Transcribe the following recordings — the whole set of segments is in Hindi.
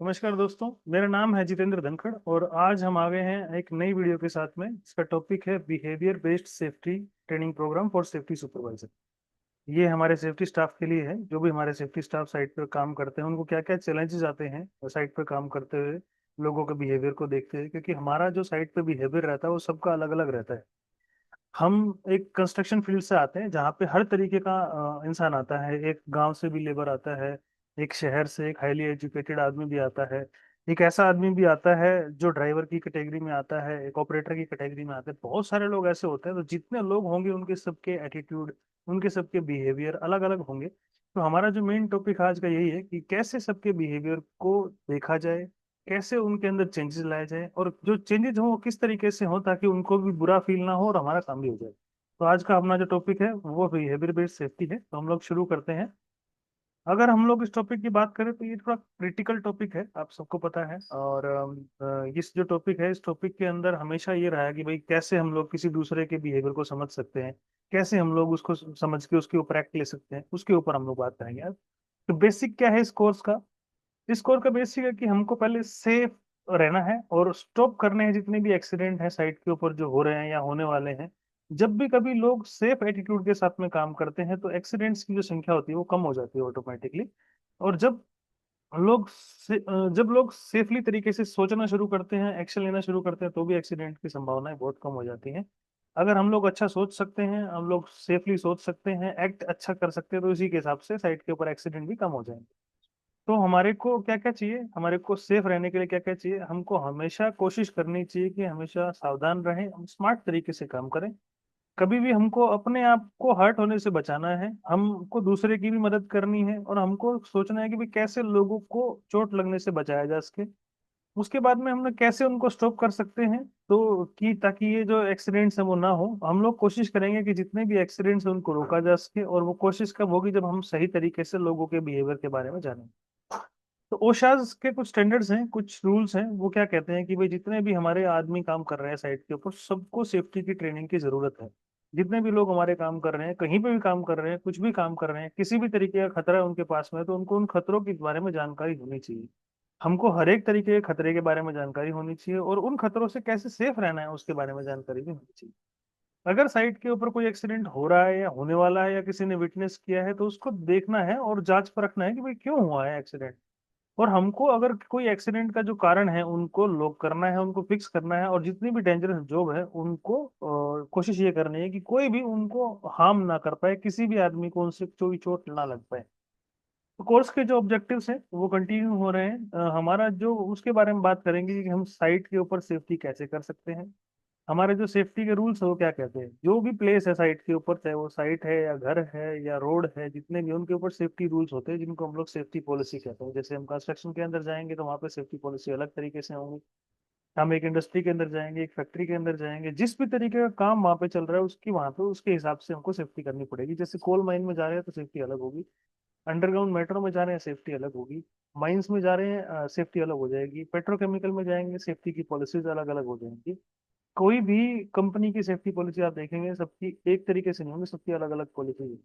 नमस्कार दोस्तों, मेरा नाम है जितेंद्र धनखड़ और आज हम आ गए हैं एक नई वीडियो के साथ में। इसका टॉपिक है behaviour based safety training programme for safety supervisor. ये हमारे सेफ्टी स्टाफ के लिए है। जो भी हमारे सेफ्टी स्टाफ साइट पर काम करते हैं उनको क्या क्या चैलेंजेस आते हैं साइट पर काम करते हुए, लोगों के बिहेवियर को देखते हुए, क्योंकि हमारा जो साइट पे बिहेवियर रहता है वो सबका अलग अलग रहता है। हम एक कंस्ट्रक्शन फील्ड से आते हैं जहाँ पे हर तरीके का इंसान आता है। एक गांव से भी लेबर आता है, एक शहर से एक हाईली एजुकेटेड आदमी भी आता है, एक ऐसा आदमी भी आता है जो ड्राइवर की कैटेगरी में आता है, एक ऑपरेटर की कैटेगरी में आता है। बहुत सारे लोग ऐसे होते हैं, तो जितने लोग होंगे उनके सबके एटीट्यूड, उनके सबके बिहेवियर अलग अलग होंगे। तो हमारा जो मेन टॉपिक आज का यही है कि कैसे सबके बिहेवियर को देखा जाए, कैसे उनके अंदर चेंजेस लाए जाए, और जो चेंजेस हो वो किस तरीके से हो ताकि उनको भी बुरा फील ना हो और हमारा काम भी हो जाए। तो आज का अपना जो टॉपिक है वो बिहेवियर बेस्ड सेफ्टी है, तो हम लोग शुरू करते हैं। अगर हम लोग इस टॉपिक की बात करें तो ये थोड़ा क्रिटिकल टॉपिक है, आप सबको पता है। और इस जो टॉपिक है, इस टॉपिक के अंदर हमेशा ये रहा है कि भाई कैसे हम लोग किसी दूसरे के बिहेवियर को समझ सकते हैं, कैसे हम लोग उसको समझ के उसके ऊपर एक्ट ले सकते हैं, उसके ऊपर हम लोग बात करेंगे आज। तो बेसिक क्या है इस कोर्स का? स्कोर का बेसिक है कि हमको पहले सेफ रहना है और स्टॉप करने हैं जितने भी एक्सीडेंट हैं साइट के ऊपर जो हो रहे हैं या होने वाले हैं। जब भी कभी लोग सेफ एटीट्यूड के साथ में काम करते हैं तो एक्सीडेंट्स की जो संख्या होती है वो कम हो जाती है ऑटोमेटिकली। और जब लोग सेफली तरीके से सोचना शुरू करते हैं, एक्शन लेना शुरू करते हैं, तो भी एक्सीडेंट की संभावनाएं बहुत कम हो जाती हैं। अगर हम लोग अच्छा सोच सकते हैं, हम लोग सेफली सोच सकते हैं, एक्ट अच्छा कर सकते हैं, तो इसी के हिसाब से साइट के ऊपर एक्सीडेंट भी कम हो जाएंगे। तो हमारे को क्या क्या चाहिए, हमारे को सेफ रहने के लिए क्या क्या चाहिए? हमको हमेशा कोशिश करनी चाहिए कि हमेशा सावधान रहें, हम स्मार्ट तरीके से काम करें। कभी भी हमको अपने आप को हर्ट होने से बचाना है, हमको दूसरे की भी मदद करनी है, और हमको सोचना है कि भाई कैसे लोगों को चोट लगने से बचाया जा सके। उसके बाद में हम लोग कैसे उनको स्टॉप कर सकते हैं, तो कि ताकि ये जो एक्सीडेंट्स है वो ना हो। हम लोग कोशिश करेंगे कि जितने भी एक्सीडेंट्स हैं उनको रोका जा सके, और वो कोशिश कब होगी जब हम सही तरीके से लोगों के बिहेवियर के बारे में जानें। तो ओशाज के कुछ स्टैंडर्ड्स हैं, कुछ रूल्स हैं। वो क्या कहते हैं कि भाई जितने भी हमारे आदमी काम कर रहे हैं साइट के ऊपर, सबको सेफ्टी की ट्रेनिंग की जरूरत है। जितने भी लोग हमारे काम कर रहे हैं, कहीं पे भी काम कर रहे हैं, कुछ भी काम कर रहे हैं, किसी भी तरीके का खतरा है उनके पास में, तो उनको उन खतरों के बारे में जानकारी होनी चाहिए। हमको हर एक तरीके के खतरे के बारे में जानकारी होनी चाहिए, और उन खतरों से कैसे सेफ रहना है उसके बारे में जानकारी भी होनी चाहिए। अगर साइट के ऊपर कोई एक्सीडेंट हो रहा है या होने वाला है या किसी ने विटनेस किया है, तो उसको देखना है और जांच परखना है कि भाई क्यों हुआ है एक्सीडेंट। और हमको अगर कोई एक्सीडेंट का जो कारण है उनको लॉक करना है, उनको फिक्स करना है, और जितनी भी डेंजरस जॉब है उनको कोशिश ये करनी है कि कोई भी उनको हार्म ना कर पाए, किसी भी आदमी को उनसे कोई चोट ना लग पाए। तो कोर्स के जो ऑब्जेक्टिव्स हैं वो कंटिन्यू हो रहे हैं। हमारा जो उसके बारे में बात करेंगे कि हम साइट के ऊपर सेफ्टी कैसे कर सकते हैं। हमारे जो सेफ्टी के रूल्स है वो क्या कहते हैं, जो भी प्लेस है साइट के ऊपर, चाहे वो साइट है या घर है या रोड है, जितने भी उनके ऊपर सेफ्टी रूल्स होते हैं जिनको हम लोग सेफ्टी पॉलिसी कहते हैं। जैसे हम कंस्ट्रक्शन के अंदर जाएंगे तो वहाँ पे सेफ्टी पॉलिसी अलग तरीके से होंगी। हम एक इंडस्ट्री के अंदर जाएंगे, एक फैक्ट्री के अंदर जाएंगे, जिस भी तरीके का काम वहाँ पे चल रहा है उसकी वहाँ पे उसके हिसाब से हमको सेफ्टी करनी पड़ेगी। जैसे कोल माइन में जा रहे हैं तो सेफ्टी अलग होगी, अंडरग्राउंड मेट्रो में जा रहे हैं सेफ्टी अलग होगी, माइंस में जा रहे हैं सेफ्टी अलग हो जाएगी, पेट्रोकेमिकल में जाएंगे सेफ्टी की पॉलिसीज अलग अलग हो जाएंगी। कोई भी कंपनी की सेफ्टी पॉलिसी आप देखेंगे सबकी एक तरीके से नहीं होंगी, सबकी अलग अलग पॉलिसी है।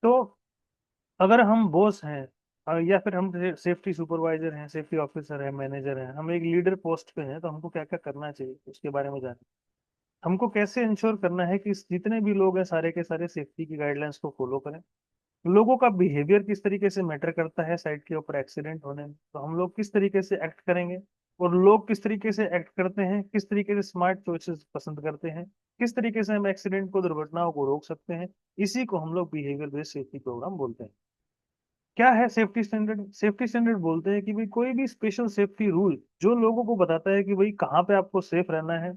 तो अगर हम बॉस हैं, या फिर हम सेफ्टी सुपरवाइजर हैं, सेफ्टी ऑफिसर हैं, मैनेजर हैं, हम एक लीडर पोस्ट पे हैं, तो हमको क्या क्या करना चाहिए उसके बारे में जाने। हमको कैसे इंश्योर करना है कि जितने भी लोग हैं सारे के सारे सेफ्टी की गाइडलाइंस को फॉलो करें। लोगों का बिहेवियर किस तरीके से मैटर करता है साइट के ऊपर एक्सीडेंट होने में, तो हम लोग किस तरीके से एक्ट करेंगे, और लोग किस तरीके से एक्ट करते हैं, किस तरीके से स्मार्ट चॉइसेस पसंद करते हैं, किस तरीके से हम एक्सीडेंट को, दुर्घटनाओं को रोक सकते हैं। इसी को हम लोग बिहेवियर बेस्ड सेफ्टी प्रोग्राम बोलते हैं। क्या है सेफ्टी स्टैंडर्ड? सेफ्टी स्टैंडर्ड बोलते हैं कि भाई कोई भी स्पेशल सेफ्टी रूल जो लोगों को बताता है कि भाई कहाँ पे आपको सेफ रहना है।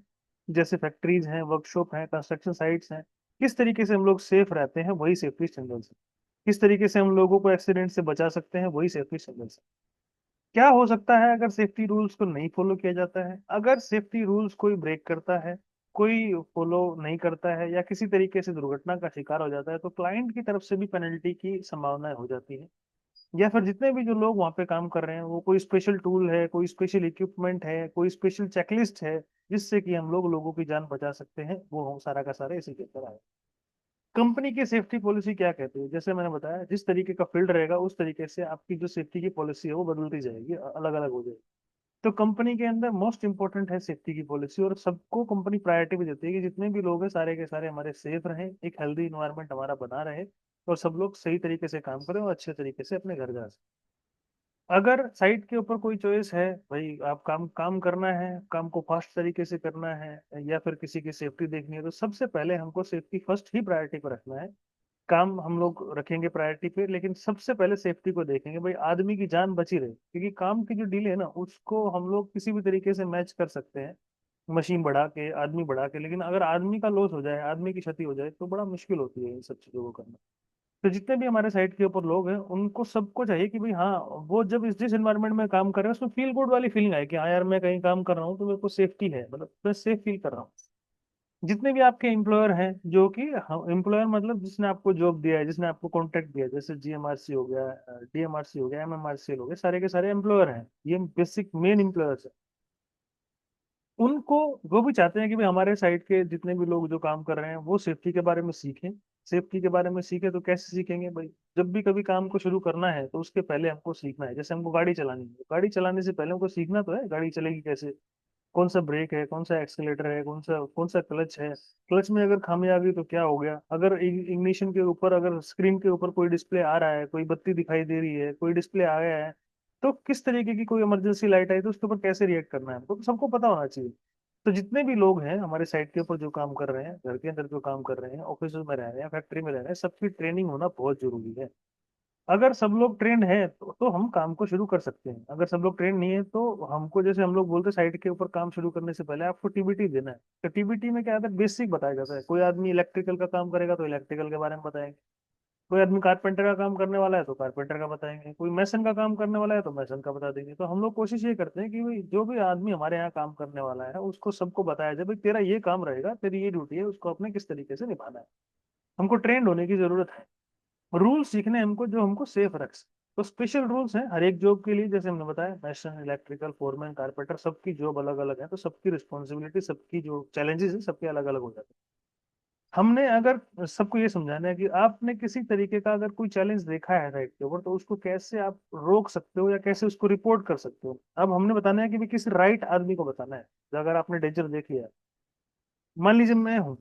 जैसे फैक्ट्रीज हैं, वर्कशॉप हैं, कंस्ट्रक्शन साइट्स हैं, किस तरीके से हम लोग सेफ रहते हैं, वही सेफ्टी स्टैंडर्ड्स है। किस तरीके से हम लोगों को एक्सीडेंट से बचा सकते हैं, वही सेफ्टी स्टैंडर्ड्स है। क्या हो सकता है अगर सेफ्टी रूल्स को नहीं फॉलो किया जाता है? अगर सेफ्टी रूल्स कोई ब्रेक करता है, कोई फॉलो नहीं करता है, या किसी तरीके से दुर्घटना का शिकार हो जाता है, तो क्लाइंट की तरफ से भी पेनल्टी की संभावना हो जाती है। या फिर जितने भी जो लोग वहाँ पे काम कर रहे हैं वो कोई स्पेशल टूल है, कोई स्पेशल इक्विपमेंट है, कोई स्पेशल चेकलिस्ट है जिससे कि हम लोग लोगों की जान बचा सकते हैं, वो सारा का सारा इसी के अंदर आए। कंपनी की सेफ्टी पॉलिसी क्या कहती है, जैसे मैंने बताया जिस तरीके का फील्ड रहेगा उस तरीके से आपकी जो सेफ्टी की पॉलिसी है वो बदलती जाएगी, अलग अलग हो जाएगी। तो कंपनी के अंदर मोस्ट इंपॉर्टेंट है सेफ्टी की पॉलिसी, और सबको कंपनी प्रायोरिटी भी देती है कि जितने भी लोग हैं सारे के सारे हमारे सेफ रहें, एक हेल्दी इन्वायरमेंट हमारा बना रहे, और सब लोग सही तरीके से काम करें और अच्छे तरीके से अपने घर जा सकें। अगर साइट के ऊपर कोई चॉइस है, भाई आप काम काम करना है, काम को फास्ट तरीके से करना है, या फिर किसी की सेफ्टी देखनी है, तो सबसे पहले हमको सेफ्टी फर्स्ट ही प्रायोरिटी पर रखना है। काम हम लोग रखेंगे प्रायोरिटी पे, लेकिन सबसे पहले सेफ्टी को देखेंगे, भाई आदमी की जान बची रहे, क्योंकि काम की जो डीले है ना उसको हम लोग किसी भी तरीके से मैच कर सकते हैं, मशीन बढ़ा के, आदमी बढ़ा के, लेकिन अगर आदमी का लॉस हो जाए, आदमी की क्षति हो जाए, तो बड़ा मुश्किल होती है इन सब चीजों को करना। तो जितने भी हमारे साइट के ऊपर लोग हैं उनको सबको चाहिए कि भाई हाँ, वो जब इस जिस एनवायरनमेंट में काम कर रहे हैं उसमें फील गुड वाली फीलिंग आए कि हाँ यार मैं कहीं काम कर रहा हूँ तो मेरे को सेफ्टी है, मतलब मैं सेफ फील कर रहा हूँ। जितने भी आपके एम्प्लॉयर हैं, जो कि एम्प्लॉयर मतलब जिसने आपको जॉब दिया है, जिसने आपको कॉन्ट्रैक्ट दिया है, जैसे जीएमआरसी हो गया, डीएमआरसी हो गया, एमएमआरसीएल हो गया, सारे के सारे एम्प्लॉयर हैं, ये बेसिक मेन एम्प्लॉयर्स हैं। उनको, वो भी चाहते हैं कि भाई हमारे साइट के जितने भी लोग जो काम कर रहे हैं वो सेफ्टी के बारे में सीखें। सेफ्टी के बारे में सीखें तो कैसे सीखेंगे भाई, जब भी कभी काम को शुरू करना है तो उसके पहले हमको सीखना है। जैसे हमको गाड़ी चलानी है, गाड़ी चलाने से पहले हमको सीखना तो है गाड़ी चलेगी कैसे, कौन सा ब्रेक है, कौन सा एक्सीलेटर है, कौन सा क्लच है, क्लच में अगर खामी आ गई तो क्या हो गया, अगर इग्निशन के ऊपर, अगर स्क्रीन के ऊपर कोई डिस्प्ले आ रहा है, कोई बत्ती दिखाई दे रही है, कोई डिस्प्ले आ गया है, तो किस तरीके की कोई इमरजेंसी लाइट आई तो उसके ऊपर कैसे रिएक्ट करना है हमको, तो सबको पता होना चाहिए। तो जितने भी लोग हैं हमारे साइट के ऊपर जो काम कर रहे हैं, घर के अंदर जो काम कर रहे हैं, ऑफिस में रह रहे हैं, फैक्ट्री में रह रहे हैं, सबकी ट्रेनिंग होना बहुत जरूरी है। अगर सब लोग ट्रेंड है तो हम काम को शुरू कर सकते हैं। अगर सब लोग ट्रेंड नहीं है तो हमको, जैसे हम लोग बोलते हैं साइट के ऊपर काम शुरू करने से पहले आपको टीबीटी देना है। तो टीबीटी में क्या आता है, बेसिक बताया जाता है। कोई आदमी इलेक्ट्रिकल का काम करेगा तो इलेक्ट्रिकल के बारे में बताएंगे, कोई आदमी कारपेंटर का काम करने वाला है तो कारपेंटर का बताएंगे, कोई मैसन का काम करने वाला है तो मैसन का बता देंगे। तो हम लोग कोशिश ये करते हैं कि भाई जो भी आदमी हमारे यहाँ काम करने वाला है उसको सबको बताया जाए, भाई तेरा ये काम रहेगा, तेरी ये ड्यूटी है, उसको अपने किस तरीके से निभाना है। हमको ट्रेंड होने की जरूरत है, रूल सीखने हैं हमको जो हमको सेफ रख सके। तो स्पेशल रूल्स हैं हर एक जॉब के लिए, जैसे हमने बताया मैसन, इलेक्ट्रिकल, फोरमैन, कारपेंटर, सबकी जॉब अलग अलग है, तो सबकी रिस्पॉन्सिबिलिटी, सबकी जो चैलेंजेस है सबके अलग अलग हो जाते हैं। हमने अगर सबको ये समझाना है कि आपने किसी तरीके का अगर कोई चैलेंज देखा है साइट के ऊपर तो उसको कैसे आप रोक सकते हो या कैसे उसको रिपोर्ट कर सकते हो। अब हमने बताना है कि भी किसी राइट आदमी को बताना है। अगर आपने डेंजर देख लिया, मान लीजिए मैं हूँ,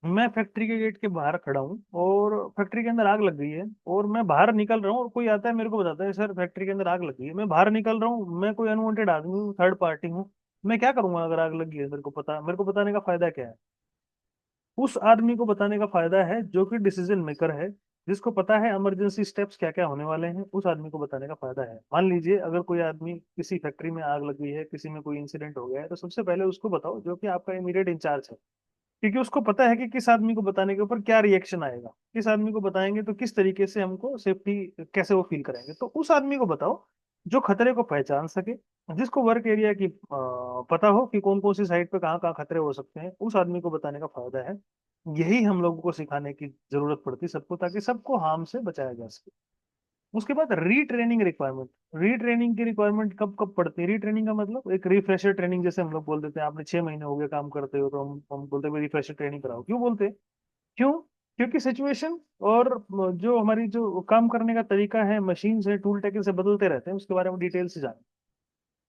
मैं फैक्ट्री के गेट के बाहर खड़ा हूँ और फैक्ट्री के अंदर आग लग गई है, और मैं बाहर निकल रहा हूँ और कोई आता है मेरे को बताता है सर फैक्ट्री के अंदर आग लग गई है। मैं बाहर निकल रहा हूँ, मैं कोई अनवांटेड आदमी हूँ, थर्ड पार्टी हूँ, मैं क्या करूंगा अगर आग लगी है, मेरे को बताने का फायदा क्या है। उस आदमी को बताने का फायदा है जो कि डिसीजन मेकर है, जिसको पता है इमरजेंसी स्टेप्स क्या क्या होने वाले हैं, उस आदमी को बताने का फायदा है। मान लीजिए अगर कोई आदमी, किसी फैक्ट्री में आग लग गई है, किसी में कोई इंसिडेंट हो गया है, तो सबसे पहले उसको बताओ जो कि आपका इमीडिएट इंचार्ज है, क्योंकि उसको पता है कि किस आदमी को बताने के ऊपर क्या रिएक्शन आएगा, किस आदमी को बताएंगे तो किस तरीके से हमको सेफ्टी, कैसे वो फील करेंगे। तो उस आदमी को बताओ जो खतरे को पहचान सके, जिसको वर्क एरिया की पता हो कि कौन कौन सी साइड पे कहाँ कहाँ खतरे हो सकते हैं, उस आदमी को बताने का फायदा है। यही हम लोगों को सिखाने की जरूरत पड़ती है सबको, ताकि सबको हार्म से बचाया जा सके। उसके बाद रीट्रेनिंग रिक्वायरमेंट। रीट्रेनिंग की रिक्वायरमेंट कब कब पड़ती है, रीट्रेनिंग का मतलब एक रिफ्रेशर ट्रेनिंग, जैसे हम लोग बोल देते हैं आपने 6 महीने हो गए काम करते हो तो हम बोलते हैं रिफ्रेशर ट्रेनिंग कराओ। क्यों बोलते हैं, क्यों, क्योंकि सिचुएशन और जो हमारी जो काम करने का तरीका है, मशीन से, टूल टेकल से बदलते रहते हैं, उसके बारे में डिटेल से जाने।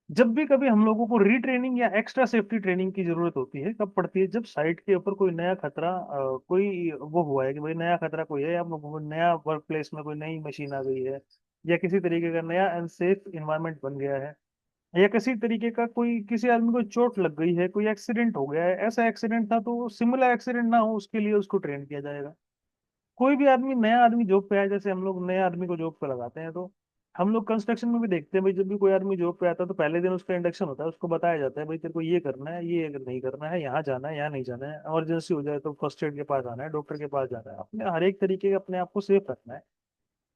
जब भी कभी हम लोगों को रीट्रेनिंग या एक्स्ट्रा सेफ्टी ट्रेनिंग की जरूरत होती है, कब पड़ती है, जब साइट के ऊपर कोई नया खतरा, कोई वो हुआ है कि भाई नया खतरा कोई है, या नया वर्क प्लेस में कोई नई मशीन आ गई है, या किसी तरीके का नया अनसेफ इन्वायरमेंट बन गया है, या किसी तरीके का कोई, किसी आदमी को चोट लग गई है, कोई एक्सीडेंट हो गया है, ऐसा एक्सीडेंट था तो सिमिलर एक्सीडेंट ना हो उसके लिए उसको ट्रेन किया जाएगा। कोई भी आदमी, नया आदमी जॉब पे आया, जैसे हम लोग नए आदमी को जॉब पे लगाते हैं, तो हम लोग कंस्ट्रक्शन में भी देखते हैं भाई, जब भी कोई आदमी जॉब पे आता है तो पहले दिन उसका इंडक्शन होता है, उसको बताया जाता है भाई तेरे को ये करना है, ये अगर नहीं करना है, यहाँ जाना है, यहाँ नहीं जाना है, इमरजेंसी हो जाए तो फर्स्ट एड के पास आना है, डॉक्टर के पास जाना है, अपने हर एक तरीके का अपने आप को सेफ रखना है।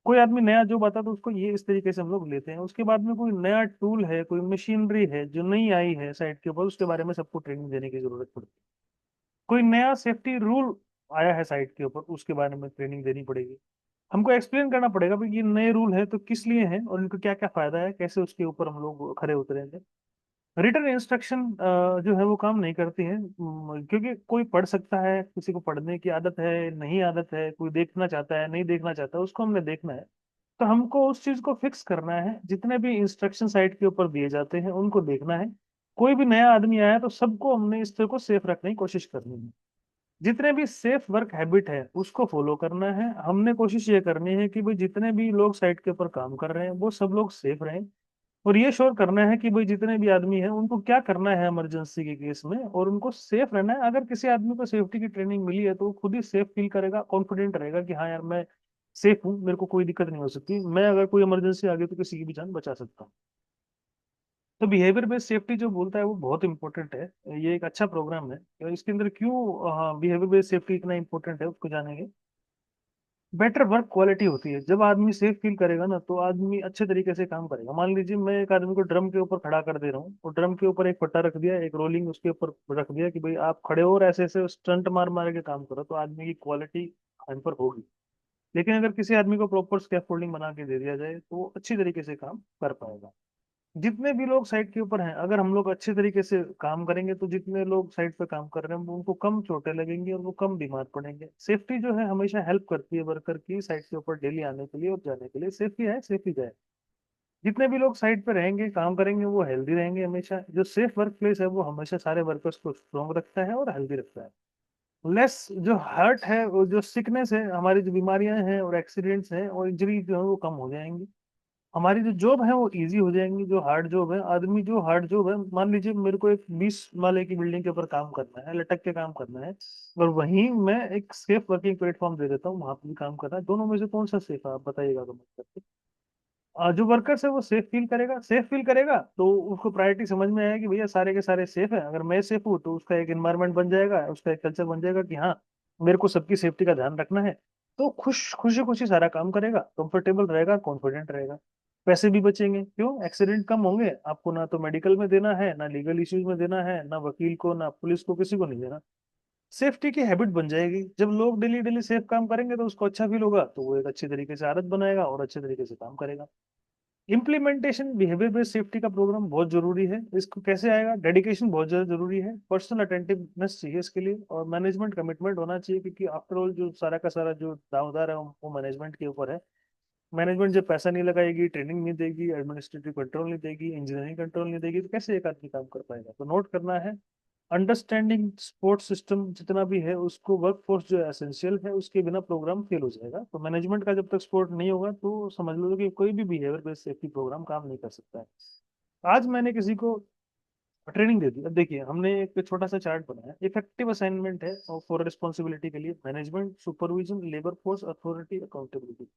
कोई आदमी नया जॉब आता है तो उसको ये इस तरीके से हम लोग लेते हैं। उसके बाद में कोई नया टूल है, कोई मशीनरी है जो नई आई है साइट के ऊपर, उसके बारे में सबको ट्रेनिंग देने की जरूरत पड़ती है। कोई नया सेफ्टी रूल आया है साइट के ऊपर, उसके बारे में ट्रेनिंग देनी पड़ेगी। हमको एक्सप्लेन करना पड़ेगा भाई ये नए रूल है तो किस लिए हैं और इनको क्या क्या फायदा है, कैसे उसके ऊपर हम लोग खरे उतरेंगे। रिटन इंस्ट्रक्शन जो है वो काम नहीं करती है, क्योंकि कोई पढ़ सकता है, किसी को पढ़ने की आदत है नहीं आदत है, कोई देखना चाहता है नहीं देखना चाहता, उसको हमने देखना है। तो हमको उस चीज को फिक्स करना है, जितने भी इंस्ट्रक्शन साइट के ऊपर दिए जाते हैं उनको देखना है। कोई भी नया आदमी आया तो सबको हमने इस तरह को सेफ रखने की कोशिश करनी है। जितने भी सेफ वर्क हैबिट है उसको फॉलो करना है। हमने कोशिश ये करनी है कि भाई जितने भी लोग साइट के ऊपर काम कर रहे हैं वो सब लोग सेफ रहें। और ये श्योर करना है कि भाई जितने भी आदमी हैं उनको क्या करना है इमरजेंसी के केस में, और उनको सेफ रहना है। अगर किसी आदमी को सेफ्टी की ट्रेनिंग मिली है तो वो खुद ही सेफ फील करेगा, कॉन्फिडेंट रहेगा कि हाँ यार मैं सेफ हूँ, मेरे को कोई दिक्कत नहीं हो सकती, मैं अगर कोई इमरजेंसी आ गई तो किसी की भी जान बचा सकता हूँ। तो बिहेवियर बेस्ड सेफ्टी जो बोलता है वो बहुत इंपॉर्टेंट है। ये एक अच्छा प्रोग्राम है। और इसके अंदर क्यों बिहेवियर बेस्ड सेफ्टी इतना इंपॉर्टेंट है उसको जानेंगे। बेटर वर्क क्वालिटी होती है जब आदमी सेफ फील करेगा ना, तो आदमी अच्छे तरीके से काम करेगा। मान लीजिए मैं एक आदमी को ड्रम के ऊपर खड़ा कर दे रहा हूँ, और ड्रम के ऊपर एक पट्टा रख दिया, एक रोलिंग उसके ऊपर रख दिया कि भाई आप खड़े हो और ऐसे ऐसे स्टंट मार मार के काम करो, तो आदमी की क्वालिटी टाइम पर होगी। लेकिन अगर किसी आदमी को प्रॉपर स्कैफोल्डिंग बना के दे दिया जाए तो वो अच्छी तरीके से काम कर पाएगा। जितने भी लोग साइट के ऊपर हैं, अगर हम लोग अच्छे तरीके से काम करेंगे तो जितने लोग साइट पे काम कर रहे हैं वो उनको कम चोटें लगेंगी और वो कम बीमार पड़ेंगे। सेफ्टी जो है हमेशा हेल्प करती है वर्कर की साइट के ऊपर डेली आने के लिए और जाने के लिए। सेफ्टी है सेफ्टी जाए। जितने भी लोग साइट पे रहेंगे काम करेंगे वो हेल्दी रहेंगे। हमेशा जो सेफ वर्क प्लेस है वो हमेशा सारे वर्कर्स को स्ट्रॉन्ग रखता है और हेल्दी रखता है। लेस जो हर्ट है, वो जो सिकनेस है, हमारी जो बीमारियां हैं और एक्सीडेंट्स हैं और इंजरी जो है वो कम हो जाएंगी। हमारी जो जॉब है वो इजी हो जाएंगी। जो हार्ड जॉब है, आदमी जो हार्ड जॉब है, मान लीजिए मेरे को एक 20 माले की बिल्डिंग के ऊपर काम करना है, लटक के काम करना है, और वहीं मैं एक सेफ वर्किंग प्लेटफॉर्म दे देता हूँ, वहां पर भी काम करना है। दोनों में से कौन सा सेफ है आप बताइएगा कमेंट करके। जो वर्कर्स है वो सेफ फील करेगा, सेफ फील करेगा तो उसको प्रायोरिटी समझ में आएगी भैया सारे के सारे सेफ है। अगर मैं सेफ हूँ तो उसका एक एनवायरनमेंट बन जाएगा, उसका एक कल्चर बन जाएगा कि हाँ मेरे को सबकी सेफ्टी का ध्यान रखना है। तो खुशी खुशी सारा काम करेगा, कंफर्टेबल रहेगा, कॉन्फिडेंट रहेगा। पैसे भी बचेंगे, क्यों? एक्सीडेंट कम होंगे, आपको ना तो मेडिकल में देना है, ना लीगल इश्यूज में देना है, ना वकील को, ना पुलिस को, किसी को नहीं देना। सेफ्टी की हैबिट बन जाएगी। जब लोग डेली डेली सेफ काम करेंगे तो उसको अच्छा फील होगा, तो वो एक अच्छी तरीके से आदत बनाएगा और अच्छे तरीके से काम करेगा। इम्प्लीमेंटेशन बिहेवियर बेस्ड सेफ्टी का प्रोग्राम बहुत जरूरी है। इसको कैसे आएगा? डेडिकेशन बहुत ज्यादा जरूरी है, पर्सनल अटेंटिवनेस चाहिए इसके लिए, और मैनेजमेंट कमिटमेंट होना चाहिए, क्योंकि आफ्टर ऑल जो सारा का सारा जो दावदार है वो मैनेजमेंट के ऊपर है। मैनेजमेंट जब पैसा नहीं लगाएगी, ट्रेनिंग नहीं देगी, एडमिनिस्ट्रेटिव कंट्रोल नहीं देगी, इंजीनियरिंग कंट्रोल नहीं देगी, तो कैसे एक आदमी काम कर पाएगा? तो नोट करना है, अंडरस्टैंडिंग सपोर्ट सिस्टम जितना भी है उसको, वर्कफोर्स जो एसेंशियल है, उसके बिना प्रोग्राम फेल हो जाएगा। तो मैनेजमेंट का जब तक सपोर्ट नहीं होगा तो समझ लो कि कोई भी बिहेवियर बेस्ड सेफ्टी प्रोग्राम काम नहीं कर सकता है। आज मैंने किसी को ट्रेनिंग दे दी। अब देखिए हमने एक छोटा सा चार्ट बनाया, इफेक्टिव असाइनमेंट है और फॉर रिस्पॉन्सिबिलिटी के लिए management, supervision, labour force, authority, accountability.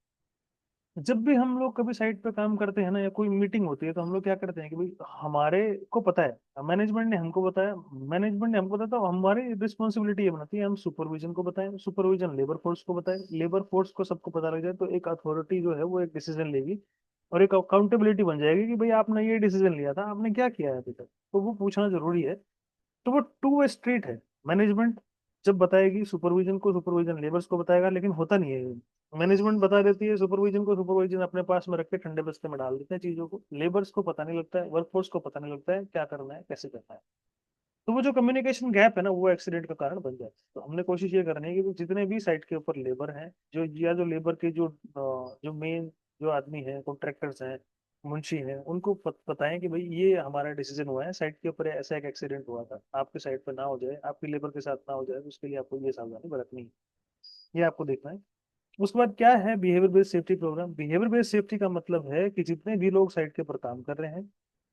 जब भी हम लोग कभी साइट पे काम करते हैं ना, या कोई मीटिंग होती है, तो हम लोग क्या करते हैं कि भाई हमारे को पता है, मैनेजमेंट ने हमको बताया, मैनेजमेंट ने हमको बताया, तो हमारी रिस्पॉन्सिबिलिटी ये बनती है हम सुपरविजन को बताएं, सुपरविजन लेबर फोर्स को बताए, लेबर फोर्स को सबको पता लग जाए तो एक अथॉरिटी जो है वो एक डिसीजन लेगी, और एक अकाउंटेबिलिटी बन जाएगी कि भाई आपने ये डिसीजन लिया था, आपने क्या किया है अभी तक। तो वो पूछना जरूरी है। तो वो टू वे स्ट्रीट है। मैनेजमेंट जब बताएगी सुपरविजन को, सुपरविजन लेबर्स को बताएगा, लेकिन होता नहीं है। मैनेजमेंट बता देती है सुपरविजन को, सुपरविजन अपने पास में रख के ठंडे बस्ते में डाल देते हैं चीजों को, लेबर्स को पता नहीं लगता है, वर्कफोर्स को पता नहीं लगता है क्या करना है कैसे करना है। तो वो जो कम्युनिकेशन गैप है ना, वो एक्सीडेंट का कारण बन जाता है। तो हमने कोशिश ये करनी है कि जितने भी साइट के ऊपर लेबर हैं, जो या जो लेबर के जो मेन जो आदमी है, कॉन्ट्रैक्टर्स हैं, मुंशी हैं, उनको बताएं कि भाई ये हमारा डिसीजन हुआ है, साइट के ऊपर ऐसा एक एक्सीडेंट हुआ था, आपके साइट पर ना हो जाए, आपकी लेबर के साथ ना हो जाए, तो उसके लिए आपको ये सावधानी बरतनी है, ये आपको देखना है। उसके बाद क्या है behaviour based safety programme. Behaviour based safety का मतलब है कि जितने भी लोग साइट के ऊपर काम कर रहे हैं,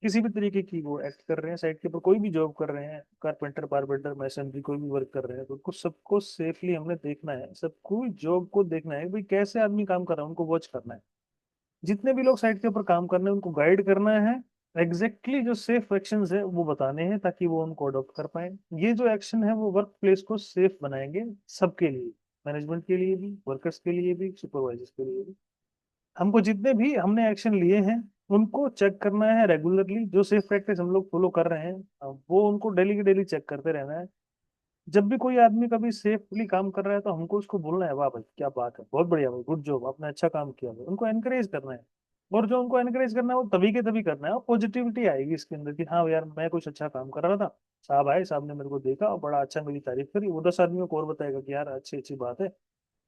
किसी भी तरीके की वो एक्ट कर रहे हैं, साइट के ऊपर कोई भी जॉब कर रहे हैं, कारपेंटर, बारबेंडर, मैसनरी, कोई भी वर्क कर रहे हैं, तो उनको सबको सेफली हमने देखना है, सबको जॉब को देखना है, भाई कैसे आदमी काम कर रहा है, उनको वॉच करना है। जितने भी लोग साइट के ऊपर काम कर रहे हैं उनको गाइड करना है। एग्जैक्टली जो सेफ एक्शंस है वो बताने हैं ताकि वो उनको अडॉप्ट कर पाए। ये जो एक्शन है वो वर्क प्लेस को सेफ बनाएंगे सबके लिए, मैनेजमेंट के लिए भी, वर्कर्स के लिए भी, सुपरवाइजर्स के लिए भी। हमको जितने भी हमने एक्शन लिए हैं उनको चेक करना है रेगुलरली। जो सेफ प्रैक्टिस हम लोग फॉलो कर रहे हैं वो उनको डेली की डेली चेक करते रहना है। जब भी कोई आदमी कभी सेफली काम कर रहा है तो हमको उसको बोलना है वाह भाई क्या बात है, बहुत बढ़िया भाई, गुड जॉब, आपने अच्छा काम किया भाई, उनको एनकरेज करना है। और जो उनको एनकरेज करना है वो तभी के तभी करना है, और पॉजिटिविटी आएगी इसके अंदर कि हाँ यार मैं कुछ अच्छा काम कर रहा था, साहब आए, साहब ने मेरे को देखा और बड़ा अच्छा मेरी तारीफ करी, वो 10 आदमियों को और बताएगा कि यार अच्छी अच्छी बात है।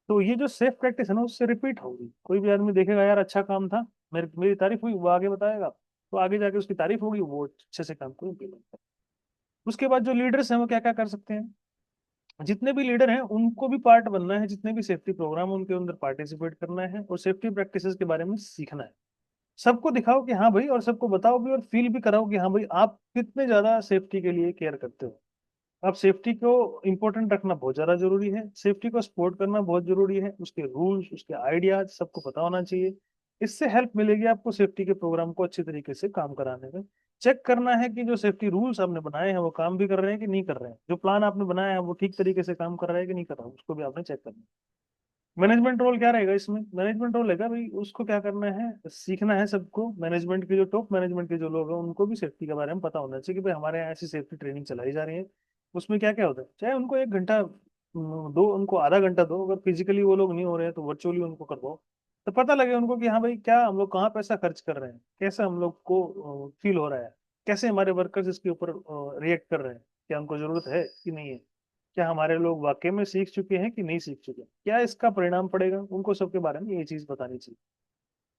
तो ये जो सेफ प्रैक्टिस है ना उससे रिपीट होगी, कोई भी आदमी देखेगा यार अच्छा काम था, मेरी तारीफ हुई, वो आगे बताएगा, तो आगे जाके उसकी तारीफ होगी, वो अच्छे से काम को इम्प्लीमेंट करेगा। उसके बाद जो लीडर्स हैं वो क्या क्या कर सकते हैं, जितने भी लीडर हैं उनको भी पार्ट बनना है, जितने भी सेफ्टी प्रोग्राम उनके अंदर पार्टिसिपेट करना है और सेफ्टी प्रैक्टिसेस के बारे में सीखना है। सबको दिखाओ कि हाँ भाई, और सबको बताओ भी और फील भी कराओ कि हाँ भाई आप कितने ज्यादा सेफ्टी के लिए केयर करते हो। अब सेफ्टी को इम्पोर्टेंट रखना बहुत ज्यादा जरूरी है, सेफ्टी को सपोर्ट करना बहुत जरूरी है, उसके रूल्स उसके आइडियाज सबको पता होना चाहिए। इससे हेल्प मिलेगी आपको सेफ्टी के प्रोग्राम को अच्छी तरीके से काम कराने में। चेक करना है कि जो सेफ्टी रूल्स आपने बनाए हैं वो काम भी कर रहे हैं कि नहीं कर रहे हैं, जो प्लान आपने बनाया है वो ठीक तरीके से काम कर रहा है कि नहीं कर रहा है, उसको भी आपने चेक करना है। मैनेजमेंट रोल क्या रहेगा इसमें, मैनेजमेंट रोल रहेगा भाई उसको क्या करना है, सीखना है सबको, मैनेजमेंट के जो टॉप मैनेजमेंट के जो लोग हैं उनको भी सेफ्टी के बारे में पता होना चाहिए कि भाई हमारे यहाँ ऐसी सेफ्टी ट्रेनिंग चलाई जा रही है, उसमें क्या क्या होता है, चाहे उनको 1 घंटा दो, उनको आधा घंटा दो, अगर फिजिकली वो लोग नहीं हो रहे हैं तो वर्चुअली उनको करवाओ, तो पता लगे उनको कि हाँ भाई क्या हम लोग कहाँ पैसा खर्च कर रहे हैं, कैसे हम लोग को फील हो रहा है, कैसे हमारे वर्कर्स इसके ऊपर रिएक्ट कर रहे हैं, क्या उनको जरूरत है कि नहीं है, क्या हमारे लोग वाकई में सीख चुके हैं कि नहीं सीख चुके, क्या इसका परिणाम पड़ेगा, उनको सबके बारे में ये चीज बतानी चाहिए।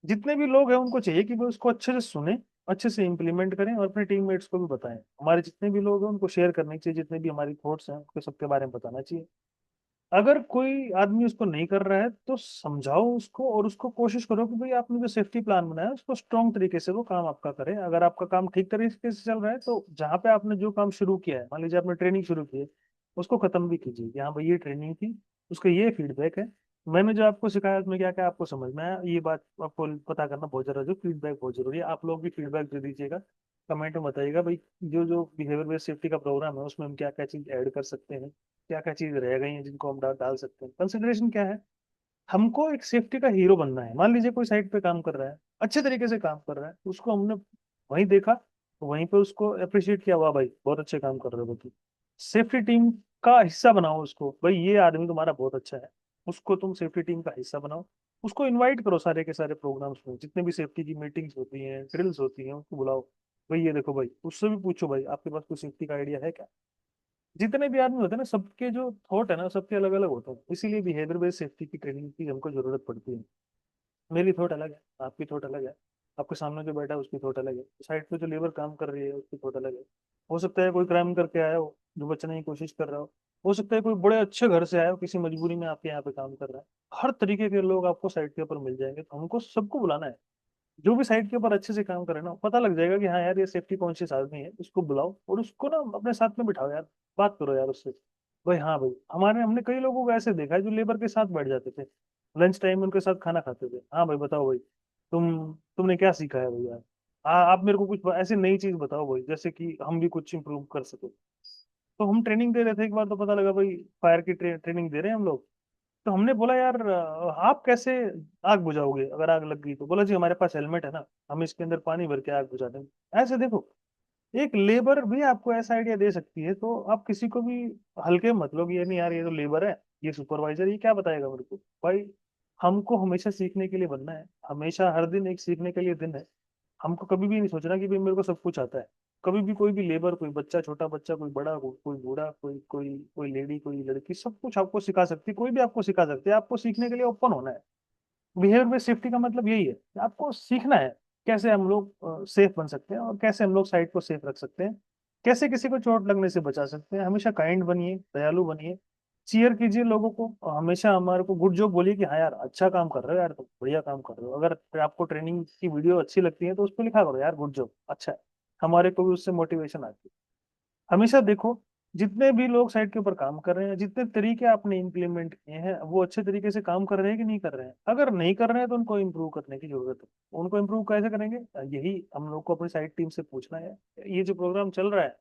जितने भी लोग हैं उनको चाहिए कि वो उसको अच्छे से सुने, अच्छे से इम्प्लीमेंट करें और अपने टीममेट्स को भी बताएं, हमारे जितने भी लोग हैं उनको शेयर करनी चाहिए, जितने भी हमारी थॉट्स हैं उनको सबके बारे में बताना चाहिए। अगर कोई आदमी उसको नहीं कर रहा है तो समझाओ उसको, और उसको कोशिश करो कि भाई आपने जो सेफ्टी प्लान बनाया है उसको स्ट्रॉन्ग तरीके से वो काम आपका करे। अगर आपका काम ठीक तरीके से चल रहा है तो जहाँ पे आपने जो काम शुरू किया है, मान लीजिए आपने ट्रेनिंग शुरू की है, उसको खत्म भी कीजिए कि हाँ भाई ये ट्रेनिंग थी, उसका ये फीडबैक है, मैंने जो आपको सिखाया उसमें क्या क्या आपको समझ में आया, ये बात आपको पता करना बहुत जरूरी है, फीडबैक बहुत जरूरी है। आप लोग भी फीडबैक दे दीजिएगा, कमेंट में बताइएगा भाई जो जो बिहेवियर बेस्ड सेफ्टी का प्रोग्राम है उसमें हम क्या क्या चीज ऐड कर सकते हैं, क्या क्या चीज रह गई हैं जिनको हम डाल डाल सकते हैं। कंसिडरेशन क्या है, हमको एक सेफ्टी का हीरो बनना है। मान लीजिए कोई साइट पे काम कर रहा है, अच्छे तरीके से काम कर रहा है, उसको हमने वहीं देखा, वहीं पे उसको अप्रिशिएट किया, वाह भाई बहुत अच्छे काम कर रहे हो तुम, सेफ्टी टीम का हिस्सा बनाओ उसको, भाई ये आदमी तुम्हारा बहुत अच्छा है, उसको तुम सेफ्टी टीम का हिस्सा बनाओ, उसको इनवाइट करो सारे के सारे प्रोग्राम्स में, जितने भी सेफ्टी की मीटिंग्स होती हैं ड्रिल्स होती हैं उसको बुलाओ, भाई ये देखो भाई, उससे भी पूछो भाई आपके पास कोई सेफ्टी का आइडिया है क्या। जितने भी आदमी होते हैं ना सबके जो थॉट है ना सबके अलग अलग होते हैं, इसीलिए बिहेवियर बेस्ड सेफ्टी की ट्रेनिंग की हमको जरूरत पड़ती है। मेरी थॉट अलग है, आपकी थॉट अलग है, आपके सामने जो बैठा है उसकी थॉट अलग है, साइड पे जो लेबर काम कर रही है उसकी थॉट अलग है। हो सकता है कोई क्राइम करके आया हो जो बचने की कोशिश कर रहा हो सकता है कोई बड़े अच्छे घर से आया हो, किसी मजबूरी में आपके यहाँ पे काम कर रहा है। हर तरीके के लोग आपको साइड के ऊपर मिल जाएंगे, तो हमको सबको बुलाना है। जो भी साइड के ऊपर अच्छे से काम करे ना पता लग जाएगा कि हाँ यार ये सेफ्टी कॉन्शियस आदमी है, उसको बुलाओ और उसको ना अपने साथ में बिठाओ यार, बात करो यार उससे। भाई हाँ भाई, हमने कई लोगों को ऐसे देखा है जो लेबर के साथ बैठ जाते थे, लंच टाइम में उनके साथ खाना खाते थे, हाँ भाई बताओ भाई तुमने क्या सीखा है भैया, आप मेरे को कुछ ऐसी नई चीज बताओ भाई जैसे कि हम भी कुछ इम्प्रूव कर सके। तो हम ट्रेनिंग दे रहे थे एक बार, तो पता लगा भाई फायर की ट्रेनिंग दे रहे हैं हम लोग। तो हमने बोला यार आप कैसे आग बुझाओगे अगर आग लग गई, तो बोला जी हमारे पास हेलमेट है ना, हम इसके अंदर पानी भर के आग बुझा देंगे। ऐसे देखो, एक लेबर भी आपको ऐसा आइडिया दे सकती है, तो आप किसी को भी हल्के मत लो कि ये नहीं यार ये तो लेबर है, ये सुपरवाइजर, ये क्या बताएगा मेरे को। भाई हमको हमेशा सीखने के लिए बनना है, हमेशा हर दिन एक सीखने के लिए दिन है। हमको कभी भी नहीं सोचना कि भाई मेरे को सब कुछ आता है। कभी भी कोई भी लेबर, कोई बच्चा, छोटा बच्चा, कोई बड़ा, कोई बूढ़ा, कोई कोई कोई लेडी, कोई लड़की, सब कुछ आपको सिखा सकती है, कोई भी आपको सिखा सकती है, आपको सीखने के लिए ओपन होना है। बिहेवियर बेस्ड सेफ्टी का मतलब यही है कि आपको सीखना है कैसे हम लोग सेफ बन सकते हैं और कैसे हम लोग साइट को सेफ रख सकते हैं, कैसे किसी को चोट लगने से बचा सकते हैं। हमेशा काइंड बनिए, दयालु बनिए, चीयर कीजिए लोगों को, और हमेशा हमारे को गुड जॉब बोलिए कि हाँ यार अच्छा काम कर रहे हो यार, तुम बढ़िया काम कर रहे हो। अगर आपको ट्रेनिंग की वीडियो अच्छी लगती है तो उस पर लिखा करो यार गुड जॉब, अच्छा है, हमारे को भी उससे मोटिवेशन आती है। हमेशा देखो, जितने भी लोग साइट के ऊपर काम कर रहे हैं, जितने तरीके आपने इम्प्लीमेंट किए हैं वो अच्छे तरीके से काम कर रहे हैं कि नहीं कर रहे हैं। अगर नहीं कर रहे हैं तो उनको इम्प्रूव करने की जरूरत है। उनको इम्प्रूव कैसे करेंगे, यही हम लोग को अपनी साइट टीम से पूछना है। ये जो प्रोग्राम चल रहा है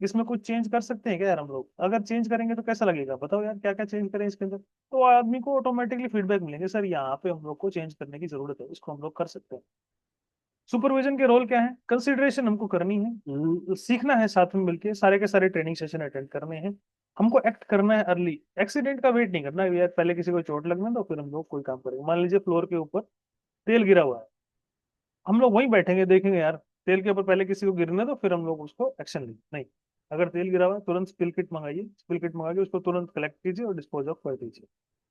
इसमें कुछ चेंज कर सकते हैं क्या यार हम लोग, अगर चेंज करेंगे तो कैसा लगेगा बताओ यार, क्या क्या चेंज करें इसके अंदर, तो आदमी को ऑटोमेटिकली फीडबैक मिलेंगे, सर यहाँ पे हम लोग को चेंज करने की जरूरत है, इसको हम लोग कर सकते हैं। सुपरविजन के रोल क्या है, कंसिडरेशन हमको करनी है, सीखना है, साथ में मिलके सारे के सारे ट्रेनिंग सेशन अटेंड करने हैं, हमको एक्ट करना है अर्ली, एक्सीडेंट का वेट नहीं करना है यार, पहले किसी को चोट लगना तो फिर हम लोग कोई काम करेंगे। मान लीजिए फ्लोर के ऊपर तेल गिरा हुआ है, हम लोग वहीं बैठेंगे देखेंगे यार तेल के ऊपर पहले किसी को गिरने दो फिर हम लोग उसको एक्शन लेंगे, नहीं। अगर तेल गिरा हुआ है तुरंत स्पिल किट मंगाइए, स्पिल किट मंगा के उसको तुरंत कलेक्ट कीजिए और डिस्पोज ऑफ कर दीजिए।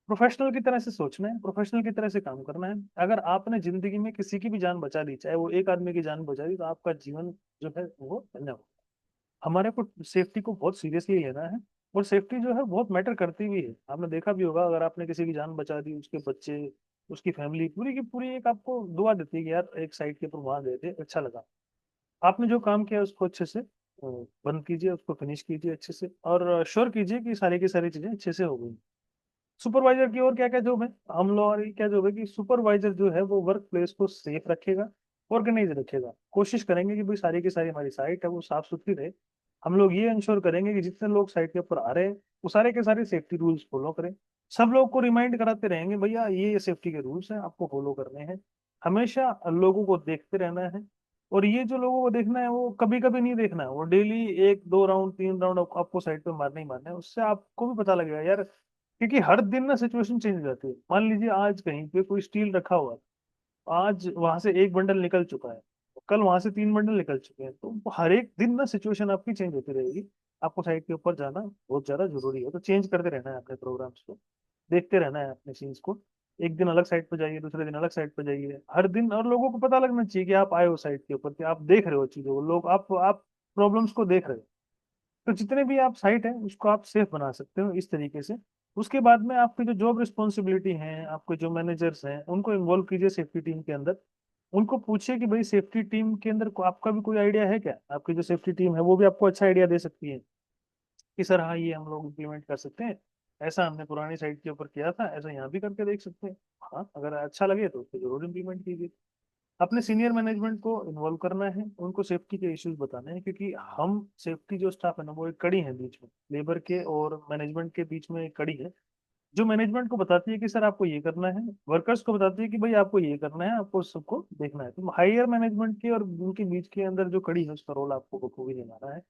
प्रोफेशनल की तरह से सोचना है, प्रोफेशनल की तरह से काम करना है। अगर आपने जिंदगी में किसी की भी जान बचा दी, चाहे वो एक आदमी की जान बचा दी, तो आपका जीवन जो है वो धन्य हो। हमारे को सेफ्टी को बहुत सीरियसली लेना है। और सेफ्टी जो है बहुत मैटर करती भी है। आपने देखा भी होगा, अगर आपने किसी की जान बचा दी, उसके बच्चे, उसकी फैमिली पूरी की पूरी एक आपको दुआ देती है कि यार एक साइड के ऊपर वहां गए थे, अच्छा लगा। आपने जो काम किया उसको अच्छे से बंद कीजिए, उसको फिनिश कीजिए अच्छे से, और श्योर कीजिए कि सारी की सारी चीजें अच्छे से हो गई। सुपरवाइजर की और क्या क्या जॉब है, हम लोगों की क्या जॉब है कि सुपरवाइजर जो है वो वर्क प्लेस को सेफ रखेगा, ऑर्गेनाइज रखेगा। कोशिश करेंगे कि भाई सारी की सारी हमारी साइट है वो साफ सुथरी रहे। हम लोग ये इंश्योर करेंगे कि जितने लोग साइट के ऊपर आ रहे हैं वो सारे के सारे सेफ्टी रूल्स फॉलो करें। सब लोग को रिमाइंड कराते रहेंगे भैया ये सेफ्टी के रूल्स हैं, आपको फॉलो करने हैं। हमेशा लोगों को देखते रहना है। और ये जो लोगों को देखना है वो कभी कभी नहीं देखना है, वो डेली एक दो राउंड तीन राउंड आपको साइड पे मारने ही मारना है। उससे आपको भी पता लगेगा यार, क्योंकि हर दिन ना सिचुएशन चेंज हो जाती है। मान लीजिए आज कहीं पे कोई स्टील रखा हुआ है, आज वहां से एक बंडल निकल चुका है, कल वहां से तीन बंडल निकल चुके हैं, तो हर एक दिन ना सिचुएशन आपकी चेंज होती रहेगी। आपको साइड के ऊपर जाना बहुत ज्यादा जरूरी है, तो चेंज करते रहना है अपने प्रोग्राम्स को, देखते रहना है अपने सीन्स को। एक दिन अलग साइड पर जाइए, दूसरे दिन अलग साइड पर जाइए हर दिन, और लोगों को पता लगना चाहिए कि आप आए हो साइड के ऊपर, कि आप देख रहे हो चीजों को, लोग आप प्रॉब्लम्स को देख रहे हो। तो जितने भी आप साइट है उसको आप सेफ बना सकते हो इस तरीके से। उसके बाद में आपकी जो जॉब रिस्पॉन्सिबिलिटी है, आपके जो मैनेजर्स हैं उनको इन्वॉल्व कीजिए सेफ्टी टीम के अंदर। उनको पूछिए कि भाई सेफ्टी टीम के अंदर आपका भी कोई आइडिया है क्या, आपकी जो सेफ्टी टीम है वो भी आपको अच्छा आइडिया दे सकती है कि सर हाँ ये हम लोग इम्प्लीमेंट कर सकते हैं, ऐसा हमने पुरानी साइट के ऊपर किया था, ऐसा यहाँ भी करके देख सकते हैं। हाँ अगर अच्छा लगे तो उसको जरूर इम्प्लीमेंट कीजिए। अपने सीनियर मैनेजमेंट को इन्वॉल्व करना है, उनको सेफ्टी के इश्यूज बताने हैं, क्योंकि हम सेफ्टी जो स्टाफ है ना वो एक कड़ी है बीच में, लेबर के और मैनेजमेंट के बीच में एक कड़ी है, जो मैनेजमेंट को बताती है कि सर आपको ये करना है, वर्कर्स को बताती है कि भाई आपको ये करना है, आपको सबको देखना है। तो हायर मैनेजमेंट के और उनके बीच के अंदर जो कड़ी है उसका रोल आपको बखूबी निभाना है।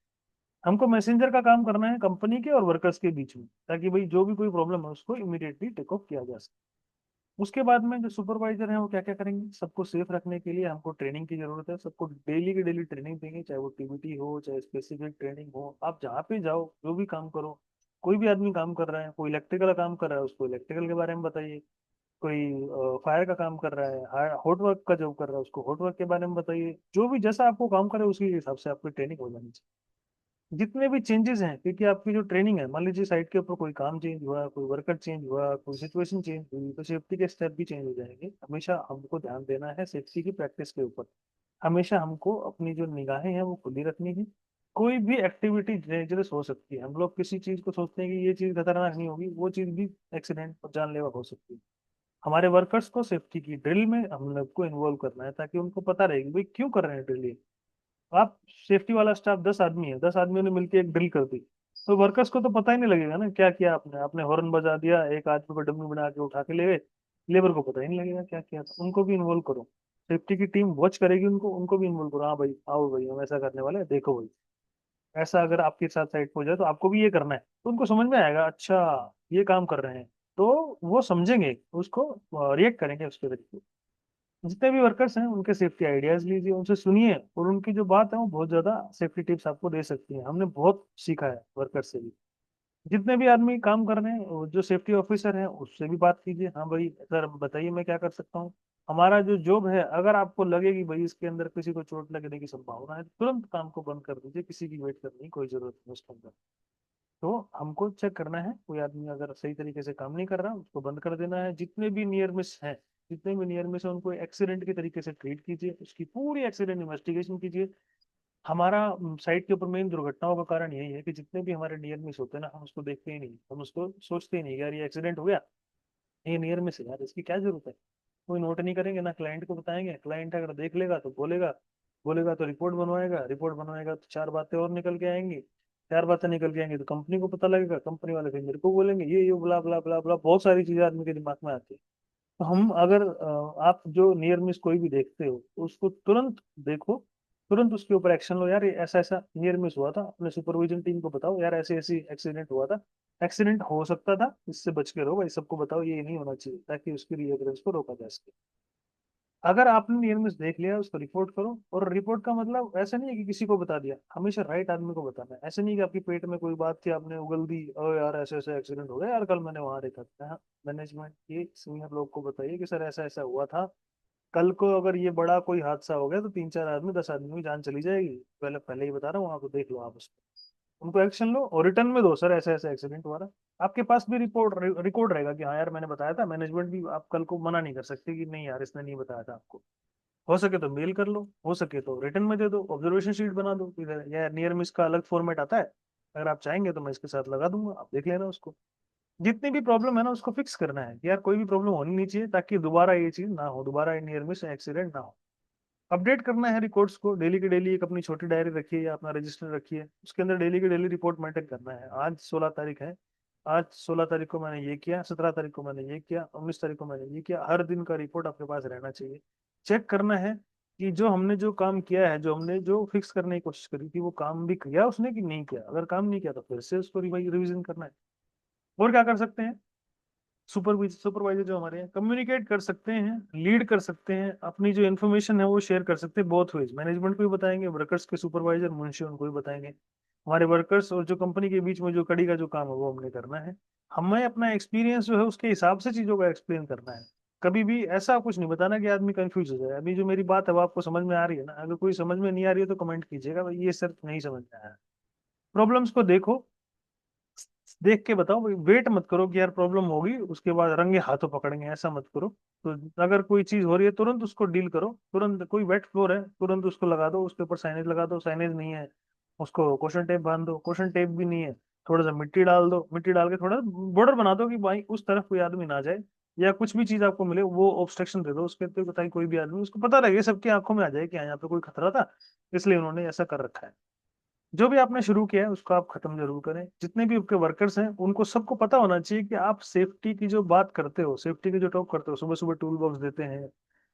हमको मैसेंजर का काम करना है कंपनी के और वर्कर्स के बीच में, ताकि भाई जो भी कोई प्रॉब्लम है उसको इमीडिएटली टेक ऑफ किया जा सके। उसके बाद में जो सुपरवाइजर हैं वो क्या क्या करेंगे, सबको सेफ रखने के लिए हमको ट्रेनिंग की जरूरत है, सबको डेली की डेली ट्रेनिंग देंगे, चाहे वो टीबीटी हो चाहे स्पेसिफिक ट्रेनिंग हो। आप जहाँ पे जाओ जो भी काम करो, कोई भी आदमी काम कर रहा है, कोई इलेक्ट्रिकल का काम कर रहा है उसको इलेक्ट्रिकल के बारे में बताइए, कोई फायर का काम कर रहा है, हॉट वर्क का जॉब कर रहा है उसको हॉट वर्क के बारे में बताइए। जो भी जैसा आपको काम करे उसी हिसाब से आपकी ट्रेनिंग हो जानी चाहिए। जितने भी चेंजेस हैं, क्योंकि आपकी जो ट्रेनिंग है, मान लीजिए साइट के ऊपर कोई काम चेंज हुआ, कोई वर्कर चेंज हुआ, कोई सिचुएशन चेंज हुई, तो सेफ्टी के स्टेप भी चेंज हो जाएंगे। हमेशा हमको ध्यान देना है सेफ्टी की प्रैक्टिस के ऊपर। हमेशा हमको अपनी जो निगाहें हैं वो खुली रखनी है। कोई भी एक्टिविटी डेंजरस हो सकती है, हम लोग किसी चीज को सोचते हैं कि ये चीज खतरनाक नहीं होगी, वो चीज भी एक्सीडेंट और जानलेवा हो सकती है। हमारे वर्कर्स को सेफ्टी की ड्रिल में हम लोग को इन्वॉल्व करना है, ताकि उनको पता रहेगी भाई क्यों कर रहे हैं ड्रिल। आप सेफ्टी वाला स्टाफ 10 आदमी है, 10 आदमियों ने मिलकर एक ड्रिल कर दी, तो वर्कर्स को तो पता ही नहीं लगेगा ना क्या किया आपने। आपने हॉर्न बजा दिया, एक आदमी को डम्मी बना के उठा के ले गए, लेबर को पता ही नहीं लगेगा क्या किया था। उनको भी इन्वॉल्व करो, सेफ्टी की टीम वॉच करेगी उनको, उनको भी इन्वॉल्व करो। हाँ भाई आओ भाई हम ऐसा करने वाले हैं, देखो भाई ऐसा अगर आपके साथ साइड हो जाए तो आपको भी ये करना है, तो उनको समझ में आएगा अच्छा ये काम कर रहे हैं। तो वो समझेंगे, उसको रिएक्ट करेंगे उसके तरीके। जितने भी वर्कर्स हैं उनके सेफ्टी आइडियाज लीजिए, उनसे सुनिए, और उनकी जो बात है वो बहुत ज्यादा सेफ्टी टिप्स आपको दे सकती हैं। हमने बहुत सीखा है वर्कर से भी। जितने भी आदमी काम कर रहे हैं वो जो सेफ्टी ऑफिसर है उससे भी बात कीजिए, हाँ भाई सर बताइए मैं क्या कर सकता हूँ। हमारा जो जॉब है, अगर आपको लगे कि भाई इसके अंदर किसी को चोट लगने की संभावना है, तुरंत काम को बंद कर दीजिए, किसी की वेट करने की कोई जरूरत नहीं उसके अंदर। तो हमको चेक करना है कोई आदमी अगर सही तरीके से काम नहीं कर रहा उसको बंद कर देना है। जितने भी नियर मिस हैं, जितने भी नियर मिस है उनको एक्सीडेंट के तरीके से ट्रीट कीजिए, उसकी पूरी एक्सीडेंट इन्वेस्टिगेशन कीजिए। हमारा साइट के ऊपर मेन दुर्घटनाओं का कारण यही है कि जितने भी हमारे नियर मिस होते हैं ना, हम उसको देखते ही नहीं, हम उसको सोचते ही नहीं कि यार ये एक्सीडेंट हो गया, ये नियर मिस है यार इसकी क्या जरूरत है। कोई नोट नहीं करेंगे ना क्लाइंट को बताएंगे, क्लाइंट अगर देख लेगा तो बोलेगा, बोलेगा तो रिपोर्ट बनवाएगा, रिपोर्ट बनवाएगा तो चार बातें और निकल के आएंगी, चार बातें निकल के आएंगी तो कंपनी को पता लगेगा, कंपनी वाले फिर मेरे को बोलेंगे ये बुला बुला बुला बुला, बहुत सारी चीजें आदमी के दिमाग में आती है। तो हम अगर आप जो नियर मिस कोई भी देखते हो तो उसको तुरंत देखो, तुरंत उसके ऊपर एक्शन लो। यार ये ऐसा ऐसा नियर मिस हुआ था, अपने सुपरविजन टीम को बताओ यार ऐसे ऐसी एक्सीडेंट हुआ था, एक्सीडेंट हो सकता था, इससे बच के रहो भाई, सबको बताओ ये नहीं होना चाहिए, ताकि उसकी रीअकरेंस को रोका जा सके। अगर आपने नियर मिस देख लिया उसको रिपोर्ट करो। और रिपोर्ट का मतलब ऐसा नहीं है कि किसी को बता दिया, हमेशा राइट आदमी को बताना है। ऐसा नहीं कि आपके पेट में कोई बात थी, आपने उगल दी, ओ यार ऐसे ऐसे एक्सीडेंट हो गया यार, कल मैंने वहां देखा था। हाँ, मैनेजमेंट ये सीनियर लोग को बताइए कि सर ऐसा ऐसा हुआ था, कल को अगर ये बड़ा कोई हादसा हो गया तो 3 4 आदमी 10 आदमी की जान चली जाएगी। पहले पहले ही बता रहा हूँ, वहां को देख लो आप उसको, उनको एक्शन लो और रिटर्न में दो, सर ऐसा ऐसा एक्सीडेंट हुआ था। आपके पास भी रिकॉर्ड रहेगा कि हाँ यार मैंने बताया था। मैनेजमेंट भी आप कल को मना नहीं कर सकते कि नहीं यार इसने नहीं बताया था आपको। हो सके तो मेल कर लो, हो सके तो रिटर्न में दे दो, ऑब्जर्वेशन शीट बना दो इधर, या नियर मिस का अलग फॉर्मेट आता है, अगर आप चाहेंगे तो मैं इसके साथ लगा दूंगा, आप देख लेना उसको। जितनी भी प्रॉब्लम है ना उसको फिक्स करना है कि यार कोई भी प्रॉब्लम होनी नहीं चाहिए, ताकि दोबारा ये चीज ना हो, दोबारा नियर मिस एक्सीडेंट ना हो। अपडेट करना है रिकॉर्ड्स को डेली की डेली, एक अपनी छोटी डायरी रखिए या अपना रजिस्टर रखिए, उसके अंदर डेली की डेली रिपोर्ट मेंटेन करना है। आज 16 तारीख है, आज 16 तारीख को मैंने ये किया, 17 तारीख को मैंने ये किया, 19 तारीख को मैंने ये किया। हर दिन का रिपोर्ट आपके पास रहना चाहिए। चेक करना है कि जो हमने जो काम किया है, जो हमने जो फिक्स करने की कोशिश करी थी, वो काम भी किया उसने कि नहीं किया। अगर काम नहीं किया तो फिर से उसको रिवीजन करना है। और क्या कर सकते हैं, सुपरवाइजर जो हमारे हैं कम्युनिकेट कर सकते हैं, लीड कर सकते हैं, अपनी जो इन्फॉर्मेशन है वो शेयर कर सकते हैं बोथ वेज। मैनेजमेंट को भी बताएंगे, वर्कर्स के सुपरवाइजर मुंशी उनको भी बताएंगे। हमारे वर्कर्स और जो कंपनी के बीच में जो कड़ी का जो काम है वो हमने करना है। हमें अपना एक्सपीरियंस जो है उसके हिसाब से चीजों का एक्सप्लेन करना है। कभी भी ऐसा कुछ नहीं बताना कि आदमी कंफ्यूज हो जाए। अभी जो मेरी बात है वो आपको समझ में आ रही है ना? अगर कोई समझ में नहीं आ रही है तो कमेंट कीजिएगा भाई ये सर नहीं समझ में आया। प्रॉब्लम्स को देखो, देख के बताओ भाई, वेट मत करो कि यार प्रॉब्लम होगी उसके बाद रंगे हाथों पकड़ेंगे, ऐसा मत करो। तो अगर कोई चीज हो रही है तुरंत उसको डील करो, तुरंत कोई वेट फ्लोर है तुरंत उसको लगा दो, उसके ऊपर साइनेज लगा दो, साइनेज नहीं है उसको क्वेश्चन टेप बांध दो, क्वेश्चन टेप भी नहीं है थोड़ा सा मिट्टी डाल दो, मिट्टी डाल के थोड़ा बॉर्डर बना दो कि भाई उस तरफ कोई आदमी ना जाए, या कुछ भी चीज आपको मिले वो ऑब्स्ट्रक्शन दे दो उसके, तो ताकि कोई भी आदमी उसको पता लगे, सबकी आंखों में आ जाए कि हाँ यहाँ पे कोई खतरा था, इसलिए उन्होंने ऐसा कर रखा है। जो भी आपने शुरू किया है उसको आप खत्म जरूर करें। जितने भी आपके वर्कर्स हैं उनको सबको पता होना चाहिए कि आप सेफ्टी की जो बात करते हो, सेफ्टी की जो टॉक करते हो, सुबह सुबह टूल बॉक्स देते हैं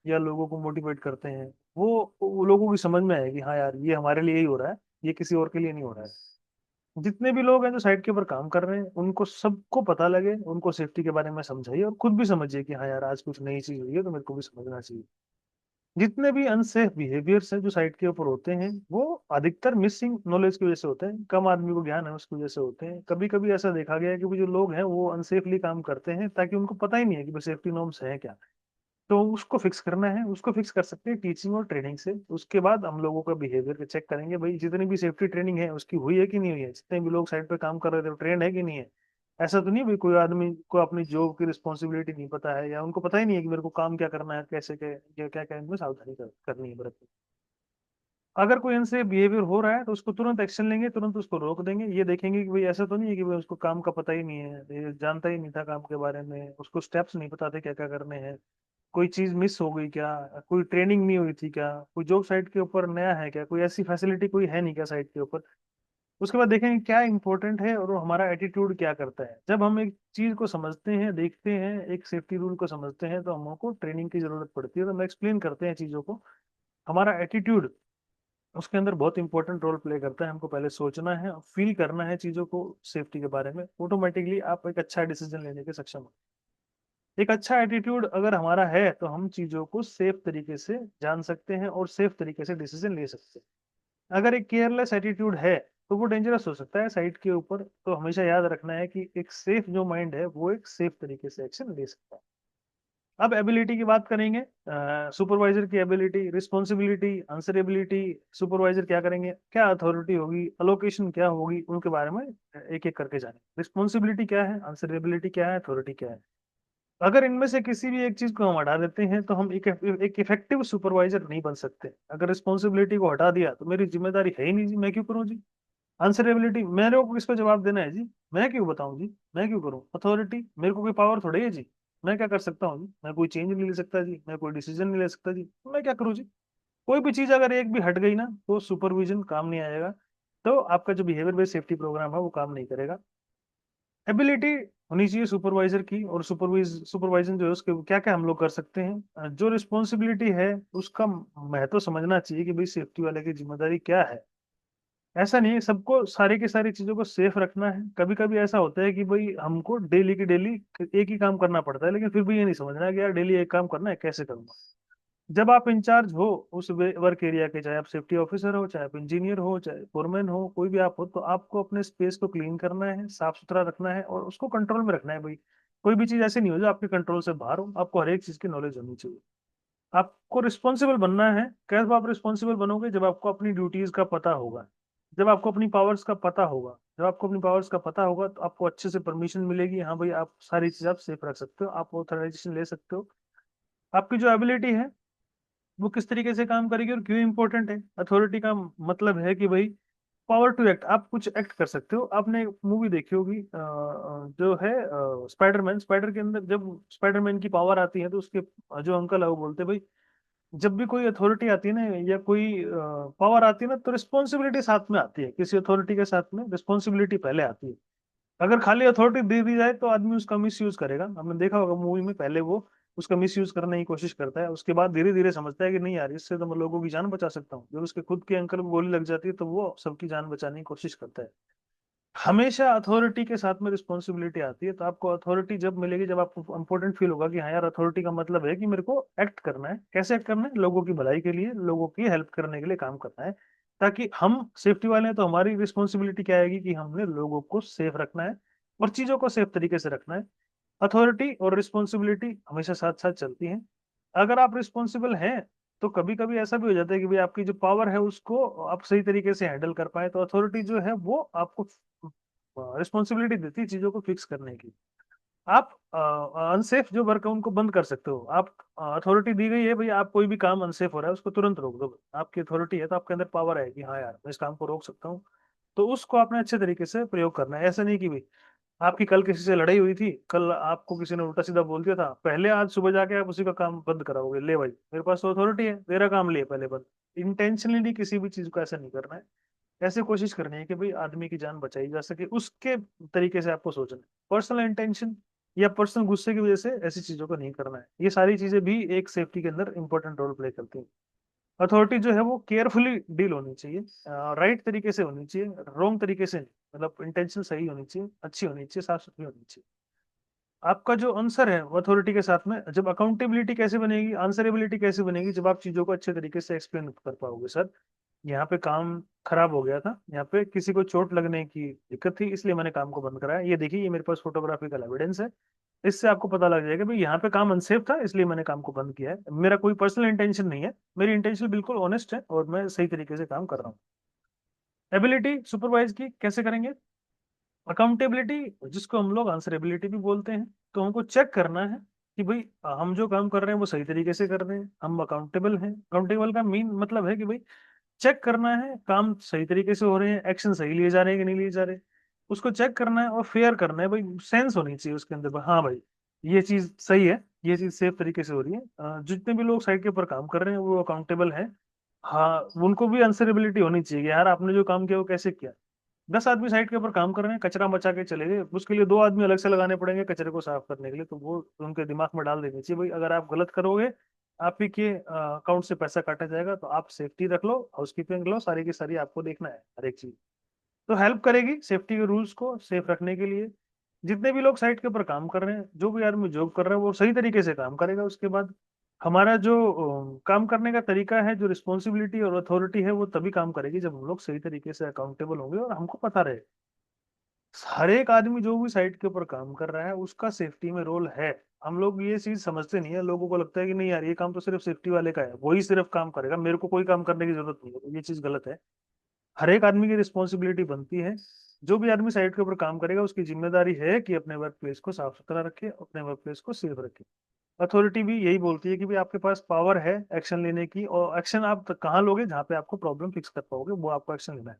या लोगों को मोटिवेट करते हैं, वो लोगों की समझ में आएगी हाँ यार ये हमारे लिए ही हो रहा है, ये किसी और के लिए नहीं हो रहा है। जितने भी लोग हैं जो साइट के ऊपर काम कर रहे हैं उनको सबको पता लगे, उनको सेफ्टी के बारे में समझाइए और खुद भी समझिए कि हाँ यार आज कुछ नई चीज हुई है तो मेरे को भी समझना चाहिए। जितने भी अनसेफ बिहेवियर्स हैं जो साइट के ऊपर होते हैं वो अधिकतर मिसिंग नॉलेज की वजह से होते हैं, कम आदमी को ज्ञान है उसकी वजह से होते हैं। कभी कभी ऐसा देखा गया है कि वो जो लोग हैं वो अनसेफली काम करते हैं ताकि उनको पता ही नहीं है कि सेफ्टी नॉर्म्स है क्या। तो उसको फिक्स करना है, उसको फिक्स कर सकते हैं टीचिंग और ट्रेनिंग से। उसके बाद हम लोगों का बिहेवियर चेक करेंगे, भाई जितनी भी सेफ्टी ट्रेनिंग है उसकी हुई है कि नहीं हुई है, जितने भी लोग साइट पे काम कर रहे थे ट्रेंड है कि नहीं है। ऐसा तो नहीं भाई कोई आदमी को अपनी जॉब की रिस्पॉन्सिबिलिटी नहीं पता है, या उनको पता ही नहीं है कि मेरे को काम क्या करना है, कैसे क्या क्या क्या इनमें सावधानी करनी है बरतनी। अगर कोई इनसे बिहेवियर हो रहा है तो उसको तुरंत एक्शन लेंगे, तुरंत उसको रोक देंगे। ये देखेंगे कि भाई ऐसा तो नहीं है कि भाई उसको काम का पता ही नहीं है, ये जानता ही नहीं था काम के बारे में, उसको स्टेप्स नहीं पता थे क्या क्या करने हैं, कोई चीज मिस हो गई क्या, कोई ट्रेनिंग नहीं हुई थी क्या, कोई जॉब साइट के ऊपर नया है क्या, कोई ऐसी फैसिलिटी कोई है नहीं क्या साइट के ऊपर। उसके बाद देखेंगे क्या इंपॉर्टेंट है और वो हमारा एटीट्यूड क्या करता है। जब हम एक चीज को समझते हैं, देखते हैं, एक सेफ्टी रूल को समझते हैं, तो हमको ट्रेनिंग की जरूरत पड़ती है, तो हम एक्सप्लेन करते हैं चीजों को। हमारा एटीट्यूड उसके अंदर बहुत इंपॉर्टेंट रोल प्ले करता है। हमको पहले सोचना है, फील करना है चीजों को सेफ्टी के बारे में, ऑटोमेटिकली आप एक अच्छा डिसीजन लेने के सक्षम हो। एक अच्छा एटीट्यूड अगर हमारा है तो हम चीजों को सेफ तरीके से जान सकते हैं और सेफ तरीके से डिसीजन ले सकते हैं। अगर एक केयरलेस एटीट्यूड है तो वो डेंजरस हो सकता है साइट के ऊपर। तो हमेशा याद रखना है कि एक सेफ जो माइंड है वो एक सेफ तरीके से एक्शन ले सकता है। अब एबिलिटी की बात करेंगे, सुपरवाइजर की एबिलिटी, रिस्पॉन्सिबिलिटी, आंसरेबिलिटी। सुपरवाइजर क्या करेंगे, क्या अथॉरिटी होगी, अलोकेशन क्या होगी, उनके बारे में एक एक करके जाने। रिस्पॉन्सिबिलिटी क्या है, आंसरेबिलिटी क्या है, अथॉरिटी क्या है। अगर इनमें से किसी भी एक चीज को हम हटा देते हैं तो हम एक इफेक्टिव सुपरवाइजर नहीं बन सकते। अगर रिस्पॉन्सिबिलिटी को हटा दिया तो मेरी जिम्मेदारी है ही नहीं जी, मैं क्यों करूँ जी। आंसरेबिलिटी, मेरे को किसको जवाब देना है जी, मैं क्यों बताऊं जी, मैं क्यों करूं। अथॉरिटी, मेरे को कोई पावर थोड़ी है जी, मैं क्या कर सकता हूँ जी, मैं कोई चेंज नहीं ले सकता जी, मैं कोई डिसीजन नहीं ले सकता जी, तो मैं क्या करूँ जी। कोई भी चीज अगर एक भी हट गई ना तो सुपरविजन काम नहीं आएगा, तो आपका जो बिहेवियर बेस्ड सेफ्टी प्रोग्राम है वो काम नहीं करेगा। एबिलिटी होनी चाहिए सुपरवाइजर की, और सुपरवाइजन जो है उसके क्या क्या हम लोग कर सकते हैं। जो रिस्पॉन्सिबिलिटी है उसका महत्व समझना चाहिए कि भाई सेफ्टी वाले की जिम्मेदारी क्या है। ऐसा नहीं है सबको सारी की सारी चीजों को सेफ रखना है। कभी कभी ऐसा होता है कि भाई हमको डेली की डेली एक ही काम करना पड़ता है, लेकिन फिर भी ये नहीं समझना है कि यार डेली एक काम करना है कैसे करूंगा। जब आप इंचार्ज हो उस वर्क एरिया के, चाहे आप सेफ्टी ऑफिसर हो, चाहे आप इंजीनियर हो, चाहे फोरमैन हो, कोई भी आप हो, तो आपको अपने स्पेस को क्लीन करना है, साफ सुथरा रखना है और उसको कंट्रोल में रखना है भाई। कोई भी चीज ऐसी नहीं हो जो आपके कंट्रोल से बाहर हो, आपको हर एक चीज की नॉलेज होनी चाहिए। आपको रिस्पॉन्सिबल बनना है। कैसे आप रिस्पॉन्सिबल बनोगे? जब आपको अपनी ड्यूटीज का पता होगा, जब आपको अपनी पावर्स का पता होगा। जब आपको अपनी पावर्स का पता होगा तो आपको अच्छे से परमिशन मिलेगी, हाँ भाई आप सारी चीज आप सेफ रख सकते हो, आप ऑथराइजेशन ले सकते हो। आपकी जो एबिलिटी है वो किस तरीके से काम करेगी और क्यों इंपॉर्टेंट है। अथॉरिटी का मतलब है कि भाई पावर टू एक्ट, आप कुछ एक्ट कर सकते हो। आपने मूवी देखी होगी जो है स्पाइडरमैन। स्पाइडर के अंदर जब स्पाइडरमैन की पावर आती है तो उसके जो अंकल है वो बोलते हैं भाई, जब भी कोई अथॉरिटी आती है ना या कोई पावर आती है ना, तो रिस्पॉन्सिबिलिटी साथ में आती है। किसी अथॉरिटी के साथ में रिस्पॉन्सिबिलिटी पहले आती है। अगर खाली अथॉरिटी दे दी जाए तो आदमी उसका मिस यूज करेगा। हमने देखा होगा मूवी में, पहले वो उसका मिस यूज करने की कोशिश करता है, उसके बाद धीरे धीरे समझता है कि नहीं यार, इससे तो मैं लोगों की जान बचा सकता हूँ। जब उसके खुद के अंकल को गोली लग जाती है तो वो सबकी जान बचाने की कोशिश करता है। हमेशा अथॉरिटी के साथ में रिस्पॉन्सिबिलिटी आती है। तो आपको अथॉरिटी जब मिलेगी, जब आपको इंपॉर्टेंट फील होगा कि हाँ यार, अथॉरिटी का मतलब है कि मेरे को एक्ट करना है। कैसे एक्ट करना है? लोगों की भलाई के लिए, लोगों की हेल्प करने के लिए काम करना है। ताकि हम सेफ्टी वाले हैं तो हमारी रिस्पॉन्सिबिलिटी क्या आएगी कि हमने लोगों को सेफ रखना है और चीजों को सेफ तरीके से रखना है। अथॉरिटी और रिस्पॉन्सिबिलिटी हमेशा साथ साथ चलती हैं। अगर आप रिस्पॉन्सिबल हैं तो कभी कभी ऐसा भी हो जाता है कि भाई आपकी जो पावर है उसको आप सही तरीके से हैंडल कर पाए, तो अथॉरिटी जो है वो आपको रिस्पॉन्सिबिलिटी देती है चीजों को फिक्स करने की। आप अनसेफ जो वर्क है उनको बंद कर सकते हो। आप अथॉरिटी दी गई है भाई, आप कोई भी काम अनसेफ हो रहा है उसको तुरंत रोक दो। आपकी अथॉरिटी है तो आपके अंदर पावर है कि हाँ यार मैं इस काम को रोक सकता हूँ। तो उसको आपने अच्छे तरीके से प्रयोग करना है। ऐसा नहीं कि भाई आपकी कल किसी से लड़ाई हुई थी, कल आपको किसी ने उल्टा सीधा बोल दिया था, पहले आज सुबह जाके आप उसी का काम बंद कराओगे। ले भाई, मेरे पास तो अथॉरिटी है, तेरा काम ले पहले बंद। इंटेंशनली किसी भी चीज को ऐसा नहीं करना है। ऐसे कोशिश करनी है कि भाई आदमी की जान बचाई जा सके, उसके तरीके से आपको सोचना है। पर्सनल इंटेंशन या पर्सनल गुस्से की वजह से ऐसी चीजों को नहीं करना है। ये सारी चीजें भी एक सेफ्टी के अंदर इंपॉर्टेंट रोल प्ले करती हैं। अथॉरिटी जो है वो केयरफुली डील होनी चाहिए, राइट तरीके से होनी चाहिए, रॉन्ग तरीके से नहीं। मतलब इंटेंशन सही होनी चाहिए, अच्छी होनी चाहिए, साफ सुथरी होनी चाहिए। आपका जो आंसर है वो अथॉरिटी के साथ में, जब अकाउंटेबिलिटी कैसे बनेगी, आंसरेबिलिटी कैसे बनेगी, जब आप चीजों को अच्छे तरीके से एक्सप्लेन कर पाओगे। सर, यहाँ पे काम खराब हो गया था, यहाँ पे किसी को चोट लगने की दिक्कत थी, इसलिए मैंने काम को बंद कराया। ये देखिए, ये मेरे पास फोटोग्राफिकल एविडेंस है। इससे आपको पता लग जाएगा भाई यहाँ पे काम अनसेफ था, इसलिए मैंने काम को बंद किया है। मेरा कोई पर्सनल इंटेंशन नहीं है, मेरी इंटेंशन बिल्कुल ऑनेस्ट है और मैं सही तरीके से काम कर रहा हूँ। एबिलिटी सुपरवाइज की कैसे करेंगे? अकाउंटेबिलिटी, जिसको हम लोग आंसरेबिलिटी भी बोलते हैं। तो हमको चेक करना है कि भाई हम जो काम कर रहे हैं वो सही तरीके से कर रहे हैं, हम अकाउंटेबल हैं। अकाउंटेबल का मीन मतलब है कि भाई चेक करना है काम सही तरीके से हो रहे हैं, एक्शन सही लिए जा रहे हैं कि नहीं लिए जा रहे। उसको चेक करना है और फेयर करना है भाई। सेंस होनी चाहिए उसके अंदर, हाँ भाई ये चीज सही है, ये चीज सेफ तरीके से हो रही है। जितने भी लोग साइट के ऊपर काम कर रहे हैं वो अकाउंटेबल हैं। हाँ, उनको भी आंसरेबिलिटी होनी चाहिए कि यार आपने जो काम किया वो कैसे किया। 10 आदमी साइट के ऊपर काम कर रहे हैं, कचरा मचा के चले गए, उसके लिए 2 आदमी अलग से लगाने पड़ेंगे कचरे को साफ करने के लिए। तो वो उनके दिमाग में डाल देनी चाहिए भाई, अगर आप गलत करोगे आप ही के अकाउंट से पैसा काटा जाएगा। तो आप सेफ्टी रख लो, हाउसकीपिंग लो, सारी की सारी आपको देखना है हर एक चीज। तो हेल्प करेगी सेफ्टी के रूल्स को सेफ रखने के लिए। जितने भी लोग साइट के ऊपर काम कर रहे हैं, जो भी आदमी जॉब कर रहा है वो सही तरीके से काम करेगा। उसके बाद हमारा जो काम करने का तरीका है, जो रिस्पॉन्सिबिलिटी और अथॉरिटी है, वो तभी काम करेगी जब हम लोग सही तरीके से अकाउंटेबल होंगे और हमको पता रहे हर एक आदमी जो भी साइट के ऊपर काम कर रहा है उसका सेफ्टी में रोल है। हम लोग ये चीज समझते नहीं है, लोगों को लगता है कि नहीं यार ये काम तो सिर्फ सेफ्टी वाले का है, वही सिर्फ काम करेगा, मेरे को कोई काम करने की जरूरत नहीं है। तो ये चीज गलत है। हर एक आदमी की रिस्पॉन्सिबिलिटी बनती है। जो भी आदमी साइट के ऊपर काम करेगा उसकी जिम्मेदारी है कि अपने वर्क प्लेस को साफ सुथरा रखे, अपने वर्क प्लेस को सेफ रखे। अथॉरिटी भी यही बोलती है कि भाई आपके पास पावर है एक्शन लेने की, और एक्शन आप कहाँ लोगे? जहाँ पे आपको प्रॉब्लम फिक्स कर पाओगे वो आपको एक्शन लेना है।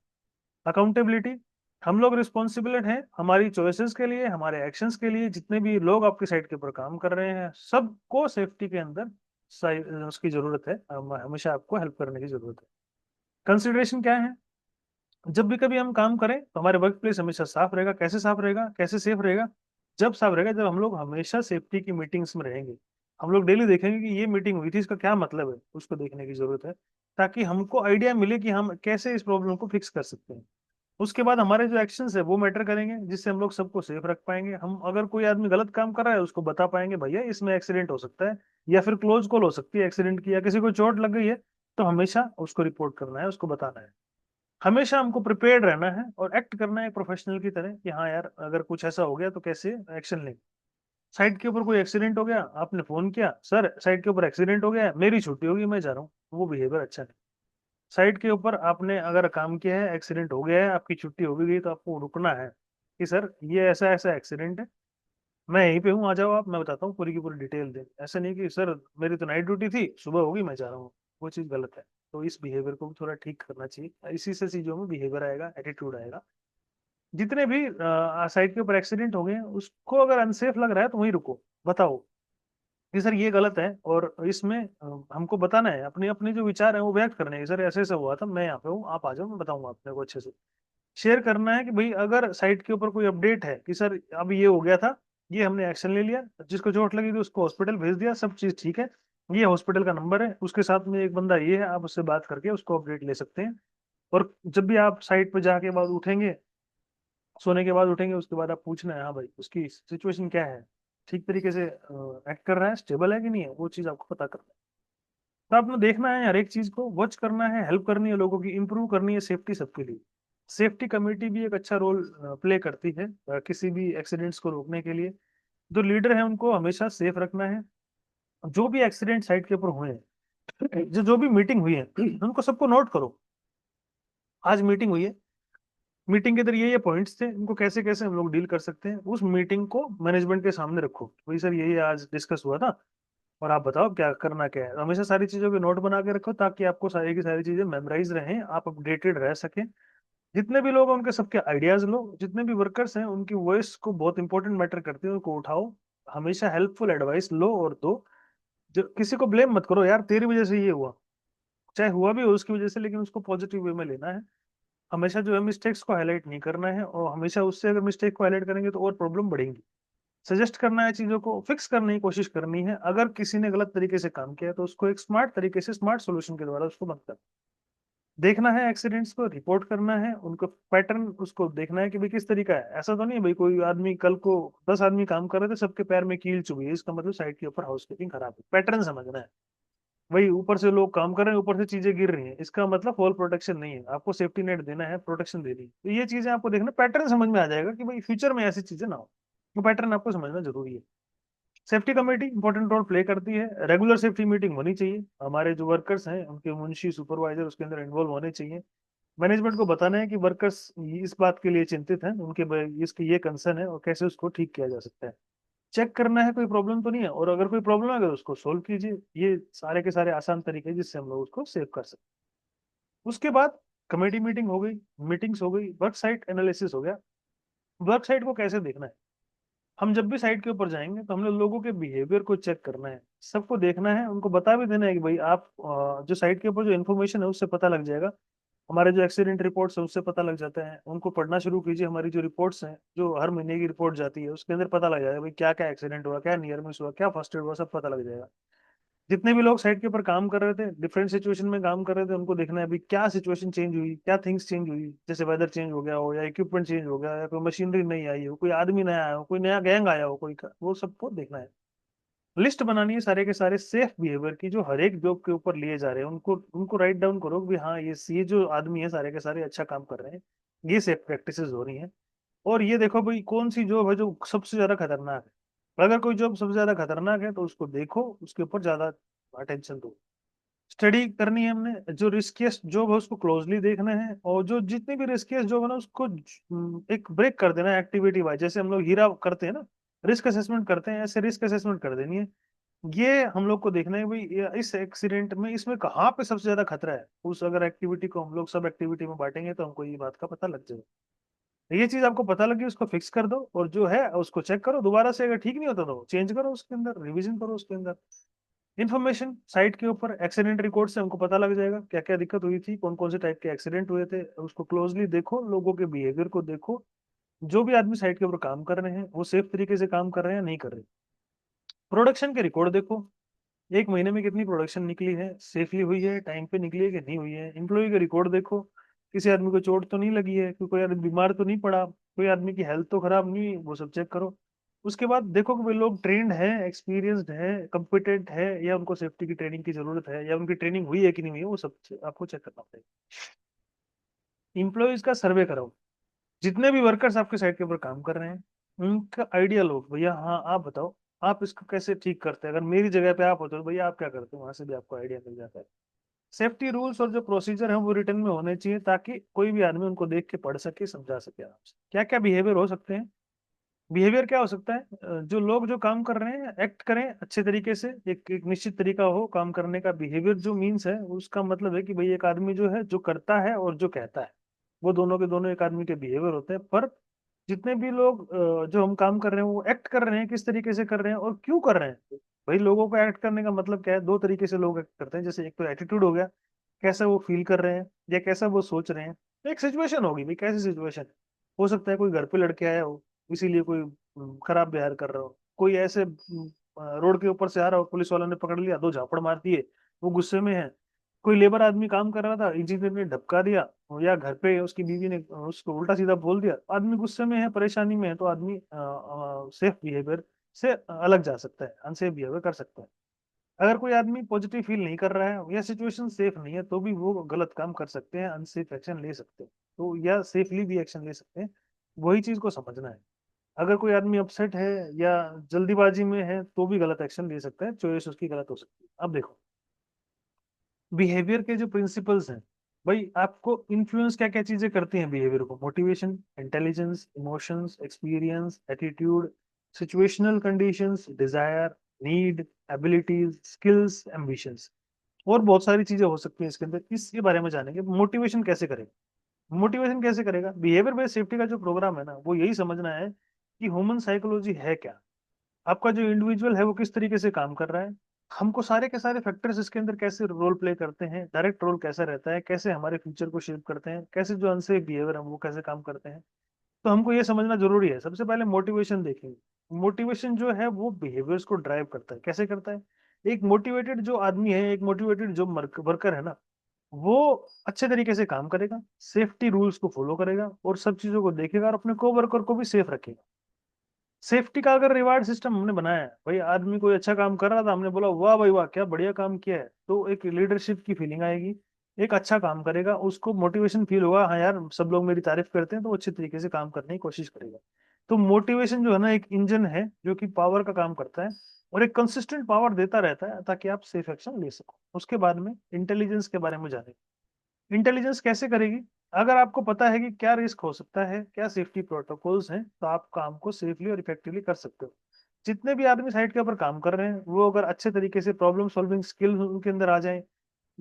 अकाउंटेबिलिटी, हम लोग रिस्पॉन्सिबल हैं हमारी चॉइसेस के लिए, हमारे एक्शंस के लिए। जितने भी लोग आपकी साइट के ऊपर काम कर रहे हैं सबको सेफ्टी के अंदर उसकी जरूरत है, हमेशा आपको हेल्प करने की जरूरत है। कंसिडरेशन क्या है? जब भी कभी हम काम करें तो हमारे वर्क प्लेस हमेशा साफ रहेगा। कैसे साफ रहेगा, कैसे सेफ रहेगा? जब साफ रहेगा जब हम लोग हमेशा सेफ्टी की मीटिंग्स में रहेंगे। हम लोग डेली देखेंगे कि ये मीटिंग हुई थी, इसका क्या मतलब है, उसको देखने की जरूरत है। ताकि हमको आइडिया मिले कि हम कैसे इस प्रॉब्लम को फिक्स कर सकते हैं। उसके बाद हमारे जो एक्शंस है वो मैटर करेंगे, जिससे हम लोग सबको सेफ रख पाएंगे। हम अगर कोई आदमी गलत काम कर रहा है उसको बता पाएंगे भैया इसमें एक्सीडेंट हो सकता है, या फिर क्लोज कॉल हो सकती है एक्सीडेंट की, या किसी को चोट लग गई है, तो हमेशा उसको रिपोर्ट करना है, उसको बताना है। हमेशा हमको प्रिपेयर्ड रहना है और एक्ट करना है प्रोफेशनल की तरह कि हाँ यार, अगर कुछ ऐसा हो गया तो कैसे एक्शन लें। साइट के ऊपर कोई एक्सीडेंट हो गया, आपने फोन किया, सर साइट के ऊपर एक्सीडेंट हो गया है, मेरी छुट्टी होगी, मैं जा रहा हूँ, वो बिहेवियर अच्छा नहीं। साइट के ऊपर आपने अगर काम किया है, एक्सीडेंट हो गया है, आपकी छुट्टी हो भी गई, तो आपको रुकना है कि सर ये ऐसा ऐसा एक्सीडेंट है, मैं यहीं पे हूँ, आ जाओ आप, मैं बताता हूँ पूरी की पूरी डिटेल दे। ऐसा नहीं कि सर मेरी तो नाइट ड्यूटी थी, सुबह होगी, मैं जा रहा हूँ। वो चीज़ गलत है। तो इस बिहेवियर को भी थोड़ा ठीक करना चाहिए, इसी से चीज़ों में बिहेवियर आएगा, एटीट्यूड आएगा। जितने भी साइट के ऊपर एक्सीडेंट हो गए हैं, उसको अगर अनसेफ लग रहा है तो वहीं रुको, बताओ कि सर ये गलत है, और इसमें हमको बताना है, अपने अपने जो विचार है वो व्यक्त करने हैं। सर ऐसे ऐसे हुआ था, मैं यहाँ पे हूँ, आप आ जाओ, मैं बताऊंगा आपने को अच्छे से। शेयर करना है कि भाई अगर साइट के ऊपर कोई अपडेट है कि सर अब ये हो गया था, ये हमने एक्शन ले लिया, जिसको चोट लगी थी उसको हॉस्पिटल भेज दिया, सब चीज ठीक है, ये हॉस्पिटल का नंबर है, उसके साथ में एक बंदा ये है, आप उससे बात करके उसको अपडेट ले सकते हैं। और जब भी आप साइट पर जाके बाद उठेंगे, सोने के बाद उठेंगे, उसके बाद आप पूछना है हाँ भाई उसकी सिचुएशन क्या है, ठीक तरीके से एक्ट कर रहा है, स्टेबल है कि नहीं है, वो चीज आपको पता करना है। तो आपने देखना है, हर एक चीज को वॉच करना है, हेल्प करनी है लोगों की, इंप्रूव करनी है सेफ्टी सबके लिए। सेफ्टी कमेटी भी एक अच्छा रोल प्ले करती है किसी भी एक्सीडेंट्स को रोकने के लिए। जो लीडर है उनको हमेशा सेफ रखना है। जो भी एक्सीडेंट साइट के ऊपर हुए हैं, जो जो भी मीटिंग हुई है, उनको सबको नोट करो। आज मीटिंग हुई है, मीटिंग के अंदर ये पॉइंट्स थे, इनको कैसे कैसे हम लोग डील कर सकते हैं, उस मीटिंग को मैनेजमेंट के सामने रखो, भाई सर यही आज डिस्कस हुआ था, और आप बताओ क्या करना क्या है। हमेशा सारी चीजों के नोट बना के रखो, ताकि आपको सारी की सारी चीजें मेमोराइज रहें, आप अपडेटेड रह सकें। जितने भी लोग हैं उनके सबके आइडियाज लो, जितने भी वर्कर्स हैं उनकी वॉइस को बहुत इंपॉर्टेंट मैटर करती है, उनको उठाओ, हमेशा हेल्पफुल एडवाइस लो और दो। जो किसी को ब्लेम मत करो, यार तेरी वजह से ये हुआ, चाहे हुआ भी हो उसकी वजह से, लेकिन उसको पॉजिटिव वे में लेना है। हमेशा जो है मिस्टेक्स को हाईलाइट नहीं करना है, और हमेशा उससे अगर मिस्टेक को हाईलाइट करेंगे तो और प्रॉब्लम बढ़ेंगी। सजेस्ट करना है, चीजों को फिक्स करने की कोशिश करनी है। अगर किसी ने गलत तरीके से काम किया है तो उसको एक स्मार्ट तरीके से, स्मार्ट सॉल्यूशन के द्वारा उसको बंद करना, देखना है एक्सीडेंट्स को, रिपोर्ट करना है, उनको पैटर्न उसको देखना है कि भाई किस तरीका है। ऐसा तो नहीं है भाई कोई आदमी, कल को 10 आदमी काम कर रहे थे, सबके पैर में कील चुभी है, इसका मतलब साइट के ऊपर हाउसकीपिंग खराब है। पैटर्न समझना है। वही ऊपर से लोग काम कर रहे हैं, ऊपर से चीजें गिर रही हैं, इसका मतलब फॉल प्रोटेक्शन नहीं है, आपको सेफ्टी नेट देना है, प्रोटेक्शन देनी है। तो ये चीजें आपको देखना, पैटर्न समझ में आ जाएगा कि भाई फ्यूचर में ऐसी चीजें ना हो। वो पैटर्न आपको समझना जरूरी है। Safety committee important role play करती है। रेगुलर सेफ्टी मीटिंग होनी चाहिए, हमारे जो वर्कर्स हैं उनके मुंशी सुपरवाइजर उसके अंदर इन्वॉल्व होने चाहिए। मैनेजमेंट को बताना है कि वर्कर्स इस बात के लिए चिंतित हैं, इसकी ये कंसर्न है, और कैसे उसको ठीक किया जा सकता है। चेक करना है कोई प्रॉब्लम तो नहीं है, और अगर कोई प्रॉब्लम है तो उसको सोल्व कीजिए। ये सारे के सारे आसान तरीके हैं जिससे हम लोग उसको सेव कर सकते हैं। उसके बाद कमेटी मीटिंग हो गई, मीटिंग्स हो गई, वर्क साइट एनालिसिस हो गया। वर्क साइट को कैसे देखना है, हम जब भी साइट के ऊपर जाएंगे तो हमने लोगों के बिहेवियर को चेक करना है, सबको देखना है, उनको बता भी देना है कि भाई आप जो साइट के ऊपर जो इन्फॉर्मेशन है उससे पता लग जाएगा। हमारे जो एक्सीडेंट रिपोर्ट्स है उससे पता लग जाता है, उनको पढ़ना शुरू कीजिए। हमारी जो रिपोर्ट्स हैं, जो हर महीने की रिपोर्ट जाती है, उसके अंदर पता लग जाएगा भाई क्या क्या एक्सीडेंट हुआ, क्या नियर मिस हुआ, क्या फर्स्ट एड हुआ, सब पता लग जाएगा। जितने भी लोग साइट के ऊपर काम कर रहे थे, डिफरेंट सिचुएशन में काम कर रहे थे, उनको देखना है अभी क्या सिचुएशन चेंज हुई, क्या थिंग्स चेंज हुई, जैसे वेदर चेंज हो गया हो, या इक्विपमेंट चेंज हो गया, या कोई मशीनरी नहीं आई हो, कोई आदमी नया आया हो, कोई नया गैंग आया हो, वो सबको देखना है। लिस्ट बनानी है सारे के सारे सेफ बिहेवियर की, जो हर एक जॉब के ऊपर लिए जा रहे हैं, उनको उनको राइट डाउन करो कि हाँ ये जो आदमी है सारे के सारे अच्छा काम कर रहे हैं, ये सेफ प्रैक्टिसेस हो रही हैं। और ये देखो भाई कौन सी जॉब है जो सबसे ज्यादा खतरनाक है। अगर कोई जॉब सबसे ज्यादा खतरनाक है तो उसको देखो, उसके ऊपर ज्यादा अटेंशन दो। स्टडी करनी है हमने, जो रिस्कियस्ट जॉब है उसको क्लोजली देखना है, और जो जितनी भी रिस्कियस्ट जॉब है ना उसको एक ब्रेक कर देना है एक्टिविटी वाइज। जैसे हम लोग हीरा करते हैं ना, रिस्क असेसमेंट करते हैं, ऐसे रिस्क असेसमेंट कर देनी है। ये हम लोग को देखना है भाई इस एक्सीडेंट में इसमें कहाँ पे सबसे ज्यादा खतरा है, उस अगर एक्टिविटी को हम लोग सब एक्टिविटी में बांटेंगे तो हमको ये बात का पता लग जाएगा। ये चीज आपको पता लगी, उसको फिक्स कर दो, और जो है उसको चेक करो दोबारा से, अगर ठीक नहीं होता तो चेंज करो, उसके अंदर रिवीजन करो उसके अंदर। इन्फॉर्मेशन साइट के ऊपर एक्सीडेंट रिकॉर्ड से हमको पता लग जाएगा क्या क्या दिक्कत हुई थी, कौन कौन से टाइप के एक्सीडेंट हुए थे, उसको क्लोजली देखो, लोगों के बिहेवियर को देखो। जो भी आदमी साइट के ऊपर काम कर रहे हैं वो सेफ तरीके से काम कर रहे हैं नहीं कर रहे। प्रोडक्शन के रिकॉर्ड देखो, एक महीने में कितनी प्रोडक्शन निकली है, सेफली हुई है, टाइम पे निकली है कि नहीं हुई है। एम्प्लॉय का रिकॉर्ड देखो, किसी आदमी को चोट तो नहीं लगी है, कोई आदमी बीमार तो नहीं पड़ा, कोई आदमी की हेल्थ तो खराब नहीं हुई, वो सब चेक करो। उसके बाद देखो कि वे लोग ट्रेंड है, एक्सपीरियंस्ड है, कॉम्पिटेंट है, या उनको सेफ्टी की ट्रेनिंग की जरूरत है, या उनकी ट्रेनिंग हुई है कि नहीं हुई है, वो सब आपको चेक करना पड़ेगा। इम्प्लॉयज का सर्वे कराओ, जितने भी वर्कर्स आपके साइट के ऊपर काम कर रहे हैं उनका आइडिया लो, भैया हाँ आप बताओ आप इसको कैसे ठीक करते हैं, अगर मेरी जगह पे आप होते तो भैया आप क्या करते हो, वहां से भी आपको आइडिया मिल जाता है। सेफ्टी रूल्स और जो प्रोसीजर है वो रिटर्न में होने चाहिए, ताकि कोई भी आदमी उनको देख के पढ़ सके, समझा सके आराम से। क्या क्या बिहेवियर हो सकते हैं? बिहेवियर क्या हो सकता है? जो लोग जो काम कर रहे हैं एक्ट करें अच्छे तरीके से, एक निश्चित तरीका हो काम करने का। बिहेवियर जो मीन्स है उसका मतलब है कि भाई एक आदमी जो है जो करता है और जो कहता है, वो दोनों के दोनों एक आदमी के बिहेवियर होते हैं। पर जितने भी लोग जो हम काम कर रहे हैं वो एक्ट कर रहे हैं, किस तरीके से कर रहे हैं और क्यों कर रहे हैं। भाई लोगों को एक्ट करने का मतलब क्या है? दो तरीके से लोग एक्ट करते हैं। जैसे एक तो एटीट्यूड हो गया, कैसा वो फील कर रहे हैं या कैसा वो सोच रहे हैं। एक सिचुएशन होगी, भाई कैसी सिचुएशन हो सकता है? कोई घर पे लड़के आया हो इसीलिए कोई खराब व्यवहार कर रहा हो, कोई ऐसे रोड के ऊपर से आ रहा हो, पुलिस वालों ने पकड़ लिया, दो झापड़ मार दिए, वो गुस्से में है। कोई लेबर आदमी काम कर रहा था, इंजीनियर ने धक्का दिया, या घर पे उसकी बीवी ने उसको उल्टा सीधा बोल दिया, आदमी गुस्से में है, परेशानी में है, तो आदमी सेफ बिहेवियर से अलग जा सकता है, अनसेफ बिहेवियर कर सकता है। अगर कोई आदमी पॉजिटिव फील नहीं कर रहा है या सिचुएशन सेफ नहीं है, तो भी वो गलत काम कर सकते हैं, अनसेफ एक्शन ले सकते हैं, तो या सेफली भी एक्शन ले सकते हैं। वही चीज को समझना है। अगर कोई आदमी अपसेट है या जल्दीबाजी में है तो भी गलत एक्शन ले सकता है, चॉइस उसकी गलत हो सकती है। अब देखो बिहेवियर के जो प्रिंसिपल्स हैं, भाई आपको इन्फ्लुएंस क्या क्या चीजें करती हैं बिहेवियर को? Motivation, intelligence, emotions, experience, attitude, situational conditions, desire, need, abilities, skills, ambitions, और बहुत सारी चीजें हो सकती हैं इसके अंदर। इसके बारे में जानेंगे। मोटिवेशन कैसे करेगा? मोटिवेशन कैसे करेगा? बिहेवियर बेस्ड सेफ्टी का जो प्रोग्राम है ना, वो यही समझना है कि ह्यूमन साइकोलॉजी है क्या, आपका जो इंडिविजुअल है वो किस तरीके से काम कर रहा है, हमको सारे के सारे फैक्टर्स इसके अंदर कैसे रोल प्ले करते हैं, डायरेक्ट रोल कैसा रहता है, कैसे हमारे फ्यूचर को शेप करते हैं, कैसे जो अनसेफ बिहेवियर है वो कैसे काम करते हैं। तो हमको ये समझना जरूरी है। सबसे पहले मोटिवेशन देखेंगे। मोटिवेशन जो है वो बिहेवियर्स को ड्राइव करता है। कैसे करता है? एक मोटिवेटेड जो आदमी है, एक मोटिवेटेड जो वर्कर है ना, वो अच्छे तरीके से काम करेगा, सेफ्टी रूल्स को फॉलो करेगा और सब चीजों को देखेगा और अपने को वर्कर को भी सेफ रखेगा। सेफ्टी का अगर रिवार्ड सिस्टम हमने बनाया है, भाई आदमी कोई अच्छा काम कर रहा था, हमने बोला वाह भाई वाह क्या बढ़िया काम किया है, तो एक लीडरशिप की फीलिंग आएगी, एक अच्छा काम करेगा, उसको मोटिवेशन फील होगा, हाँ यार सब लोग मेरी तारीफ करते हैं, तो वो अच्छे तरीके से काम करने की कोशिश करेगा। तो मोटिवेशन जो है ना एक इंजन है जो कि पावर का काम करता है और एक कंसिस्टेंट पावर देता रहता है, ताकि आप सेफ एक्शन ले सको। उसके बाद में इंटेलिजेंस के बारे में जानेंगे। इंटेलिजेंस कैसे करेगी? अगर आपको पता है कि क्या रिस्क हो सकता है, क्या सेफ्टी प्रोटोकॉल्स हैं, तो आप काम को सेफली और इफेक्टिवली कर सकते हो। जितने भी आदमी साइट के ऊपर काम कर रहे हैं वो अगर अच्छे तरीके से प्रॉब्लम सॉल्विंग स्किल उनके अंदर आ जाए,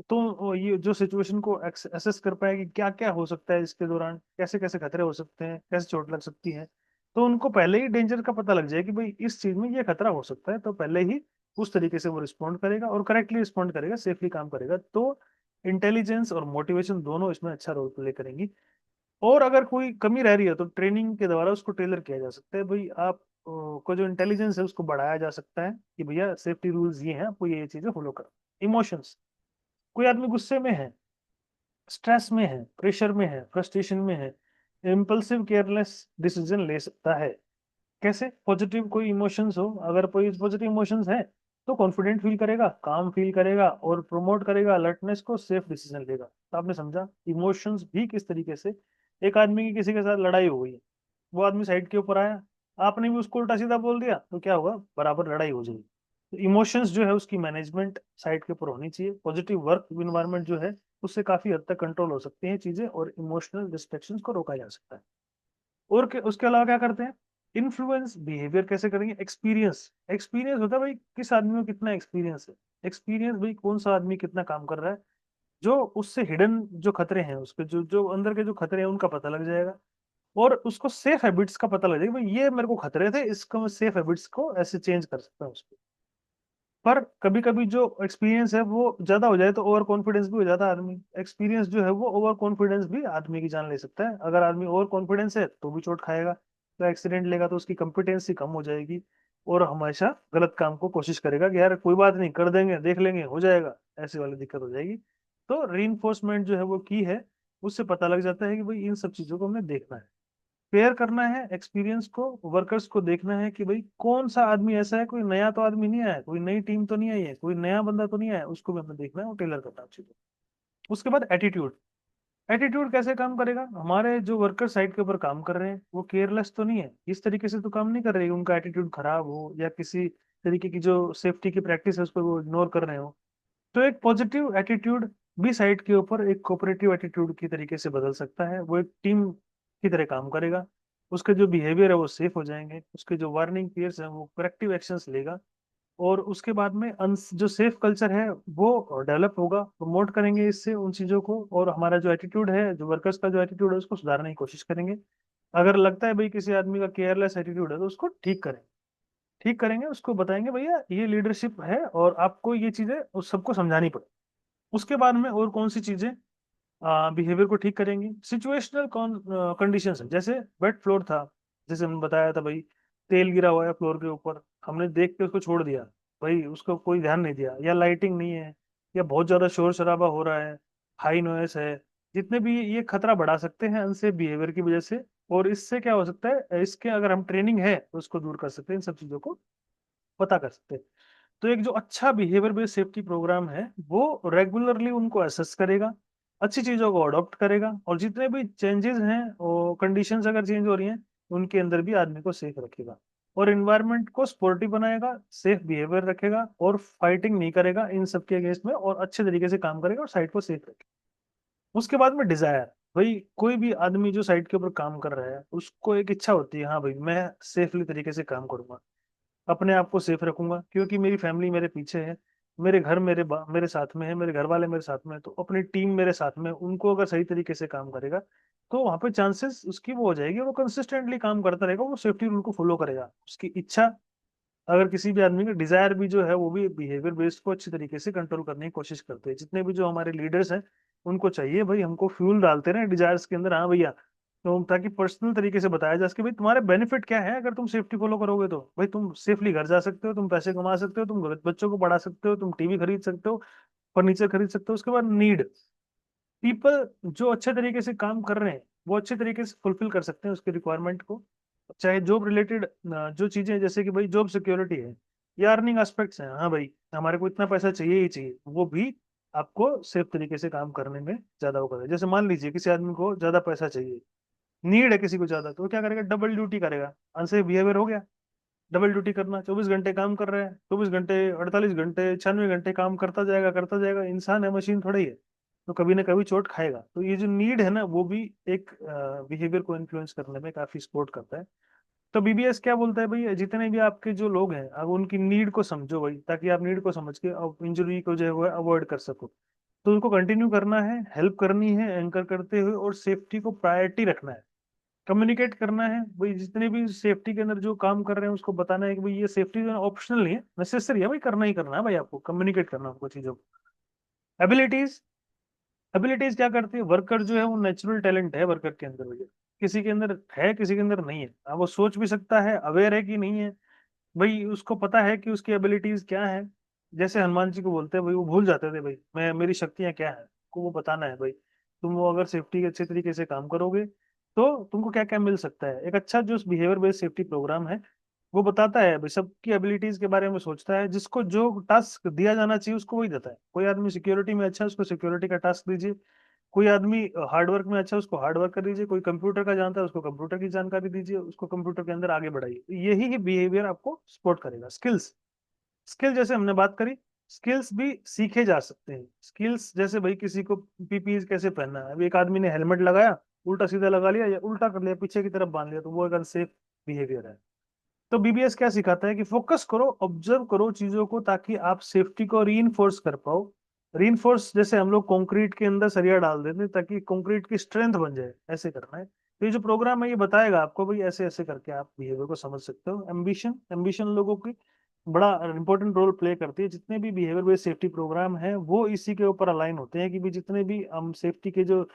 तो वो ये जो सिचुएशन को एसेस कर पाए कि क्या क्या हो सकता है इसके दौरान, कैसे कैसे खतरे हो सकते हैं, कैसे चोट लग सकती है, तो उनको पहले ही डेंजर का पता लग जाए कि भाई इस चीज में ये खतरा हो सकता है, तो पहले ही उस तरीके से वो रिस्पॉन्ड करेगा और करेक्टली रिस्पॉन्ड करेगा, सेफली काम करेगा। तो इंटेलिजेंस और मोटिवेशन दोनों इसमें अच्छा रोल प्ले करेंगी। और अगर कोई कमी रह रही है तो ट्रेनिंग के द्वारा उसको टेलर किया जा सकता है। भाई आप को जो इंटेलिजेंस है उसको बढ़ाया जा सकता है कि भैया सेफ्टी रूल्स ये हैं, आपको ये चीजें फॉलो करो। इमोशंस, कोई आदमी गुस्से में है, स्ट्रेस में है, प्रेशर में है, फ्रस्ट्रेशन में है, इम्पल्सिव केयरलेस डिसीजन ले सकता है। कैसे? पॉजिटिव कोई इमोशंस हो, अगर कोई पॉजिटिव इमोशंस है तो कॉन्फिडेंट फील करेगा, काम फील करेगा और प्रमोट करेगा अलर्टनेस को, सेफ डिसीजन लेगा। तो आपने समझा इमोशंस भी किस तरीके से। एक आदमी की किसी के साथ लड़ाई हो गई है, वो आदमी साइड के ऊपर आया, आपने भी उसको उल्टा सीधा बोल दिया, तो क्या होगा? बराबर लड़ाई हो जाएगी। तो इमोशंस जो है उसकी मैनेजमेंट साइड के ऊपर होनी चाहिए। पॉजिटिव वर्क इन्वायरमेंट जो है उससे काफी हद तक कंट्रोल हो सकती हैं चीजें और इमोशनल डिस्ट्रैक्शंस को रोका जा सकता है। और उसके अलावा क्या करते हैं? इन्फ्लुएंस बिहेवियर कैसे करेंगे? एक्सपीरियंस, एक्सपीरियंस होता है भाई किस आदमी में कितना एक्सपीरियंस है। एक्सपीरियंस भाई कौन सा आदमी कितना काम कर रहा है, जो उससे हिडन जो खतरे हैं, उसके जो जो अंदर के जो खतरे हैं उनका पता लग जाएगा। और उसको सेफ हैबिट्स का पता लग जाएगा, भाई ये मेरे को खतरे थे, इसको मैं सेफ हैबिट्स को ऐसे चेंज कर सकता हूँ उसको। पर कभी कभी जो एक्सपीरियंस है वो ज्यादा हो जाए तो ओवर कॉन्फिडेंस भी हो जाता है आदमी। एक्सपीरियंस जो है वो ओवर कॉन्फिडेंस भी आदमी की जान ले सकता है। अगर आदमी ओवर कॉन्फिडेंस है तो भी चोट खाएगा, तो एक्सीडेंट लेगा, तो उसकी कॉम्पिटेंसी कम हो जाएगी और हमेशा गलत काम को कोशिश करेगा कि यार कोई बात नहीं, कर देंगे, देख लेंगे, हो जाएगा, ऐसी वाली दिक्कत हो जाएगी। तो री जो है वो की है, उससे पता लग जाता है कि भाई इन सब चीजों को हमें देखना है। पेयर करना है एक्सपीरियंस को, वर्कर्स को देखना है कि भाई कौन सा आदमी ऐसा है, कोई नया तो आदमी नहीं आया है, कोई नई टीम तो नहीं आई है, कोई नया बंदा तो नहीं आया है, उसको भी हमें देखना है और टेलर करना है चीजों। उसके बाद एटीट्यूड। एटीट्यूड कैसे काम करेगा, हमारे जो वर्कर साइड के ऊपर काम कर रहे हैं वो केयरलेस तो नहीं है, इस तरीके से तो काम नहीं कर रहे हैं उनका एटीट्यूड खराब हो या किसी तरीके की जो सेफ्टी की प्रैक्टिस है उसको वो इग्नोर कर रहे हो। तो एक पॉजिटिव एटीट्यूड भी साइड के ऊपर एक कोऑपरेटिव एटीट्यूड की तरीके से बदल सकता है, वो एक टीम की तरह काम करेगा। उसके जो बिहेवियर है वो सेफ हो जाएंगे, उसके जो वार्निंग पीयर्स हैं वो करेक्टिव एक्शंस लेगा। और उसके बाद में जो सेफ कल्चर है वो डेवलप होगा, प्रमोट करेंगे इससे उन चीज़ों को, और हमारा जो एटीट्यूड है, जो वर्कर्स का जो एटीट्यूड है उसको सुधारने की कोशिश करेंगे। अगर लगता है भाई किसी आदमी का केयरलेस एटीट्यूड है तो उसको ठीक करें, ठीक करेंगे, उसको बताएंगे भैया ये लीडरशिप है और आपको ये चीज़ें उस सबको समझानी पड़े। उसके बाद में और कौन सी चीज़ें बिहेवियर को ठीक करेंगी, सिचुएशनल कंडीशंस है, जैसे वेट फ्लोर था, जैसे हमने बताया था भाई तेल गिरा हुआ है फ्लोर के ऊपर, हमने देख के उसको छोड़ दिया, भाई उसको कोई ध्यान नहीं दिया, या लाइटिंग नहीं है, या बहुत ज्यादा शोर शराबा हो रहा है, हाई नॉइस है, जितने भी ये खतरा बढ़ा सकते हैं अनसेफ बिहेवियर की वजह से। और इससे क्या हो सकता है, इसके अगर हम ट्रेनिंग है तो उसको दूर कर सकते हैं, इन सब चीजों को पता कर सकते हैं। तो एक जो अच्छा बिहेवियर बेस्ड सेफ्टी प्रोग्राम है वो रेगुलरली उनको असेस करेगा, अच्छी चीजों को अडॉप्ट करेगा, और जितने भी चेंजेस हैं और कंडीशंस अगर चेंज हो रही हैं उनके अंदर भी आदमी को सेफ रखेगा, और इन्वायरमेंट को स्पोर्टिव बनाएगा, सेफ बिहेवियर रखेगा और फाइटिंग नहीं करेगा इन सब के अगेंस्ट में, और अच्छे तरीके से काम करेगा और साइट को सेफ रखेगा। उसके बाद में डिजायर, भाई कोई भी आदमी जो साइट के ऊपर काम कर रहा है उसको एक इच्छा होती है, हाँ भाई मैं सेफली तरीके से काम करूंगा, अपने आप को सेफ रखूंगा क्योंकि मेरी फैमिली मेरे पीछे है, मेरे घर मेरे साथ में है, मेरे घर वाले मेरे साथ में है, तो अपनी टीम मेरे साथ में है, उनको अगर सही तरीके से काम करेगा तो वहां पे चांसेस उसकी वो हो जाएगी, वो कंसिस्टेंटली काम करता रहेगा, वो सेफ्टी रूल को फॉलो करेगा, उसकी इच्छा। अगर किसी भी आदमी का डिजायर भी जो है वो भी बिहेवियर बेस्ड को अच्छी तरीके से कंट्रोल करने की कोशिश करते हैं, जितने भी जो हमारे लीडर्स हैं उनको चाहिए भाई हमको फ्यूल डालते रहे डिजायर्स के अंदर, हाँ भैया, तो ताकि पर्सनल तरीके से बताया जा सके भाई तुम्हारे बेनिफिट क्या है अगर तुम सेफ्टी फॉलो करोगे, तो भाई तुम सेफली घर जा सकते हो, तुम पैसे कमा सकते हो, तुम बच्चों को पढ़ा सकते हो, तुम टीवी खरीद सकते हो, फर्नीचर खरीद सकते हो। उसके बाद नीड, पीपल जो अच्छे तरीके से काम कर रहे हैं वो अच्छे तरीके से फुलफिल कर सकते हैं उसके रिक्वायरमेंट को, चाहे जॉब रिलेटेड जो चीजें हैं, जैसे कि भाई जॉब सिक्योरिटी है या अर्निंग एस्पेक्ट्स हैं, हाँ भाई हमारे को इतना पैसा चाहिए ही चाहिए, वो भी आपको सेफ तरीके से काम करने में ज्यादा वो करे। जैसे मान लीजिए किसी आदमी को ज्यादा पैसा चाहिए, नीड है किसी को ज्यादा, तो वो क्या करेगा, डबल ड्यूटी करेगा, अनसेफ बिहेवियर हो गया। डबल ड्यूटी करना, 24 घंटे काम कर रहा है, 24 घंटे, 48 घंटे, 96 घंटे काम करता जाएगा, इंसान है मशीन थोड़ा ही है, तो कभी ना कभी चोट खाएगा। तो ये जो नीड है ना वो भी एक बिहेवियर को इन्फ्लुएंस करने में काफी सपोर्ट करता है। तो बीबीएस क्या बोलता है भाई, जितने भी आपके जो लोग हैं अब उनकी नीड को समझो भाई, ताकि आप नीड को समझ के अब इंजरी को जो है वो अवॉइड कर सको। तो उनको कंटिन्यू करना है, हेल्प करनी है एंकर करते हुए, और सेफ्टी को प्रायोरिटी रखना है, कम्युनिकेट करना है भाई, जितने भी सेफ्टी के अंदर जो काम कर रहे हैं उसको बताना है कि भाई ये सेफ्टी जो है ऑप्शनल नहीं है, नेसेसरी है भाई, करना है भाई, आपको कम्युनिकेट करना है उनको चीजों को। एबिलिटीज, एबिलिटीज क्या करती है, वर्कर जो है वो नेचुरल टैलेंट है वर्कर के अंदर भैया, किसी के अंदर है किसी के अंदर नहीं है, अब वो सोच भी सकता है, अवेयर है कि नहीं है, भाई उसको पता है कि उसकी एबिलिटीज क्या है। जैसे हनुमान जी को बोलते हैं भाई, वो भूल जाते थे भाई मैं मेरी शक्तियां क्या है, को वो बताना है भाई, तुम वो अगर सेफ्टी के अच्छे तरीके से काम करोगे तो तुमको क्या क्या मिल सकता है। एक अच्छा जो बिहेवियर बेस्ड सेफ्टी प्रोग्राम है वो बताता है भाई सबकी एबिलिटीज के बारे में, सोचता है जिसको जो टास्क दिया जाना चाहिए उसको वही देता है। कोई आदमी सिक्योरिटी में अच्छा है उसको सिक्योरिटी का टास्क दीजिए, कोई आदमी हार्डवर्क में अच्छा है उसको हार्डवर्क कर दीजिए, कोई कंप्यूटर का जानता है उसको कंप्यूटर की जानकारी दीजिए, उसको कंप्यूटर के अंदर आगे बढ़ाइए। तो यही ही बिहेवियर आपको सपोर्ट करेगा। स्किल्स, स्किल जैसे हमने बात करी, स्किल्स भी सीखे जा सकते हैं। स्किल्स जैसे भाई किसी को पीपीई कैसे पहनना है, अभी एक आदमी ने हेलमेट लगाया, उल्टा सीधा लगा लिया या उल्टा कर लिया पीछे की तरफ बांध लिया, तो वो एक अनसेफ बिहेवियर है। तो बीबीएस क्या सिखाता है कि फोकस करो, ऑब्जर्व करो चीजों को, ताकि आप सेफ्टी को रीइंफोर्स कर पाओ। रीइंफोर्स जैसे हम लोग कंक्रीट के अंदर सरिया डाल देते हैं ताकि कंक्रीट की स्ट्रेंथ बन जाए, ऐसे करना है। तो ये जो प्रोग्राम है ये बताएगा आपको भाई ऐसे ऐसे करके आप बिहेवियर को समझ सकते हो। एम्बिशन, एम्बिशन लोगों की बड़ा इंपॉर्टेंट रोल प्ले करती है। जितने भी बिहेवियर बेस्ड सेफ्टी प्रोग्राम है वो इसी के ऊपर अलाइन होते हैं कि भी जितने भी हम सेफ्टी के जो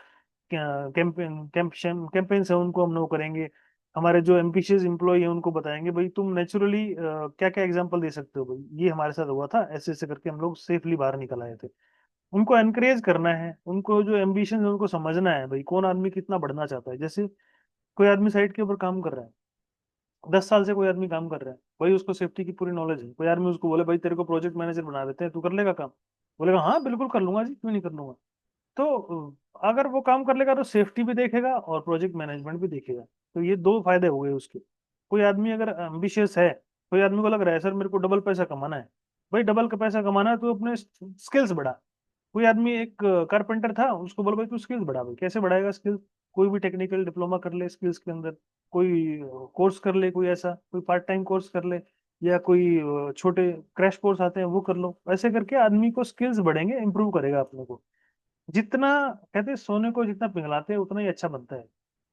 कैंपेन्स है उनको हम नो करेंगे। हमारे जो एम्बिशियस एम्प्लॉय है उनको बताएंगे भाई तुम नेचुरली क्या क्या एग्जांपल दे सकते हो भाई, ये हमारे साथ हुआ था, ऐसे ऐसे करके हम लोग सेफली बाहर निकल आए थे। उनको एनकरेज करना है, उनको जो एम्बिशन है उनको समझना है भाई कौन आदमी कितना बढ़ना चाहता है। जैसे कोई आदमी साइट के ऊपर काम कर रहा है, 10 साल से कोई आदमी काम कर रहा है, भाई उसको सेफ्टी की पूरी नॉलेज है, कोई आदमी उसको बोले भाई तेरे को प्रोजेक्ट मैनेजर बना देते हैं, तू कर लेगा काम, बोलेगा हाँ बिल्कुल कर लूंगा जी, क्यों नहीं कर लूंगा। तो अगर वो काम कर लेगा तो सेफ्टी भी देखेगा और प्रोजेक्ट मैनेजमेंट भी देखेगा, तो ये दो फायदे हो गए उसके। कोई आदमी अगर एम्बिशियस है, कोई आदमी को लग रहा है सर मेरे को डबल पैसा कमाना है, भाई डबल का पैसा कमाना है तो अपने स्किल्स बढ़ा। कोई आदमी एक कारपेंटर था, उसको बोलो भाई तू स्किल्स बढ़ा, भाई कैसे बढ़ाएगा स्किल्स, कोई भी टेक्निकल डिप्लोमा कर ले स्किल्स के अंदर, कोई कोर्स कर ले, कोई ऐसा कोई पार्ट टाइम कोर्स कर ले, या कोई छोटे क्रैश कोर्स आते हैं वो कर लो, ऐसे करके आदमी को स्किल्स बढ़ेंगे, इंप्रूव करेगा अपने को। जितना कहते हैं सोने को जितना पिघलाते हैं उतना ही अच्छा बनता है,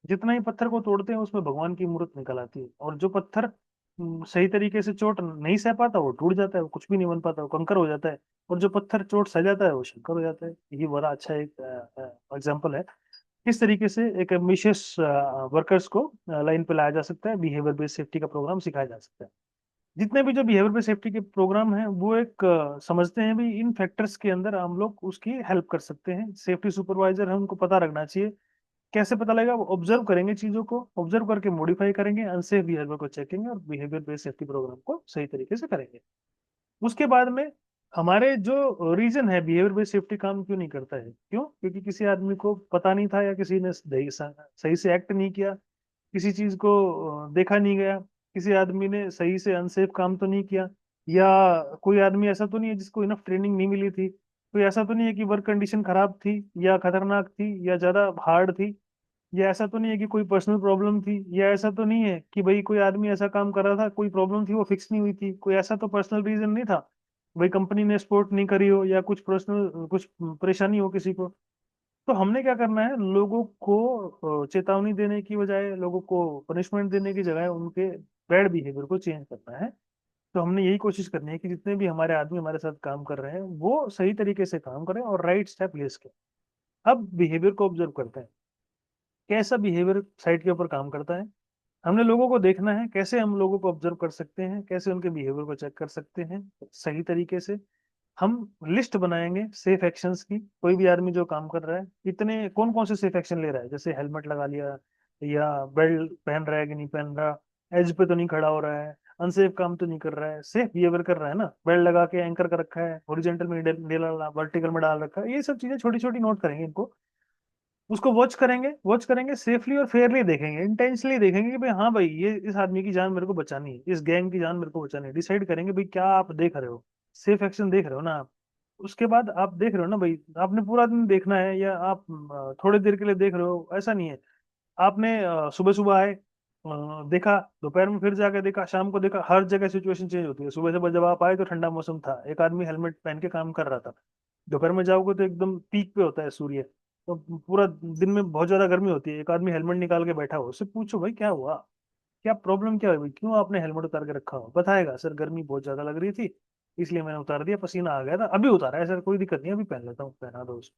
जितना ही पत्थर को तोड़ते हैं उसमें भगवान की मूर्त निकल आती है। और जो पत्थर सही तरीके से चोट नहीं सह पाता वो टूट जाता है, वो कुछ भी नहीं बन पाता, वो कंकर हो जाता है। और जो पत्थर चोट सह जाता है वो शंकर हो जाता है। ये बड़ा अच्छा एक एग्जाम्पल है किस तरीके से एक एम्बिशियस वर्कर्स को लाइन पे लाया जा सकता है, बिहेवियर बेस्ड सेफ्टी का प्रोग्राम सिखाया जा सकता है। जितने भी जो बिहेवियर बेस्ड सेफ्टी के प्रोग्राम हैं वो एक समझते हैं भी इन फैक्टर्स के अंदर हम लोग उसकी हेल्प कर सकते हैं। सेफ्टी सुपरवाइजर है, उनको पता रखना चाहिए। कैसे पता लगेगा, वो ऑब्जर्व करेंगे, चीजों को ऑब्जर्व करके मॉडिफाई करेंगे, अनसेफ बिहेवियर को चेकेंगे और बिहेवियर बेस्ड सेफ्टी प्रोग्राम को सही तरीके से करेंगे। उसके बाद में हमारे जो रीजन है बिहेवियर बेस्ड सेफ्टी काम क्यों नहीं करता है, क्यों, क्योंकि किसी आदमी को पता नहीं था, या किसी ने सही से एक्ट नहीं किया, किसी चीज को देखा नहीं गया, किसी आदमी ने सही से अनसेफ काम तो नहीं किया, या कोई आदमी ऐसा तो नहीं है जिसको इनफ ट्रेनिंग नहीं मिली थी, कोई ऐसा तो नहीं है कि वर्क कंडीशन खराब थी या खतरनाक थी या ज्यादा हार्ड थी, या ऐसा तो नहीं है कि कोई पर्सनल प्रॉब्लम थी, या ऐसा तो नहीं है कि भाई कोई आदमी ऐसा काम कर रहा था, कोई प्रॉब्लम थी वो फिक्स नहीं हुई थी, कोई ऐसा तो पर्सनल रीजन नहीं था, भाई कंपनी ने सपोर्ट नहीं करी हो या कुछ पर्सनल कुछ परेशानी हो किसी को। तो हमने क्या करना है, लोगों को चेतावनी देने की बजाय, लोगों को पनिशमेंट देने की जगह उनके बैड बिहेवियर को चेंज करना है। तो हमने यही कोशिश करनी है कि जितने भी हमारे आदमी हमारे साथ काम कर रहे हैं वो सही तरीके से काम करें और राइट स्टेप ले सकें। अब बिहेवियर को ऑब्जर्व करते हैं, कैसा बिहेवियर साइट के ऊपर काम करता है। हमने लोगों को देखना है, कैसे हम लोगों को ऑब्जर्व कर सकते हैं, कैसे उनके बिहेवियर को चेक कर सकते हैं सही तरीके से। हम लिस्ट बनाएंगे सेफ एक्शंस की, कोई भी आदमी जो काम कर रहा है इतने कौन कौन से सेफ एक्शन ले रहा है, जैसे हेलमेट लगा लिया, या बेल्ट पहन रहा है कि नहीं पहन रहा, एज पे तो नहीं खड़ा हो रहा है, अनसेफ काम तो नहीं कर रहा है, सेफ बिहेवियर कर रहा है ना, बेल्ट लगा के एंकर कर रखा है, हॉरिजॉन्टल में डाला, वर्टिकल में डाल रखा है, ये सब चीजें छोटी छोटी नोट करेंगे इनको। उसको वॉच करेंगे सेफली और फेयरली देखेंगे, इंटेंशनली देखेंगे कि भाई हाँ भाई ये इस आदमी की जान मेरे को बचानी है, इस गैंग की जान मेरे को बचानी है, डिसाइड करेंगे भाई क्या आप देख रहे हो, सेफ एक्शन देख रहे हो ना आप। उसके बाद आप देख रहे हो ना भाई, आपने पूरा दिन देखना है या आप थोड़ी देर के लिए देख रहे हो, ऐसा नहीं है। आपने सुबह सुबह आए, देखा, दोपहर में फिर जाके देखा, शाम को देखा, हर जगह सिचुएशन चेंज होती है। सुबह सुबह जब आप आए तो ठंडा मौसम था, एक आदमी हेलमेट पहन के काम कर रहा था, दोपहर में जाओगे तो एकदम पीक पे होता है सूर्य, तो पूरा दिन में बहुत ज्यादा गर्मी होती है, एक आदमी हेलमेट निकाल के बैठा हो, उससे पूछो भाई क्या हुआ, क्या प्रॉब्लम क्या हुई भाई, क्यों आपने हेलमेट उतार के रखा हो, बताएगा सर गर्मी बहुत ज्यादा लग रही थी इसलिए मैंने उतार दिया, पसीना आ गया था, अभी उतारा है सर, कोई दिक्कत नहीं अभी पहन लेता हूँ, पहना दो उसको।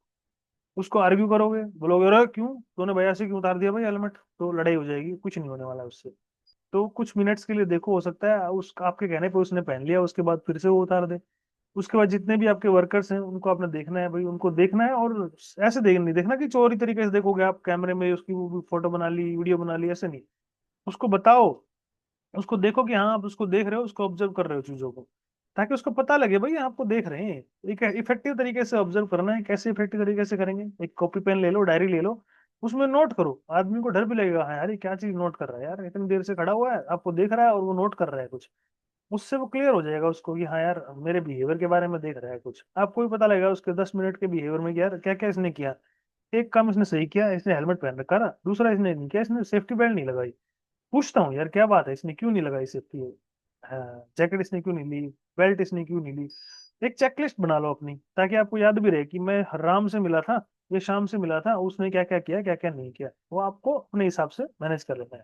उसको आर्ग्यू करोगे, बोलोगे अरे क्यों तूने भैया से क्यों उतार दिया भाई हेलमेट, तो लड़ाई हो जाएगी, कुछ नहीं होने वाला उससे। तो कुछ मिनट्स के लिए देखो, हो सकता है उस आपके कहने पे उसने पहन लिया, उसके बाद फिर से वो उतार दे। उसके बाद जितने भी आपके वर्कर्स हैं उनको आपने देखना है भाई, उनको देखना है, और ऐसे नहीं देखना कि चोरी तरीके से देखोगे आप, कैमरे में उसकी वो फोटो बना ली, वीडियो बना ली, ऐसे नहीं। उसको बताओ, उसको देखो कि हाँ आप उसको देख रहे हो, उसको ऑब्जर्व कर रहे हो चीजों को, ताकि उसको पता लगे भाई आपको देख रहे हैं। एक इफेक्टिव तरीके से ऑब्जर्व करना है, कैसे इफेक्टिव तरीके से करेंगे, एक कॉपी पेन ले लो, डायरी ले लो, उसमें नोट करो। आदमी को डर भी लगेगा, हाँ यार ये क्या चीज नोट कर रहा है, यार इतनी देर से खड़ा हुआ है आपको देख रहा है और वो नोट कर रहा है कुछ। उससे वो क्लियर हो जाएगा उसको कि हाँ यार मेरे बिहेवियर के बारे में देख रहा है कुछ, आपको भी पता लगेगा उसके 10 मिनट के बिहेवियर में कि यार क्या क्या इसने किया। एक काम इसने सही किया, इसने हेलमेट पहन रखा था, दूसरा इसने नहीं किया, इसने सेफ्टी बेल्ट नहीं लगाई। पूछता हूँ यार क्या बात है, इसने क्यों नहीं लगाई सेफ्टी, हाँ जैकेट इसने क्यों नहीं ली, बेल्ट इसने क्यों नहीं ली। एक चेकलिस्ट बना लो अपनी, ताकि आपको याद भी रहे कि मैं राम से मिला था, ये शाम से मिला था, उसने क्या क्या किया, क्या क्या नहीं किया, वो आपको अपने हिसाब से मैनेज कर लेना है।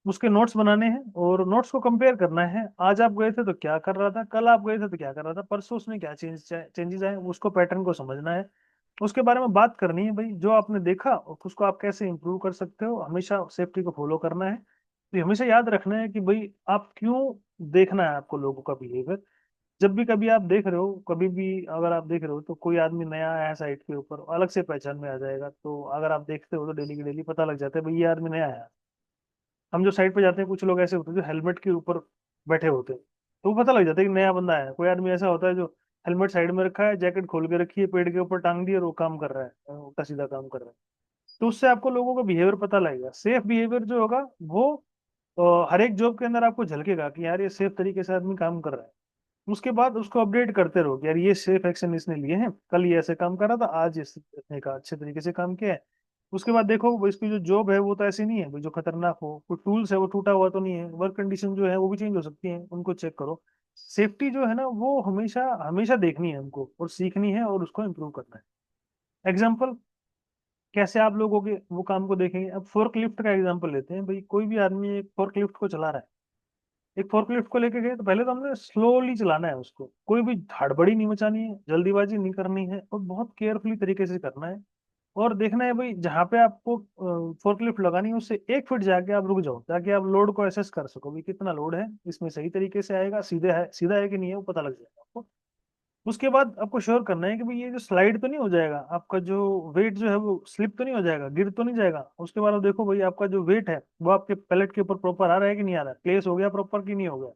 उसके नोट्स बनाने हैं और नोट्स को कंपेयर करना है, आज आप गए थे तो क्या कर रहा था, कल आप गए थे तो क्या कर रहा था, परसों उसने क्या चेंजेस आए, उसको पैटर्न को समझना है। उसके बारे में बात करनी है भाई, जो आपने देखा उसको आप कैसे इंप्रूव कर सकते हो, हमेशा सेफ्टी को फॉलो करना है। तो ये हमेशा याद रखना है कि भाई आप क्यों, देखना है आपको लोगों का बिहेवियर। जब भी कभी आप देख रहे हो, कभी भी अगर आप देख रहे हो तो कोई आदमी नया आया है साइट के ऊपर, अलग से पहचान में आ जाएगा, तो अगर आप देखते हो तो डेली की डेली पता लग जाता है भाई ये आदमी नया आया, हम जो साइड पे जाते हैं कुछ लोग ऐसे होते हैं जो हेलमेट के ऊपर बैठे होते हैं, तो वो पता लग जाता है कि नया बंदा है। कोई आदमी ऐसा होता है जो हेलमेट साइड में रखा है, जैकेट खोल के रखी है, पेड़ के ऊपर टांग दी और वो काम कर रहा है, उल्टा सीधा काम कर रहा है। तो उससे आपको लोगों का बिहेवियर पता लगेगा। सेफ बिहेवियर जो होगा वो हर एक जॉब के अंदर आपको झलकेगा कि यार ये सेफ तरीके से आदमी काम कर रहा है। उसके बाद उसको अपडेट करते रहो कि यार ये सेफ एक्शन इसने लिए हैं, कल ये ऐसे काम कर रहा था, आज इसने का अच्छे तरीके से काम किया है। उसके बाद देखो वो इसकी जो जॉब है वो तो ऐसी नहीं है भाई जो खतरनाक हो, कोई टूल्स है वो टूटा हुआ तो नहीं है, वर्क कंडीशन जो है वो भी चेंज हो सकती है, उनको चेक करो। सेफ्टी जो है ना वो हमेशा हमेशा देखनी है हमको और सीखनी है और उसको इम्प्रूव करना है। एग्जाम्पल कैसे आप लोगों के वो काम को देखेंगे, अब फोर्क लिफ्ट का एग्जाम्पल लेते हैं भाई। कोई भी आदमी एक फोर्क लिफ्ट को चला रहा है, एक फोर्कलिफ्ट को लेके गए तो पहले तो हमने स्लोली चलाना है उसको, कोई भी हड़बड़ी नहीं मचानी है, जल्दीबाजी नहीं करनी है और बहुत केयरफुली तरीके से करना है। और देखना है भाई जहाँ पे आपको फोर्कलिफ्ट लगानी है उससे 1 फीट जाके आप रुक जाओ, ताकि आप लोड को एसेस कर सको भाई कितना लोड है, इसमें सही तरीके से आएगा, सीधा है कि नहीं है वो पता लग जाएगा आपको। उसके बाद आपको श्योर करना है कि भाई ये जो स्लाइड तो नहीं हो जाएगा, आपका जो वेट जो है वो स्लिप तो नहीं हो जाएगा, गिर तो नहीं जाएगा। उसके बाद आप देखो भाई आपका जो वेट है वो आपके पैलेट के ऊपर प्रॉपर आ रहा है कि नहीं आ रहा है, प्लेस हो गया प्रॉपर कि नहीं हो गया।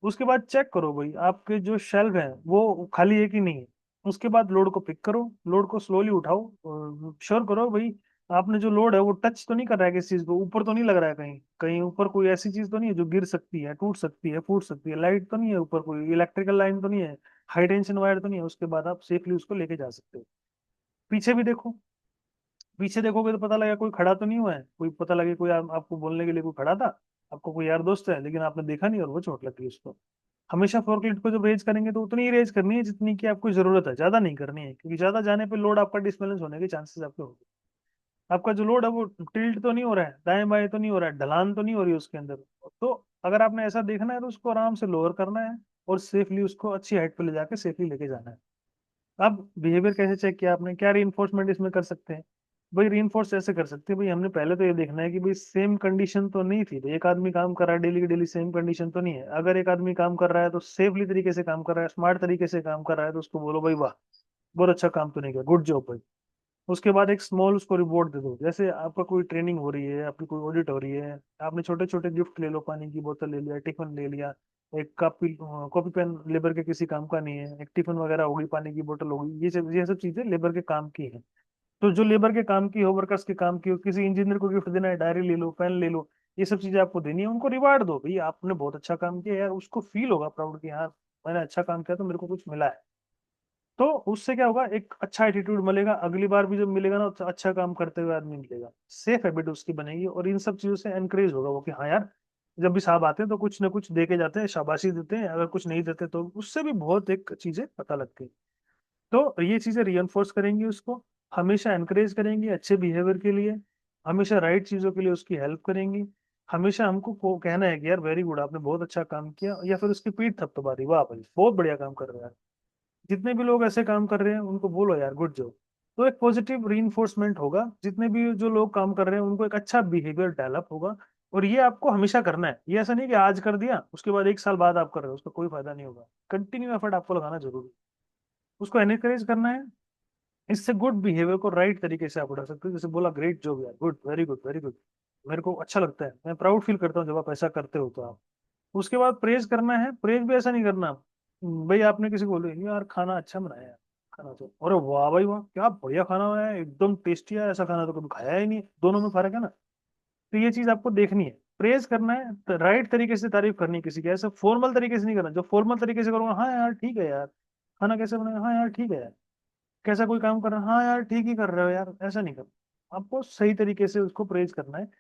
उसके बाद चेक करो भाई आपके जो शेल्फ है वो खाली है कि नहीं है। उसके बाद लोड को पिक करो, लोड को स्लोली उठाओ और श्योर करो भाई आपने जो लोड है वो टच तो नहीं कर रहा है किसी चीज को, ऊपर तो नहीं लग रहा है कहीं कहीं ऊपर कोई ऐसी चीज तो नहीं है जो गिर सकती है, टूट सकती है, फूट सकती है, लाइट तो नहीं है ऊपर, कोई इलेक्ट्रिकल लाइन तो नहीं है, हाई टेंशन वायर तो नहीं है। उसके बाद आप सेफली उसको लेके जा सकते हो। पीछे भी देखो, पीछे देखोगे तो पता लगेगा कोई खड़ा तो नहीं हुआ है, कोई पता लगे कोई आपको बोलने के लिए कोई खड़ा था, आपको कोई यार दोस्त है लेकिन आपने देखा नहीं और वो चोट लग गई उसको। हमेशा फोर्कलिफ्ट को जब रेज करेंगे तो उतनी ही रेज करनी है जितनी की आपको जरूरत है, ज्यादा नहीं करनी है, क्योंकि ज्यादा जाने पे लोड आपका डिसबैलेंस होने के चांसेस आपके होंगे। आपका जो लोड है वो टिल्ट तो नहीं हो रहा है, दाएं बाएं तो नहीं हो रहा है, ढलान तो नहीं हो रही है उसके अंदर। तो अगर आपने ऐसा देखना है तो उसको आराम से लोअर करना है और सेफली उसको अच्छी हाइट पे ले जाके सेफली लेके जाना है। अब बिहेवियर कैसे चेक किया आपने, क्या रीइंफोर्समेंट इसमें कर सकते हैं। भाई रीइंफोर्स ऐसे कर सकते हैं भाई, हमने पहले तो ये देखना है कि भाई सेम कंडीशन तो नहीं थी, भाई एक आदमी काम कर रहा है डेली की डेली सेम कंडीशन तो नहीं है। अगर एक आदमी काम कर रहा है तो सेफली तरीके से काम कर रहा है, स्मार्ट तरीके से काम कर रहा है, तो उसको बोलो भाई वाह बहुत अच्छा काम तो नहीं किया, गुड जॉब भाई। उसके बाद एक स्मॉल उसको रिवॉर्ड दे दो, जैसे आपका कोई ट्रेनिंग हो रही है, आपकी कोई ऑडिट हो रही है, आपने छोटे छोटे गिफ्ट ले लो, पानी की बोतल ले लिया, टिफिन ले लिया, एक कॉपी कॉपी पेन लेबर के किसी काम का नहीं है, एक टिफिन वगैरह होगी, पानी की बोतल होगी, ये सब चीजें लेबर के काम की है। तो जो लेबर के काम की हो, वर्कर्स के काम की हो, किसी इंजीनियर को गिफ्ट देना है, डायरी ले लो, पेन ले लो, ये सब चीजें आपको देनी है, उनको रिवार्ड दो भाई आपने बहुत अच्छा काम किया यार, उसको फील होगा प्राउड कि हाँ मैंने अच्छा काम किया तो मेरे को कुछ मिला है। तो उससे क्या होगा, एक अच्छा एटीट्यूड मिलेगा, अगली बार भी जब मिलेगा ना तो अच्छा काम करते हुए आदमी मिलेगा, सेफ हैबिट उसकी बनेगी और इन सब चीजों से एनकरेज होगा वो कि हाँ यार जब भी साहब आते हैं तो कुछ ना कुछ दे के जाते हैं, शाबाशी देते हैं, अगर कुछ नहीं देते तो उससे भी बहुत एक चीजें पता लगती है। तो ये चीजें रियनफोर्स करेंगी उसको, हमेशा एनकरेज करेंगी अच्छे बिहेवियर के लिए, हमेशा राइट चीजों के लिए उसकी हेल्प करेंगी। हमेशा हमको कहना है कि यार वेरी गुड आपने बहुत अच्छा काम किया, या फिर उसकी पीठ थपथपा दी, वाह भाई बहुत बढ़िया काम कर रहे हैं। जितने भी लोग ऐसे काम कर रहे हैं उनको बोलो यार गुड जॉब। तो एक पॉजिटिव रीइंफोर्समेंट होगा, जितने भी जो लोग काम कर रहे हैं उनको एक अच्छा बिहेवियर डेवलप होगा। और ये आपको हमेशा करना है, ये ऐसा नहीं कि आज कर दिया उसके बाद 1 साल बाद आप कर रहे हो, उसका कोई फायदा नहीं होगा। कंटिन्यू एफर्ट आपको लगाना जरूरी है, उसको एनकरेज करना है। इससे गुड बिहेवियर को राइट तरीके से आप उठा सकते हो, जैसे बोला ग्रेट जॉब यार, good, very good, very good, मेरे को अच्छा लगता है, मैं प्राउड फील करता हूँ जब आप ऐसा करते हो। तो आप उसके बाद प्रेज करना है, प्रेज भी ऐसा नहीं करना भाई आपने किसी को बोले यार खाना अच्छा बनाया है, खाना तो अरे वाह भाई वाह क्या बढ़िया खाना बनाया है, एकदम टेस्टी है, ऐसा खाना तो कभी खाया ही नहीं, दोनों में फर्क है ना। तो ये चीज आपको देखनी है, प्रेज करना है तो राइट तरीके से तारीफ करनी है किसी की, ऐसा फॉर्मल तरीके से नहीं करना, जो फॉर्मल तरीके से करूंगा हाँ यार ठीक है यार, खाना कैसे बनाया, हाँ यार ठीक है यार, कैसा कोई काम कर रहा है, हाँ यार ठीक ही कर रहे हो यार, ऐसा नहीं करना। आपको सही तरीके से उसको प्रेज करना है,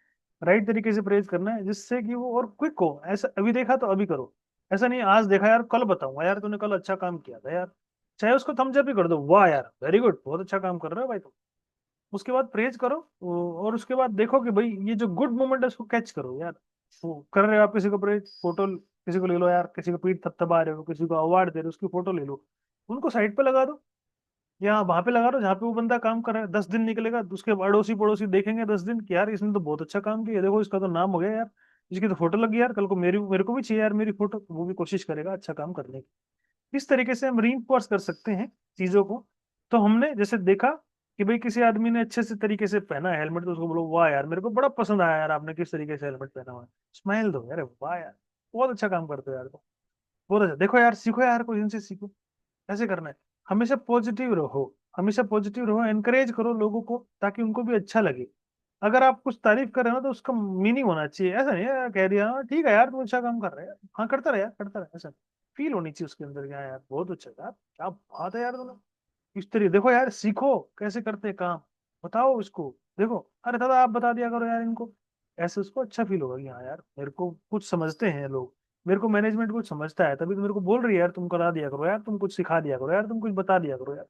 राइट तरीके से प्रेज करना है, जिससे कि वो और क्विक हो, ऐसा अभी देखा तो अभी करो, ऐसा नहीं आज देखा यार कल बताऊंगा यार तूने कल अच्छा काम किया था यार, चाहे उसको थम्स अप भी कर दो, वाह यार वेरी गुड बहुत अच्छा काम कर रहे हो भाई तुम। उसके बाद प्रेज करो और उसके बाद देखो कि भाई ये जो गुड मोमेंट है उसको कैच करो यार। वो कर रहे हो आप किसी को प्रेज, फोटो किसी को ले लो यार, किसी को पीठ थपथपा रहे हो, किसी को अवार्ड दे रहे हो, उसकी फोटो ले लो, उनको साइड पे लगा दो या वहां पे लगा दो जहाँ पे वो बंदा काम कर रहा है। 10 दिन निकलेगा तो उसके अड़ोसी पड़ोसी देखेंगे 10 दिन कि यार इसने तो बहुत अच्छा काम किया, देखो इसका तो नाम हो गया यार, इसकी तो फोटो लगी यार, कल को मेरे को भी चाहिए यार मेरी फोटो, वो भी कोशिश करेगा अच्छा काम करने की। इस तरीके से हम रीइंफोर्स कर सकते हैं चीजों को। तो हमने जैसे देखा कि भाई किसी आदमी ने अच्छे से तरीके से पहना है हेलमेट, तो उसको बोलो वाह यार मेरे को बड़ा पसंद आया यार, आपने किस तरीके से हेलमेट पहना हुआ है, स्माइल दो यार, वाह यार बहुत अच्छा काम करते हो यार तुम, बहुत अच्छा, देखो यार सीखो यार, कोई इनसे सीखो, ऐसे करना है। हमेशा पॉजिटिव रहो, हमेशा पॉजिटिव रहो, एनकरेज करो लोगों को ताकि उनको भी अच्छा लगे। अगर आप कुछ तारीफ कर रहे हो ना तो उसका मीनिंग होना चाहिए, ऐसा नहीं है कह दिया हाँ ठीक है यार तुम अच्छा काम कर रहे हैं, हाँ करता रहे यार करता रहे, ऐसा फील होनी चाहिए उसके अंदर, क्या यार बहुत अच्छा यार, क्या बात है यार तुमने, इस तरीके देखो यार सीखो कैसे करते हैं काम, बताओ उसको, देखो अरे दादा आप बता दिया करो यार इनको, ऐसे उसको अच्छा फील होगा कि हाँ यार मेरे को कुछ समझते हैं लोग, मेरे को मैनेजमेंट कुछ समझता है, तभी तो मेरे को बोल रही है यार तुम करा दिया करो यार, तुम कुछ सिखा दिया करो यार, तुम कुछ बता दिया करो यार।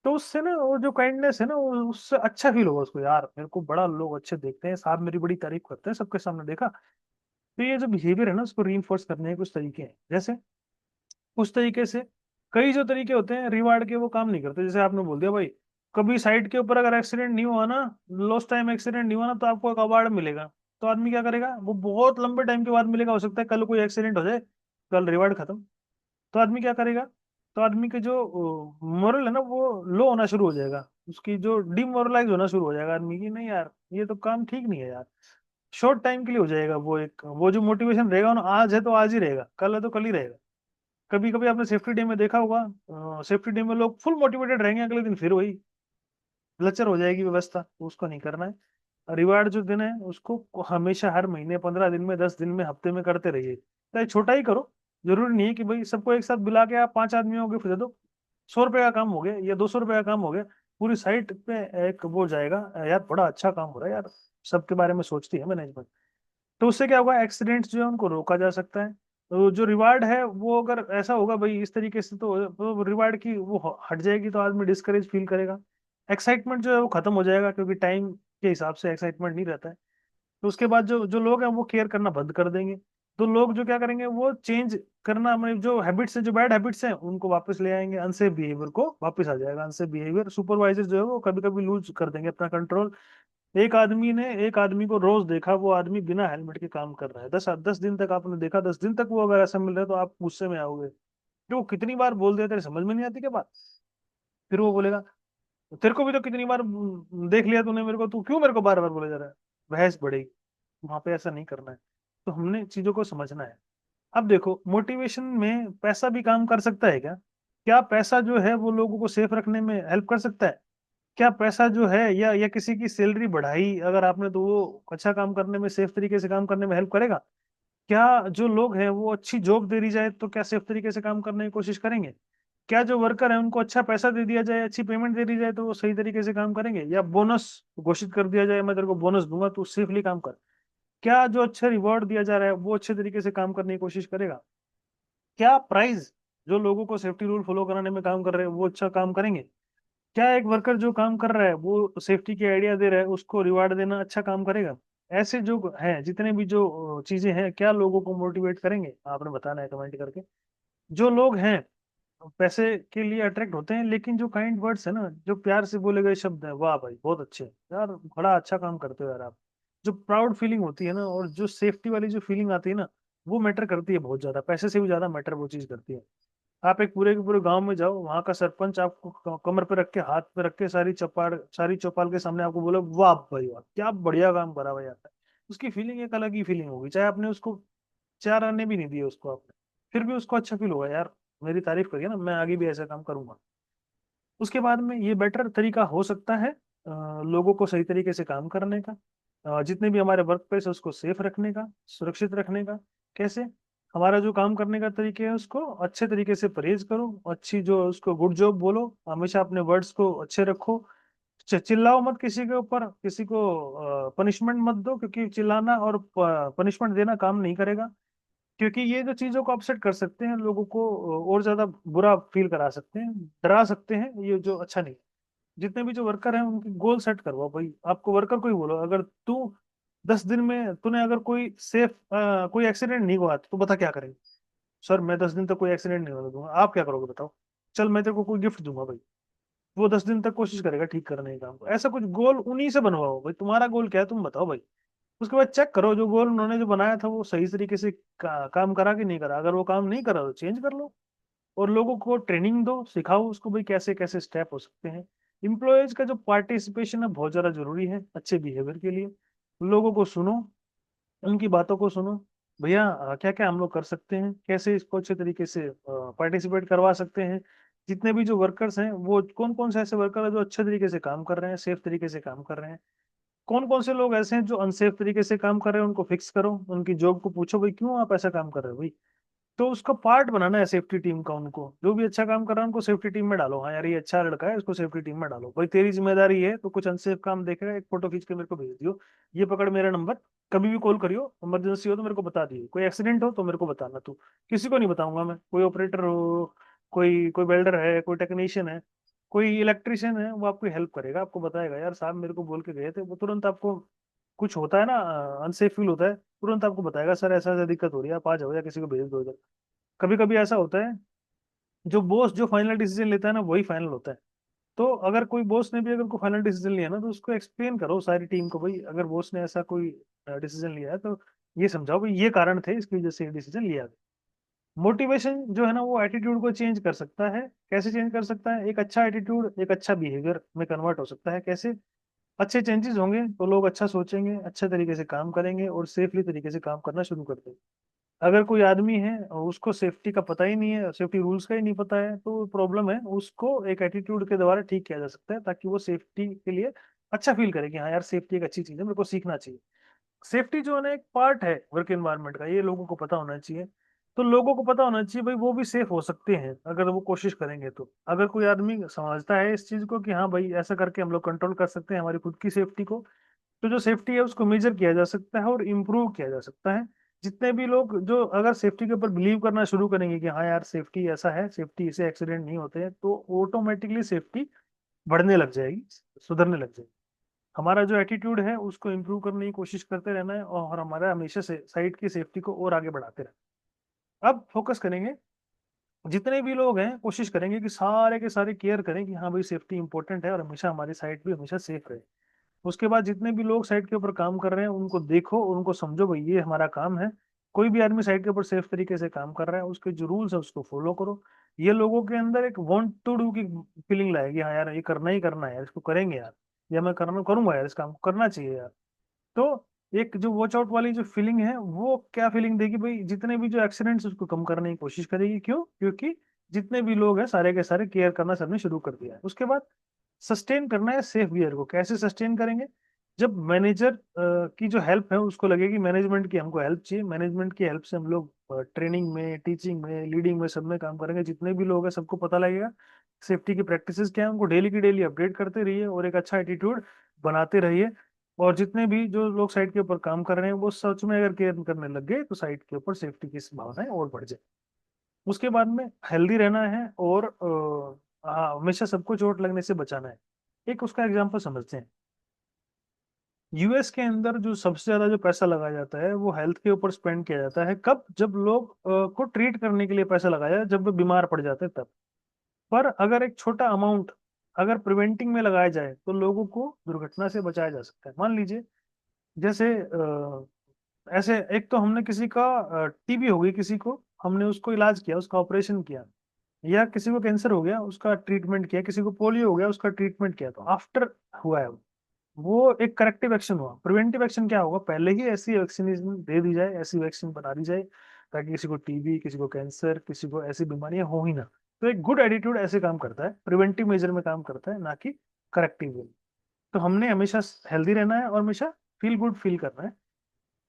तो उससे ना वो जो काइंडनेस है ना वो उससे अच्छा फील होगा उसको, यार मेरे को बड़ा लोग अच्छे देखते हैं, साहब मेरी बड़ी तारीफ करते हैं सबके सामने, देखा। तो ये जो बिहेवियर है ना उसको रीइंफोर्स करने के कुछ तरीके हैं, जैसे उस तरीके से कई जो तरीके होते हैं रिवार्ड के वो काम नहीं करते, जैसे आपने बोल दिया भाई कभी साइड के ऊपर अगर एक्सीडेंट नहीं हुआ ना, लॉस्ट टाइम एक्सीडेंट नहीं हुआ ना तो आपको एक अवार्ड मिलेगा, तो आदमी क्या करेगा, वो बहुत लंबे टाइम के बाद मिलेगा, हो सकता है कल कोई एक्सीडेंट हो जाए, कल रिवार्ड खत्म, तो आदमी क्या करेगा, तो आदमी के जो मोरल है ना वो लो होना शुरू हो जाएगा, उसकी जो डिमोरलाइज होना शुरू हो जाएगा आदमी की, नहीं यार ये तो काम ठीक नहीं है यार, शॉर्ट टाइम के लिए हो जाएगा वो, एक वो जो मोटिवेशन रहेगा ना आज है तो आज ही रहेगा, कल है तो कल ही रहेगा। कभी कभी आपने सेफ्टी डे में देखा होगा, सेफ्टी डे में लोग फुल मोटिवेटेड रहेंगे, अगले दिन फिर वही लचर हो जाएगी व्यवस्था, तो उसको नहीं करना है। रिवार्ड जो दिन है उसको हमेशा हर महीने 15 दिन में 10 दिन में हफ्ते में करते रहिए, चाहे छोटा ही करो, जरूरी नहीं है कि भाई सबको एक साथ बुला के आप 5 आदमियों को गिफ्ट दे दो, 100 रुपए का काम हो गया या 200 रुपए का काम हो गया, पूरी साइट पे एक वो जाएगा, यार बड़ा अच्छा काम हो रहा है यार, सबके बारे में सोचती है मैनेजमेंट। तो उससे क्या होगा, एक्सीडेंट्स जो है उनको रोका जा सकता है। तो जो रिवार्ड है वो अगर ऐसा होगा भाई इस तरीके से, तो रिवार्ड की वो हट जाएगी, तो आदमी डिस्करेज फील करेगा, एक्साइटमेंट जो है वो खत्म हो जाएगा, क्योंकि टाइम के हिसाब से एक्साइटमेंट नहीं रहता है। तो उसके बाद जो जो लोग हैं वो केयर करना बंद कर देंगे, तो लोग जो क्या करेंगे वो चेंज करना, मतलब जो हैबिट्स है, जो बैड हैबिट्स हैं उनको वापस ले आएंगे, अनसेफ बिहेवियर को वापस आ जाएगा, अनसेफ बिहेवियर सुपरवाइजर जो है वो कभी कभी लूज कर देंगे अपना कंट्रोल। एक आदमी ने एक आदमी को रोज देखा, वो आदमी बिना हेलमेट के काम कर रहा है, 10 10 दिन तक आपने देखा, 10 दिन तक वो अगर ऐसा मिल रहा है तो आप गुस्से में आओगे कि वो कितनी बार बोल दिया तेरे समझ में नहीं आती क्या बात, फिर वो बोलेगा तेरे को भी तो कितनी बार देख लिया तूने मेरे को, तू क्यों मेरे को बार बार बोले जा रहा है, बहस बढ़ेगी। वहां पे ऐसा नहीं करना है, तो हमने चीजों को समझना है। अब देखो मोटिवेशन में पैसा भी काम कर सकता है क्या, क्या पैसा जो है वो लोगों को सेफ रखने में हेल्प कर सकता है, क्या पैसा जो है या किसी की सैलरी बढ़ाई अगर आपने तो वो अच्छा काम करने में, सेफ तरीके से काम करने में हेल्प करेगा, क्या जो लोग हैं वो अच्छी जॉब दे दी जाए तो क्या सेफ तरीके से काम करने की कोशिश करेंगे, क्या जो वर्कर है उनको अच्छा पैसा दे दिया जाए, अच्छी पेमेंट दे दी जाए तो वो सही तरीके से काम करेंगे, या बोनस घोषित कर दिया जाए मैं तेरे को बोनस दूंगा तू सेफली काम कर, क्या जो अच्छा रिवॉर्ड दिया जा रहा है वो अच्छे तरीके से काम करने की कोशिश करेगा, क्या प्राइज जो लोगों को सेफ्टी रूल फॉलो कराने में काम कर रहे हैं वो अच्छा काम करेंगे, क्या एक वर्कर जो काम कर रहा है वो सेफ्टी के आइडिया दे रहा है उसको रिवार्ड देना अच्छा काम करेगा, ऐसे जो है जितने भी जो चीजें हैं क्या लोगों को मोटिवेट करेंगे, आपने बताना है कमेंट करके। जो लोग हैं पैसे के लिए अट्रैक्ट होते हैं, लेकिन जो काइंड वर्ड्स है ना, जो प्यार से बोले गए शब्द है, वाह भाई बहुत अच्छे यार, बड़ा अच्छा काम करते हो यार आप, जो प्राउड फीलिंग होती है ना और जो सेफ्टी वाली जो फीलिंग आती है ना, वो मैटर करती है बहुत ज्यादा, पैसे से भी ज्यादा मैटर वो चीज करती है। आप एक पूरे के पूरे गांव में जाओ, वहां का सरपंच आपको कमर पे रख के हाथ पे रख के सारी चौपाल के सामने आपको बोले वाह भाई वाह क्या बढ़िया काम करा भाई आपने, उसकी फीलिंग एक अलग ही फीलिंग होगी, चाहे आपने उसको 4 आने भी नहीं दिए उसको आपने, फिर भी उसको अच्छा फील होगा यार, मेरी तारीफ करिए ना, मैं आगे भी ऐसा काम करूंगा। उसके बाद में ये बेटर तरीका हो सकता है लोगों को सही तरीके से काम करने का, जितने भी हमारे वर्क प्लेस है उसको सेफ रखने का, सुरक्षित रखने का, कैसे, हमारा जो काम करने का तरीके है उसको अच्छे तरीके से परहेज करो, अच्छी जो उसको गुड जॉब बोलो, हमेशा अपने वर्ड्स को अच्छे रखो, चिल्लाओ मत किसी के ऊपर, किसी को पनिशमेंट मत दो, क्योंकि चिल्लाना और पनिशमेंट देना काम नहीं करेगा, क्योंकि ये जो चीजों को अपसेट कर सकते हैं, लोगों को और ज्यादा बुरा फील करा सकते हैं, डरा सकते हैं, ये जो अच्छा नहीं है। जितने भी जो वर्कर हैं उनकी गोल सेट करवाओ भाई, आपको वर्कर को ही बोलो अगर तू 10 दिन में तूने अगर कोई एक्सीडेंट नहीं हुआ तो बता क्या करेंगे, सर मैं 10 दिन तक कोई एक्सीडेंट नहीं होने दूंगा, आप क्या करोगे बताओ, चल मैं तेरे को कोई गिफ्ट दूंगा भाई, वो 10 दिन तक कोशिश करेगा ठीक करने का काम को, ऐसा कुछ गोल उन्हीं से बनवाओ भाई, तुम्हारा गोल क्या है तुम बताओ भाई, उसके बाद चेक करो जो गोल उन्होंने जो बनाया था वो सही तरीके से काम करा कि नहीं करा, अगर वो काम नहीं करा तो चेंज कर लो, और लोगों को ट्रेनिंग दो, सिखाओ उसको भाई कैसे कैसे स्टेप हो सकते हैं, एम्प्लॉयज का जो पार्टिसिपेशन है बहुत ज्यादा जरूरी है अच्छे बिहेवियर के लिए। लोगों को सुनो, उनकी बातों को सुनो, भैया क्या क्या हम लोग कर सकते हैं, कैसे इसको अच्छे तरीके से पार्टिसिपेट करवा सकते हैं। जितने भी जो वर्कर्स हैं वो कौन कौन से ऐसे वर्कर हैं जो अच्छे तरीके से काम कर रहे हैं, सेफ तरीके से काम कर रहे हैं, कौन कौन से लोग ऐसे हैं जो अनसेफ तरीके से काम कर रहे हैं, उनको फिक्स करो, उनकी जॉब को पूछो भाई क्यों आप ऐसा काम कर रहे हो भाई। तो उसका पार्ट बनाना है सेफ्टी टीम का, उनको जो भी अच्छा काम कर रहा है उनको सेफ्टी टीम में डालो। हाँ यार ये अच्छा लड़का है, इसको सेफ्टी टीम में डालो भाई, तेरी जिम्मेदारी है, तो कुछ अनसेफ काम देखेगा एक फोटो खींच के मेरे को भेज दियो, ये पकड़ मेरा नंबर, कभी भी कॉल करियो, इमरजेंसी हो तो मेरे को बता दियो, कोई एक्सीडेंट हो तो मेरे को बताना तू। किसी को नहीं बताऊंगा मैं, कोई ऑपरेटर हो, कोई कोई वेल्डर है, कोई टेक्नीशियन है, कोई इलेक्ट्रिशियन है, वो आपकी हेल्प करेगा, आपको बताएगा यार साहब मेरे को बोल के गए थे, वो तुरंत आपको कुछ होता है ना, अनसेफ फील होता है, तुरंत आपको बताएगा सर ऐसा ऐसा दिक्कत हो रही है, आप आ जाओ या किसी को भेज दो इधर। कभी कभी ऐसा होता है जो बॉस जो फाइनल डिसीजन लेता है ना वही फाइनल होता है। तो अगर कोई बॉस ने भी अगर कोई फाइनल डिसीजन लिया ना तो उसको एक्सप्लेन करो सारी टीम को, भाई अगर बॉस ने ऐसा कोई डिसीजन लिया है तो ये समझाओ भाई ये कारण थे इसकी वजह से ये डिसीजन लिया गया। मोटिवेशन जो है ना वो एटीट्यूड को चेंज कर सकता है। कैसे चेंज कर सकता है? एक अच्छा एटीट्यूड एक अच्छा बिहेवियर में कन्वर्ट हो सकता है। कैसे? अच्छे चेंजेस होंगे तो लोग अच्छा सोचेंगे, अच्छे तरीके से काम करेंगे और सेफली तरीके से काम करना शुरू कर देंगे। अगर कोई आदमी है और उसको सेफ्टी का पता ही नहीं है, सेफ्टी रूल्स का ही नहीं पता है, तो प्रॉब्लम है, उसको एक एटीट्यूड के द्वारा ठीक किया जा सकता है ताकि वो सेफ्टी के लिए अच्छा फील करे कि हाँ यार सेफ्टी एक अच्छी चीज है, मेरे को सीखना चाहिए। सेफ्टी जो है ना एक पार्ट है वर्क एनवायरनमेंट का, ये लोगों को पता होना चाहिए। तो लोगों को पता होना चाहिए भाई वो भी सेफ हो सकते हैं अगर वो कोशिश करेंगे तो। अगर कोई आदमी समझता है इस चीज को कि हाँ भाई ऐसा करके हम लोग कंट्रोल कर सकते हैं हमारी खुद की सेफ्टी को, तो जो सेफ्टी है उसको मेजर किया जा सकता है और इम्प्रूव किया जा सकता है। जितने भी लोग जो अगर सेफ्टी के ऊपर बिलीव करना शुरू करेंगे कि हाँ यार सेफ्टी ऐसा है, सेफ्टी से एक्सीडेंट नहीं होते हैं, तो ऑटोमेटिकली सेफ्टी बढ़ने लग जाएगी, सुधरने लग जाएगी। हमारा जो एटीट्यूड है उसको इम्प्रूव करने की कोशिश करते रहना है और हमारा हमेशा से साइट की सेफ्टी को और आगे बढ़ाते रहना। अब फोकस करेंगे, जितने भी लोग हैं कोशिश करेंगे कि सारे के सारे केयर करें कि हाँ भाई सेफ्टी इंपॉर्टेंट है और हमेशा हमारी साइट भी हमेशा सेफ रहे। उसके बाद जितने भी लोग साइट के ऊपर काम कर रहे हैं उनको देखो और उनको समझो भाई ये हमारा काम है। कोई भी आदमी साइट के ऊपर सेफ तरीके से काम कर रहा है, उसके जो रूल्स है उसको फॉलो करो। ये लोगों के अंदर एक वांट टू डू की फीलिंग लाएगी, हाँ यार ये करना ही करना है यार, इसको करेंगे यार, या मैं करना करूंगा यार, इस काम को करना चाहिए यार। तो एक जो वॉच आउट वाली जो फीलिंग है वो क्या फीलिंग देगी भाई, जितने भी जो एक्सीडेंट्स उसको कम करने की कोशिश करेगी। क्यों? क्योंकि जितने भी लोग हैं सारे के सारे केयर करना सबने शुरू कर दिया है। उसके बाद सस्टेन करना है सेफ गियर को। कैसे सस्टेन करेंगे? जब मैनेजर की जो हेल्प है उसको लगेगी मैनेजमेंट की हमको हेल्प चाहिए, मैनेजमेंट की हेल्प से हम लोग ट्रेनिंग में, टीचिंग में, लीडिंग में, सब में काम करेंगे। जितने भी लोग हैं सबको पता लगेगा सेफ्टी की प्रैक्टिसेस क्या है, उनको डेली की डेली अपडेट करते रहिए और एक अच्छा एटीट्यूड बनाते रहिए। और जितने भी जो लोग साइट के ऊपर काम कर रहे हैं वो सच में अगर केयर करने लग गए तो साइट के ऊपर सेफ्टी की भावनाएं और बढ़ जाए। उसके बाद में हेल्दी रहना है और हाँ हमेशा सबको चोट लगने से बचाना है। एक उसका एग्जांपल समझते हैं। यूएस के अंदर जो सबसे ज्यादा जो पैसा लगाया जाता है वो हेल्थ के ऊपर स्पेंड किया जाता है। कब? जब लोग को ट्रीट करने के लिए पैसा लगाया जाए, जब वो बीमार पड़ जाते हैं तब। पर अगर एक छोटा अमाउंट अगर प्रिवेंटिंग में लगाया जाए तो लोगों को दुर्घटना से बचाया जा सकता है। मान लीजिए जैसे ऐसे एक तो हमने किसी का टीबी हो गई, किसी को हमने उसको इलाज किया, उसका ऑपरेशन किया, या किसी को कैंसर हो गया उसका ट्रीटमेंट किया, किसी को पोलियो हो गया उसका ट्रीटमेंट किया, तो आफ्टर हुआ है वो एक करेक्टिव एक्शन हुआ। प्रिवेंटिव एक्शन क्या होगा? पहले ही ऐसी वैक्सीन दे दी जाए, ऐसी वैक्सीन बना दी जाए ताकि किसी को टीबी, किसी को कैंसर, किसी को ऐसी बीमारियां हो ही ना। तो एक गुड एटीट्यूड ऐसे काम करता है, प्रिवेंटिव मेजर में काम करता है, ना कि करेक्टिव वे। तो हमने हमेशा हेल्दी रहना है और हमेशा फील गुड फील करना है।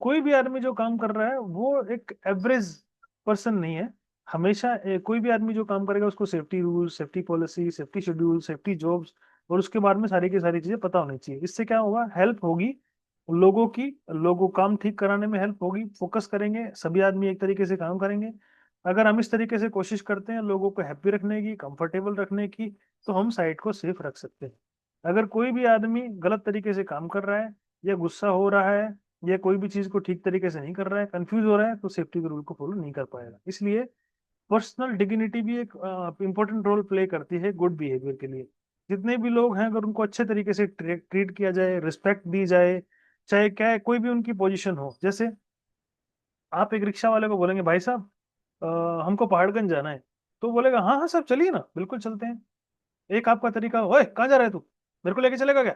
कोई भी आदमी जो काम कर रहा है वो एक एवरेज पर्सन नहीं है। हमेशा कोई भी आदमी जो काम करेगा उसको safety rule, safety policy, safety schedule, safety jobs और उसके बारे में सारी की सारी चीजें पता होनी चाहिए। इससे क्या होगा? हेल्प होगी लोगों की, लोगों काम ठीक कराने में हेल्प होगी। फोकस करेंगे, सभी आदमी एक तरीके से काम करेंगे। अगर हम इस तरीके से कोशिश करते हैं लोगों को हैप्पी रखने की, कंफर्टेबल रखने की, तो हम साइट को सेफ रख सकते हैं। अगर कोई भी आदमी गलत तरीके से काम कर रहा है या गुस्सा हो रहा है या कोई भी चीज को ठीक तरीके से नहीं कर रहा है, कंफ्यूज हो रहा है, तो सेफ्टी के रूल को फॉलो नहीं कर पाएगा। इसलिए पर्सनल डिग्निटी भी एक इंपॉर्टेंट रोल प्ले करती है गुड बिहेवियर के लिए। जितने भी लोग हैं अगर उनको अच्छे तरीके से ट्रीट किया जाए, रिस्पेक्ट दी जाए, चाहे क्या कोई भी उनकी पोजीशन हो। जैसे आप एक रिक्शा वाले को बोलेंगे भाई साहब हमको पहाड़गंज जाना है, तो बोलेगा हाँ हाँ साहब चलिए ना, बिल्कुल चलते हैं। एक आपका तरीका, ओए कहाँ जा रहा है तू, मेरे को लेके चलेगा क्या?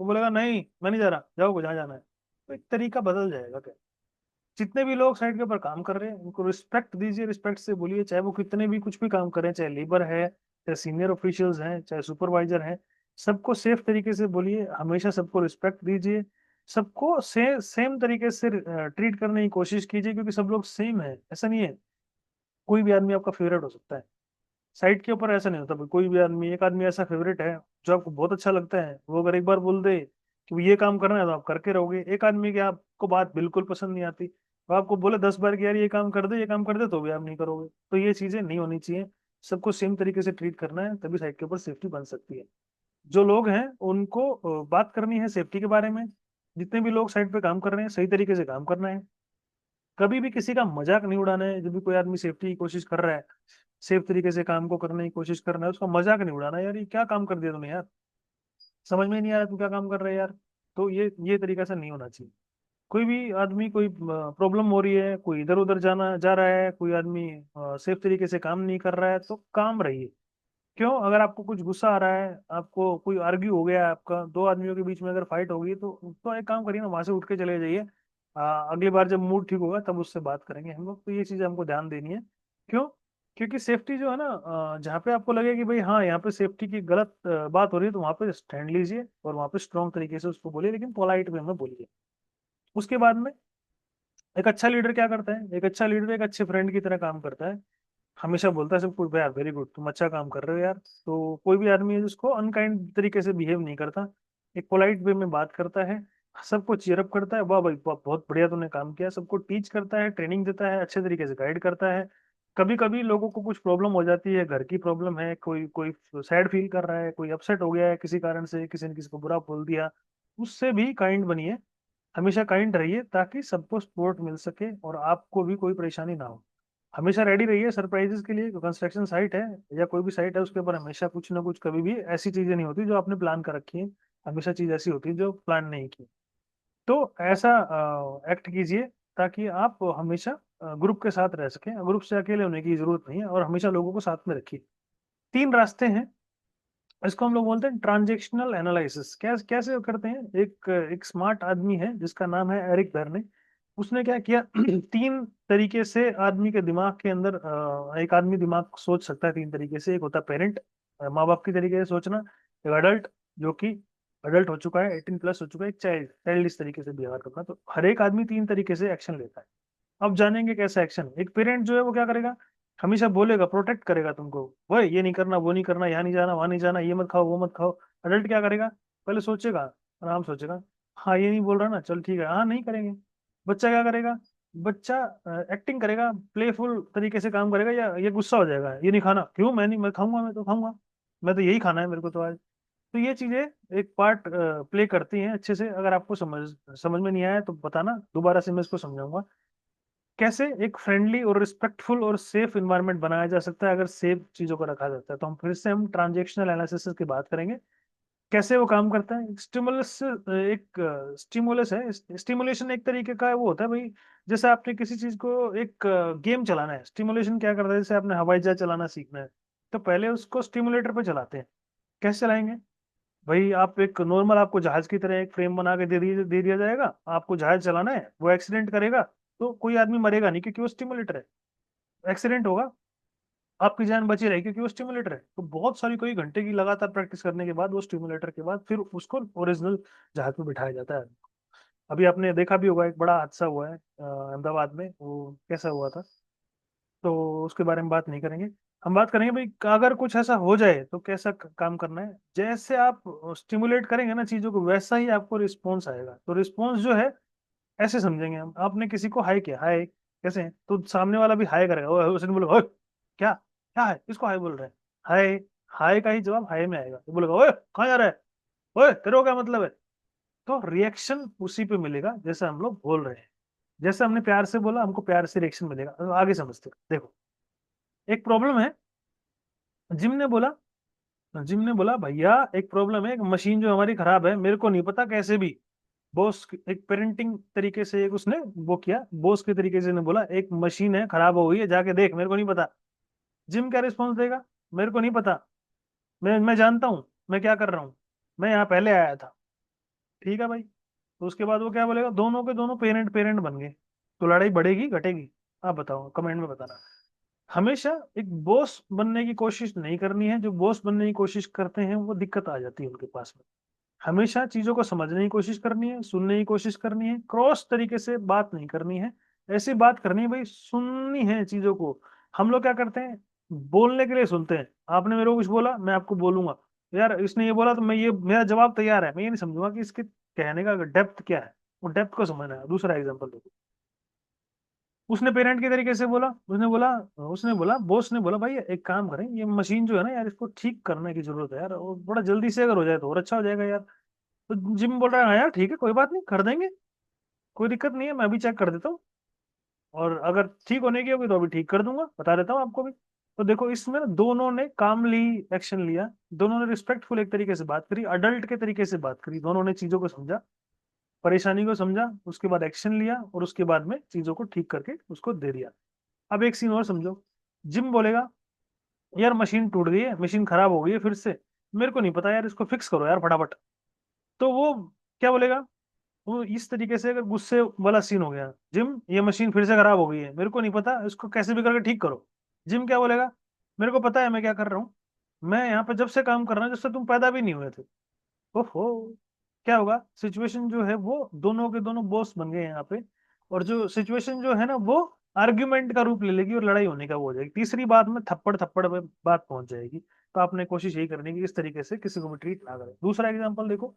वो बोलेगा नहीं मैं नहीं जा रहा, जाओ जहाँ जाना है। तो एक तरीका बदल जाएगा क्या? जितने भी लोग साइड के ऊपर काम कर रहे हैं उनको रिस्पेक्ट दीजिए, रिस्पेक्ट से बोलिए, चाहे वो कितने भी कुछ भी काम करें, चाहे लेबर है, चाहे सीनियर ऑफिशियल्स हैं, चाहे सुपरवाइजर हैं, सबको सेफ तरीके से बोलिए, हमेशा सबको रिस्पेक्ट दीजिए, सबको सेम तरीके से ट्रीट करने की कोशिश कीजिए, क्योंकि सब लोग सेम है, ऐसा नहीं है कोई भी आदमी आपका फेवरेट हो सकता है। साइट के ऊपर ऐसा नहीं होता भाई, कोई भी आदमी, एक आदमी ऐसा फेवरेट है जो आपको बहुत अच्छा लगता है, वो अगर एक बार बोल दे कि ये काम करना है तो आप करके रहोगे। एक आदमी की आपको बात बिल्कुल पसंद नहीं आती, वो आपको बोले 10 बार कि यार ये काम कर दे, ये काम कर दे, तो भी आप नहीं करोगे। तो ये चीजें नहीं होनी चाहिए, सबको सेम तरीके से ट्रीट करना है, तभी साइट के ऊपर सेफ्टी बन सकती है। जो लोग हैं उनको बात करनी है सेफ्टी के बारे में, जितने भी लोग साइट पे काम कर रहे हैं सही तरीके से काम करना है, कभी भी किसी का मजाक नहीं उड़ाना है। जब भी कोई आदमी सेफ्टी की कोशिश कर रहा है, सेफ तरीके से काम को करने की कोशिश करना है, उसका मजाक नहीं उड़ाना है, यार ये क्या काम कर दिया तूने यार, समझ में ही नहीं आ रहा तू क्या काम कर रहा है यार। तो ये तरीका से नहीं होना चाहिए। कोई भी आदमी, कोई प्रॉब्लम हो रही है, कोई इधर उधर जाना जा रहा है, कोई आदमी सेफ तरीके से काम नहीं कर रहा है, तो काम रहिए। क्यों? अगर आपको कुछ गुस्सा आ रहा है, आपको कोई आर्ग्यू हो गया, आपका दो आदमियों के बीच में अगर फाइट होगी, तो एक काम करिए ना, वहां से उठ के चले जाइए। अगली बार जब मूड ठीक होगा तब उससे बात करेंगे हम लोग। तो ये चीजें हमको ध्यान देनी है। क्यों? क्योंकि सेफ्टी जो है ना, जहाँ पे आपको लगे कि भाई हाँ यहाँ पे सेफ्टी की गलत बात हो रही है, तो वहां पे स्टैंड लीजिए और वहां पे स्ट्रॉन्ग तरीके से उसको बोलिए, लेकिन पोलाइट वे में बोलिए। उसके बाद में एक अच्छा लीडर क्या करता है, एक अच्छा लीडर एक अच्छे फ्रेंड की तरह काम करता है, हमेशा बोलता है सबको यार वेरी गुड, तुम अच्छा काम कर रहे हो यार। तो कोई भी आदमी है जिसको अनकाइंड तरीके से बिहेव नहीं करता, एक पोलाइट वे में बात करता है, सबको चीयरअप करता है, वाह भाई वाह बहुत बढ़िया तुमने काम किया, सबको टीच करता है, ट्रेनिंग देता है, अच्छे तरीके से गाइड करता है। कभी कभी लोगों को कुछ प्रॉब्लम हो जाती है, घर की प्रॉब्लम है, कोई कोई सैड फील कर रहा है, कोई अपसेट हो गया है किसी कारण से, किसी ने किसी को बुरा बोल दिया, उससे भी काइंड बनिए, हमेशा काइंड रहिए, ताकि सबको सपोर्ट मिल सके और आपको भी कोई परेशानी ना हो। हमेशा रेडी रहिए सरप्राइजेस के लिए। कंस्ट्रक्शन साइट है या कोई भी साइट है, उसके ऊपर हमेशा कुछ ना कुछ, कभी भी ऐसी चीजें नहीं होती जो आपने प्लान कर रखी है, हमेशा चीज ऐसी होती है जो प्लान नहीं की। तो ऐसा एक्ट कीजिए ताकि आप हमेशा ग्रुप के साथ रह सकें, ग्रुप से अकेले होने की जरूरत नहीं है, और हमेशा लोगों को साथ में रखिए। 3 रास्ते हैं, इसको हम लोग बोलते हैं ट्रांजेक्शनल एनालिसिस। कैसे करते हैं? एक स्मार्ट आदमी है जिसका नाम है एरिक बेर्ने, उसने क्या किया 3 तरीके से आदमी के दिमाग के अंदर, एक आदमी दिमाग सोच सकता है 3 तरीके से। एक होता है पेरेंट, माँ बाप की तरीके से सोचना, एक अडल्ट जो कि अडल्ट हो चुका है, 18+ हो चुका है, एक चाइल्ड, चाइल्ड इस तरीके से बिहेव करना। तो हर एक आदमी 3 तरीके से एक्शन लेता है। अब जानेंगे कैसा एक्शन। एक पेरेंट जो है वो क्या करेगा, हमेशा बोलेगा, प्रोटेक्ट करेगा तुमको, वो ये नहीं करना, वो नहीं करना, यहाँ नहीं जाना, वहां नहीं जाना, ये मत खाओ, वो मत खाओ। अडल्ट क्या करेगा, पहले सोचेगा, आराम सोचेगा, हाँ ये नहीं बोल रहा ना, चल ठीक है, हाँ नहीं करेंगे। बच्चा क्या करेगा, बच्चा एक्टिंग करेगा, प्लेफुल तरीके से काम करेगा, या ये गुस्सा हो जाएगा, ये नहीं खाना, क्यों, मैं नहीं, मैं खाऊंगा, मैं तो खाऊंगा, मैं तो यही खाना है मेरे को तो आज। तो ये चीजें एक पार्ट प्ले करती हैं अच्छे से। अगर आपको समझ समझ में नहीं आया तो बताना, दोबारा से मैं इसको समझाऊंगा कैसे एक फ्रेंडली और रिस्पेक्टफुल और सेफ इन्वायरमेंट बनाया जा सकता है अगर सेफ चीजों को रखा जाता है। तो हम फिर से हम ट्रांजेक्शनल एनालिसिस की बात करेंगे, कैसे वो काम करता है। स्टिमुलस एक स्टिमुलस है, स्टिमुलेशन एक तरीके का वो होता है भाई, जैसे आपने किसी चीज को एक गेम चलाना है, स्टिमुलेशन क्या करता है, जैसे आपने हवाई जहाज चलाना सीखना है, तो पहले उसको स्टिमुलेटर पे चलाते हैं। कैसे चलाएंगे भाई, आप एक नॉर्मल, आपको जहाज की तरह एक फ्रेम बना के दे दिया जाएगा, आपको जहाज चलाना है, वो एक्सीडेंट करेगा तो कोई आदमी मरेगा नहीं, क्योंकि वो स्टिमुलेटर है। एक्सीडेंट होगा, आपकी जान बची रहेगी, क्योंकि वो स्टिमुलेटर है। तो बहुत सारी, कोई घंटे की लगातार प्रैक्टिस करने के बाद, वो स्टिमुलेटर के बाद फिर उसको ओरिजिनल जहाज में बिठाया जाता है। अभी आपने देखा भी होगा, एक बड़ा हादसा हुआ है अहमदाबाद में, वो कैसा हुआ था, तो उसके बारे में बात नहीं करेंगे। हम बात करेंगे भाई, अगर कुछ ऐसा हो जाए तो कैसा काम करना है। जैसे आप स्टिमुलेट करेंगे ना चीजों को, वैसा ही आपको रिस्पॉन्स आएगा। तो रिस्पॉन्स जो है, ऐसे समझेंगे हम, आपने किसी को हाई किया, हाय कैसे हैं, तो सामने वाला भी हाय करेगा, उसने बोला ओए क्या, क्या है, इसको हाय बोल रहे हैं, हाय। हाय का ही जवाब हाय में आएगा, तो बोलेगा ओए कहाँ जा रहा है, ओए तेरे को क्या मतलब है। तो रिएक्शन उसी पे मिलेगा जैसे हम लोग बोल रहे हैं। जैसे हमने प्यार से बोला, हमको प्यार से रिएक्शन मिलेगा। तो आगे समझते हैं। देखो, एक प्रॉब्लम है, जिम ने बोला, भैया एक प्रॉब्लम है, एक मशीन जो हमारी खराब है, मेरे को नहीं पता कैसे भी। बॉस एक पेरेंटिंग तरीके से, एक उसने वो किया, बॉस के तरीके से ने बोला एक मशीन है, खराब हो गई है, जाके देख, मेरे को नहीं पता। जिम क्या रिस्पॉन्स देगा, मेरे को नहीं पता। मैं जानता हूँ मैं क्या कर रहा हूँ, मैं यहाँ पहले आया था। ठीक है भाई। तो उसके बाद वो क्या बोलेगा, दोनों के दोनों पेरेंट पेरेंट बन गए, तो लड़ाई बढ़ेगी घटेगी? आप बताओ, कमेंट में बताना। हमेशा एक बॉस बनने की कोशिश नहीं करनी है, जो बॉस बनने की कोशिश करते हैं वो दिक्कत आ जाती है उनके पास में। हमेशा चीजों को समझने की कोशिश करनी है, सुनने की कोशिश करनी है, क्रॉस तरीके से बात नहीं करनी है। ऐसी बात करनी है भाई, सुननी है चीजों को। हम लोग क्या करते हैं, बोलने के लिए सुनते हैं। आपने मेरे को कुछ बोला, मैं आपको बोलूंगा, यार इसने ये बोला तो मैं ये, मेरा जवाब तैयार है, मैं ये नहीं समझूंगा कि इसके कहने का डेप्थ क्या है। वो डेप्थ को समझना है। दूसरा एग्जाम्पल देखो, उसने पेरेंट के तरीके से बोला, उसने बोला बॉस ने बोला, भाई एक काम करें, ये मशीन जो है ना यार, इसको ठीक करने की जरूरत है यार, और बड़ा जल्दी से अगर हो जाए तो और अच्छा हो जाएगा यार। तो जिम बोल रहा है, हाँ यार ठीक है, कोई बात नहीं, कर देंगे, कोई दिक्कत नहीं है, मैं भी चेक कर देता हूँ, और अगर ठीक होने की होगी तो अभी ठीक कर दूंगा, बता देता हूँ आपको भी। तो देखो इसमें ना दोनों ने कामली एक्शन लिया, दोनों ने रिस्पेक्टफुल एक तरीके से बात करी, अडल्ट के तरीके से बात करी, दोनों ने चीजों को समझा, परेशानी को समझा, उसके बाद एक्शन लिया, और उसके बाद में चीजों को ठीक करके उसको दे दिया। अब एक सीन और समझो, जिम बोलेगा, यार मशीन टूट गई है, मशीन खराब हो गई है फिर से, मेरे को नहीं पता यार, इसको फिक्स करो यार फटाफट। तो वो क्या बोलेगा, वो इस तरीके से अगर गुस्से वाला सीन हो गया, जिम ये मशीन फिर से खराब हो गई है, मेरे को नहीं पता, इसको कैसे भी करके ठीक करो। जिम क्या बोलेगा, मेरे को पता है मैं क्या कर रहा हूँ, मैं यहाँ पे जब से काम कर रहा हूँ जब से तुम पैदा भी नहीं हुए थे। ओहो, क्या होगा, सिचुएशन जो है वो दोनों के दोनों बॉस बन गए यहाँ पे, और जो सिचुएशन जो है ना वो आर्ग्यूमेंट का रूप ले लेगी, और लड़ाई होने का वो हो जाएगी, तीसरी बात में थप्पड़ थप्पड़ पे बात पहुंच जाएगी। तो आपने कोशिश यही करनी है कि इस तरीके से किसी को भी ट्रीट ना करें। दूसरा एग्जांपल देखो,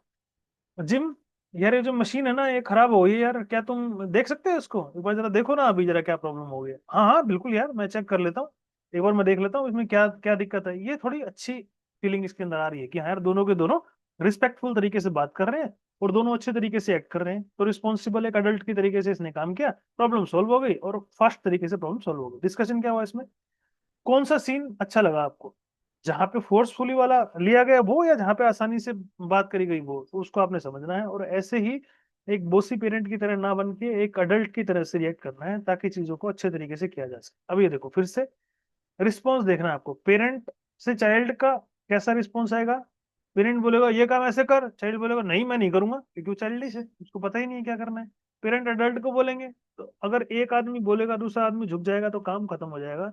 जिम, यार ये जो मशीन है ना ये खराब हो गई है यार, क्या तुम देख सकते हो इसको, एक बार जरा देखो ना अभी जरा क्या प्रॉब्लम हो गई है। हाँ हाँ बिल्कुल यार, मैं चेक कर लेता हूँ, एक बार मैं देख लेता हूँ इसमें क्या क्या दिक्कत है। ये थोड़ी अच्छी फीलिंग इसके अंदर आ रही है कि हाँ यार दोनों के दोनों रिस्पेक्टफुल तरीके से बात कर रहे हैं, और दोनों अच्छे तरीके से एक्ट कर रहे हैं, तो रिस्पॉन्सिबल एक अडल्ट की तरीके से इसने काम किया, प्रॉब्लम सॉल्व हो गई, और फास्ट तरीके से प्रॉब्लम सॉल्व हो गई। डिस्कशन क्या हुआ इसमें, कौन सा सीन अच्छा लगा आपको, जहां पे फोर्सफुली वाला लिया गया वो, या जहां पे आसानी से बात करी गई वो, तो उसको आपने समझना है, और ऐसे ही एक बोसी पेरेंट की तरह ना बन के एक अडल्ट की तरह से रिएक्ट करना है, ताकि चीजों को अच्छे तरीके से किया जा सके। अब ये देखो फिर से रिस्पॉन्स देखना है आपको, पेरेंट से चाइल्ड का कैसा रिस्पॉन्स आएगा। पेरेंट बोलेगा ये काम ऐसे कर, चाइल्ड बोलेगा नहीं मैं नहीं करूंगा, क्योंकि वो चाइल्डिश है, उसको पता ही नहीं है क्या करना है। पेरेंट अडल्ट को बोलेंगे, तो अगर एक आदमी बोलेगा दूसरा आदमी झुक जाएगा, तो काम खत्म हो जाएगा,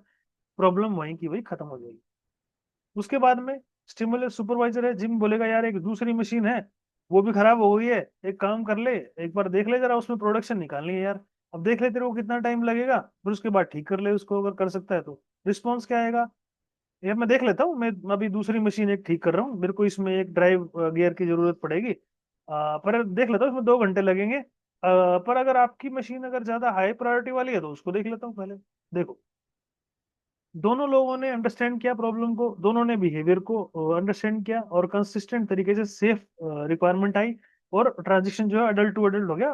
प्रॉब्लम वहीं की वहीं खत्म हो जाएगी। उसके बाद में स्टिमुलस सुपरवाइजर है, जिम बोलेगा यार एक दूसरी मशीन है, वो भी खराब हो गई है, एक काम कर ले, एक बार देख ले जरा, उसमें प्रोडक्शन निकालनी है यार, अब देख ले तेरे को कितना टाइम लगेगा, फिर उसके बाद ठीक कर ले उसको, अगर कर सकता है तो। रिस्पॉन्स क्या आएगा, यार मैं देख लेता हूँ, मैं अभी दूसरी मशीन एक ठीक कर रहा हूँ, मेरे को इसमें एक ड्राइव गियर की जरूरत पड़ेगी, पर देख लेता हूँ, इसमें 2 घंटे लगेंगे, पर अगर आपकी मशीन अगर ज्यादा हाई प्रायोरिटी वाली है तो उसको देख लेता हूँ पहले। देखो दोनों लोगों ने अंडरस्टैंड किया प्रॉब्लम को, दोनों ने बिहेवियर को अंडरस्टैंड किया, और कंसिस्टेंट तरीके से सेफ रिक्वायरमेंट आई, और ट्रांजिशन जो है अडल्ट टू अडल्ट हो गया,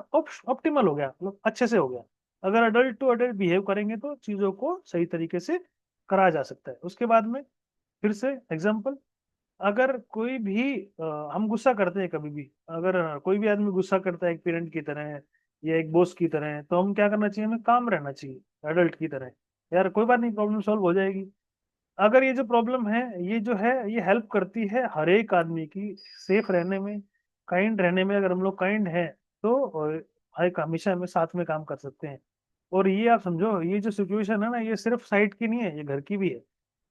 ऑप्टिमल हो गया, मतलब अच्छे से हो गया। अगर अडल्ट टू अडल्ट बिहेव करेंगे तो चीजों को सही तरीके से करा जा सकता है। उसके बाद में फिर से एग्जाम्पल, अगर कोई भी हम गुस्सा करते हैं कभी भी, अगर कोई भी आदमी गुस्सा करता है एक पेरेंट की तरह या एक बॉस की तरह, तो हम क्या करना चाहिए, हमें काम रहना चाहिए अडल्ट की तरह, यार कोई बात नहीं, प्रॉब्लम सॉल्व हो जाएगी। अगर ये जो प्रॉब्लम है ये जो है ये हेल्प करती है हर एक आदमी की सेफ रहने में, काइंड रहने में, अगर हम लोग काइंड हैं तो हमेशा हमें साथ में काम कर सकते हैं। और ये आप समझो, ये जो सिचुएशन है ना, ये सिर्फ साइट की नहीं है, ये घर की भी है,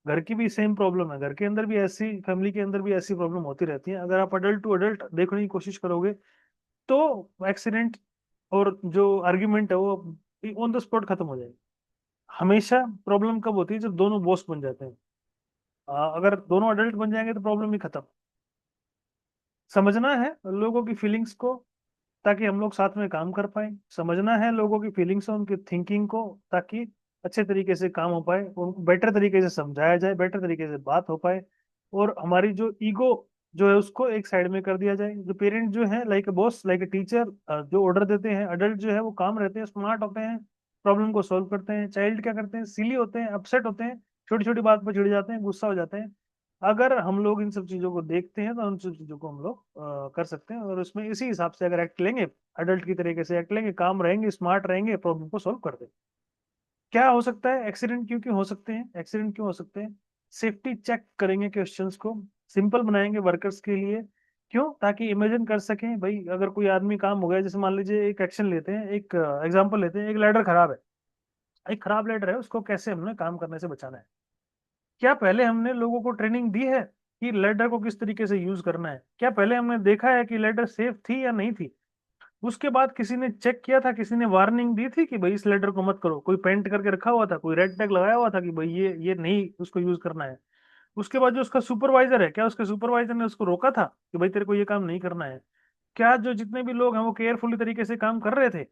घर की भी सेम प्रॉब्लम है, घर के अंदर भी ऐसी, फैमिली के अंदर भी ऐसी प्रॉब्लम होती रहती है। अगर आप अडल्ट टू अडल्ट देखने की कोशिश करोगे तो एक्सीडेंट और जो आर्ग्यूमेंट है वो ऑन द स्पॉट खत्म हो जाएगी। हमेशा प्रॉब्लम कब होती है, जब दोनों बॉस बन जाते हैं। अगर दोनों अडल्ट बन जाएंगे तो प्रॉब्लम ही खत्म। समझना है लोगों की फीलिंग्स को, ताकि हम लोग साथ में काम कर पाए, समझना है लोगों की फीलिंग्स और उनकी थिंकिंग को, ताकि अच्छे तरीके से काम हो पाए, उनको बेटर तरीके से समझाया जाए, बेटर तरीके से बात हो पाए, और हमारी जो ईगो जो है उसको एक साइड में कर दिया जाए। जो पेरेंट जो है like a boss like a teacher, जो ऑर्डर देते हैं, अडल्ट जो है वो काम रहते हैं, स्मार्ट होते हैं, प्रॉब्लम को सॉल्व करते हैं। चाइल्ड क्या करते हैं, सिली होते हैं, अपसेट होते हैं, छोटी छोटी बात पर चिढ़ जाते हैं, गुस्सा हो जाते हैं। अगर हम लोग इन सब चीजों को देखते हैं तो उन सब चीजों को हम लोग कर सकते हैं, और उसमें इसी हिसाब से अगर एक्ट लेंगे, अडल्ट की तरीके से एक्ट लेंगे, काम रहेंगे, स्मार्ट रहेंगे, प्रॉब्लम को सॉल्व कर देंगे। क्या हो सकता है, एक्सीडेंट क्यों क्यों हो सकते हैं, एक्सीडेंट क्यों हो सकते हैं, सेफ्टी चेक करेंगे क्वेश्चंस को, सिंपल बनाएंगे वर्कर्स के लिए। क्यों? ताकि इमेजिन कर सकें भाई, अगर कोई आदमी काम हो गया, जैसे मान लीजिए एक एक्शन लेते हैं, एक एग्जांपल लेते हैं, एक लैडर खराब है, एक खराब लैडर है, उसको कैसे हमने काम करने से बचाना है। क्या पहले हमने लोगों को ट्रेनिंग दी है कि लैडर को किस तरीके से यूज करना है? क्या पहले हमने देखा है कि लैडर सेफ थी या नहीं थी? उसके बाद किसी ने चेक किया था, किसी ने वार्निंग दी थी कि भाई इस लेटर को मत करो? कोई पेंट करके रखा हुआ था, कोई रेड टैग लगाया हुआ था कि भाई ये नहीं उसको यूज करना है? उसके बाद जो उसका सुपरवाइजर है, क्या उसके सुपरवाइजर ने उसको रोका था कि भाई तेरे को ये काम नहीं करना है? क्या जो जितने भी लोग हैं वो केयरफुली तरीके से काम कर रहे थे?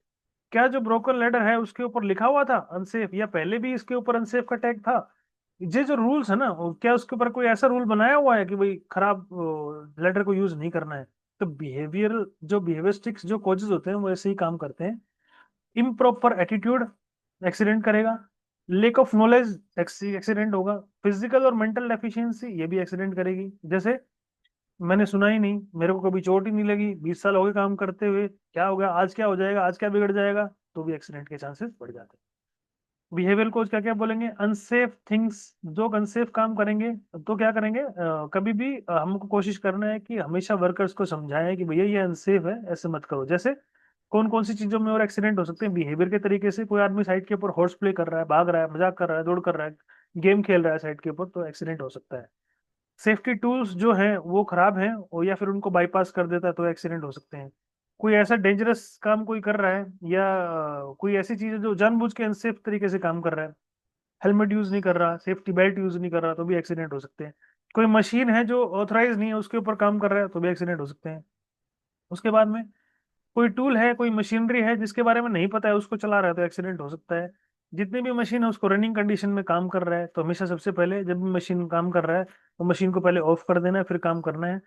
क्या जो ब्रोकन लेटर है उसके ऊपर लिखा हुआ था अनसेफ, या पहले भी इसके ऊपर अनसेफ का टैग था? ये जो रूल्स है ना, क्या उसके ऊपर कोई ऐसा रूल बनाया हुआ है कि भाई खराब लेटर को यूज नहीं करना है? तो बिहेवियर, जो बिहेवियरिस्टिक्स जो कोचेस होते हैं वो ऐसे ही काम करते हैं। इम्प्रॉपर एटीट्यूड एक्सीडेंट करेगा। लेक ऑफ नॉलेज एक्सीडेंट होगा। फिजिकल और मेंटल डेफिशिएंसी ये भी एक्सीडेंट करेगी। जैसे मैंने सुना ही नहीं, मेरे को कभी चोट ही नहीं लगी, 20 साल हो गए काम करते हुए, क्या हो गया आज, क्या हो जाएगा आज, क्या बिगड़ जाएगा? तो भी एक्सीडेंट के चांसेस बढ़ जाते हैं। बिहेवियर कोच क्या क्या बोलेंगे? अनसेफ थिंग्स, जो अनसेफ काम करेंगे तो क्या करेंगे? कभी भी हमको कोशिश करना है कि हमेशा वर्कर्स को समझाएं कि भैया ये अनसेफ है, ऐसे मत करो। जैसे कौन कौन सी चीजों में और एक्सीडेंट हो सकते हैं बिहेवियर के तरीके से? कोई आदमी साइड के ऊपर हॉर्स प्ले कर रहा है, भाग रहा है, मजाक कर रहा है, दौड़ कर रहा है, गेम खेल रहा है साइड के ऊपर, तो एक्सीडेंट हो सकता है। सेफ्टी टूल्स जो हैं वो खराब हैं, और या फिर उनको बाईपास कर देता है, तो एक्सीडेंट हो सकते हैं। कोई ऐसा डेंजरस काम कोई कर रहा है, या कोई ऐसी चीज है जो जानबूझ के अनसेफ तरीके से काम कर रहा है, हेलमेट यूज नहीं कर रहा, सेफ्टी बेल्ट यूज नहीं कर रहा, तो भी एक्सीडेंट हो सकते हैं। कोई मशीन है जो ऑथराइज नहीं है उसके ऊपर काम कर रहा है, तो भी एक्सीडेंट हो सकते हैं। उसके बाद में कोई टूल है, कोई मशीनरी है जिसके बारे में नहीं पता है, उसको चला रहा है, तो एक्सीडेंट हो सकता है। जितनी भी मशीन है उसको रनिंग कंडीशन में काम कर रहा है, तो हमेशा सबसे पहले जब भी मशीन काम कर रहा है तो मशीन को पहले ऑफ कर देना है, फिर काम करना है।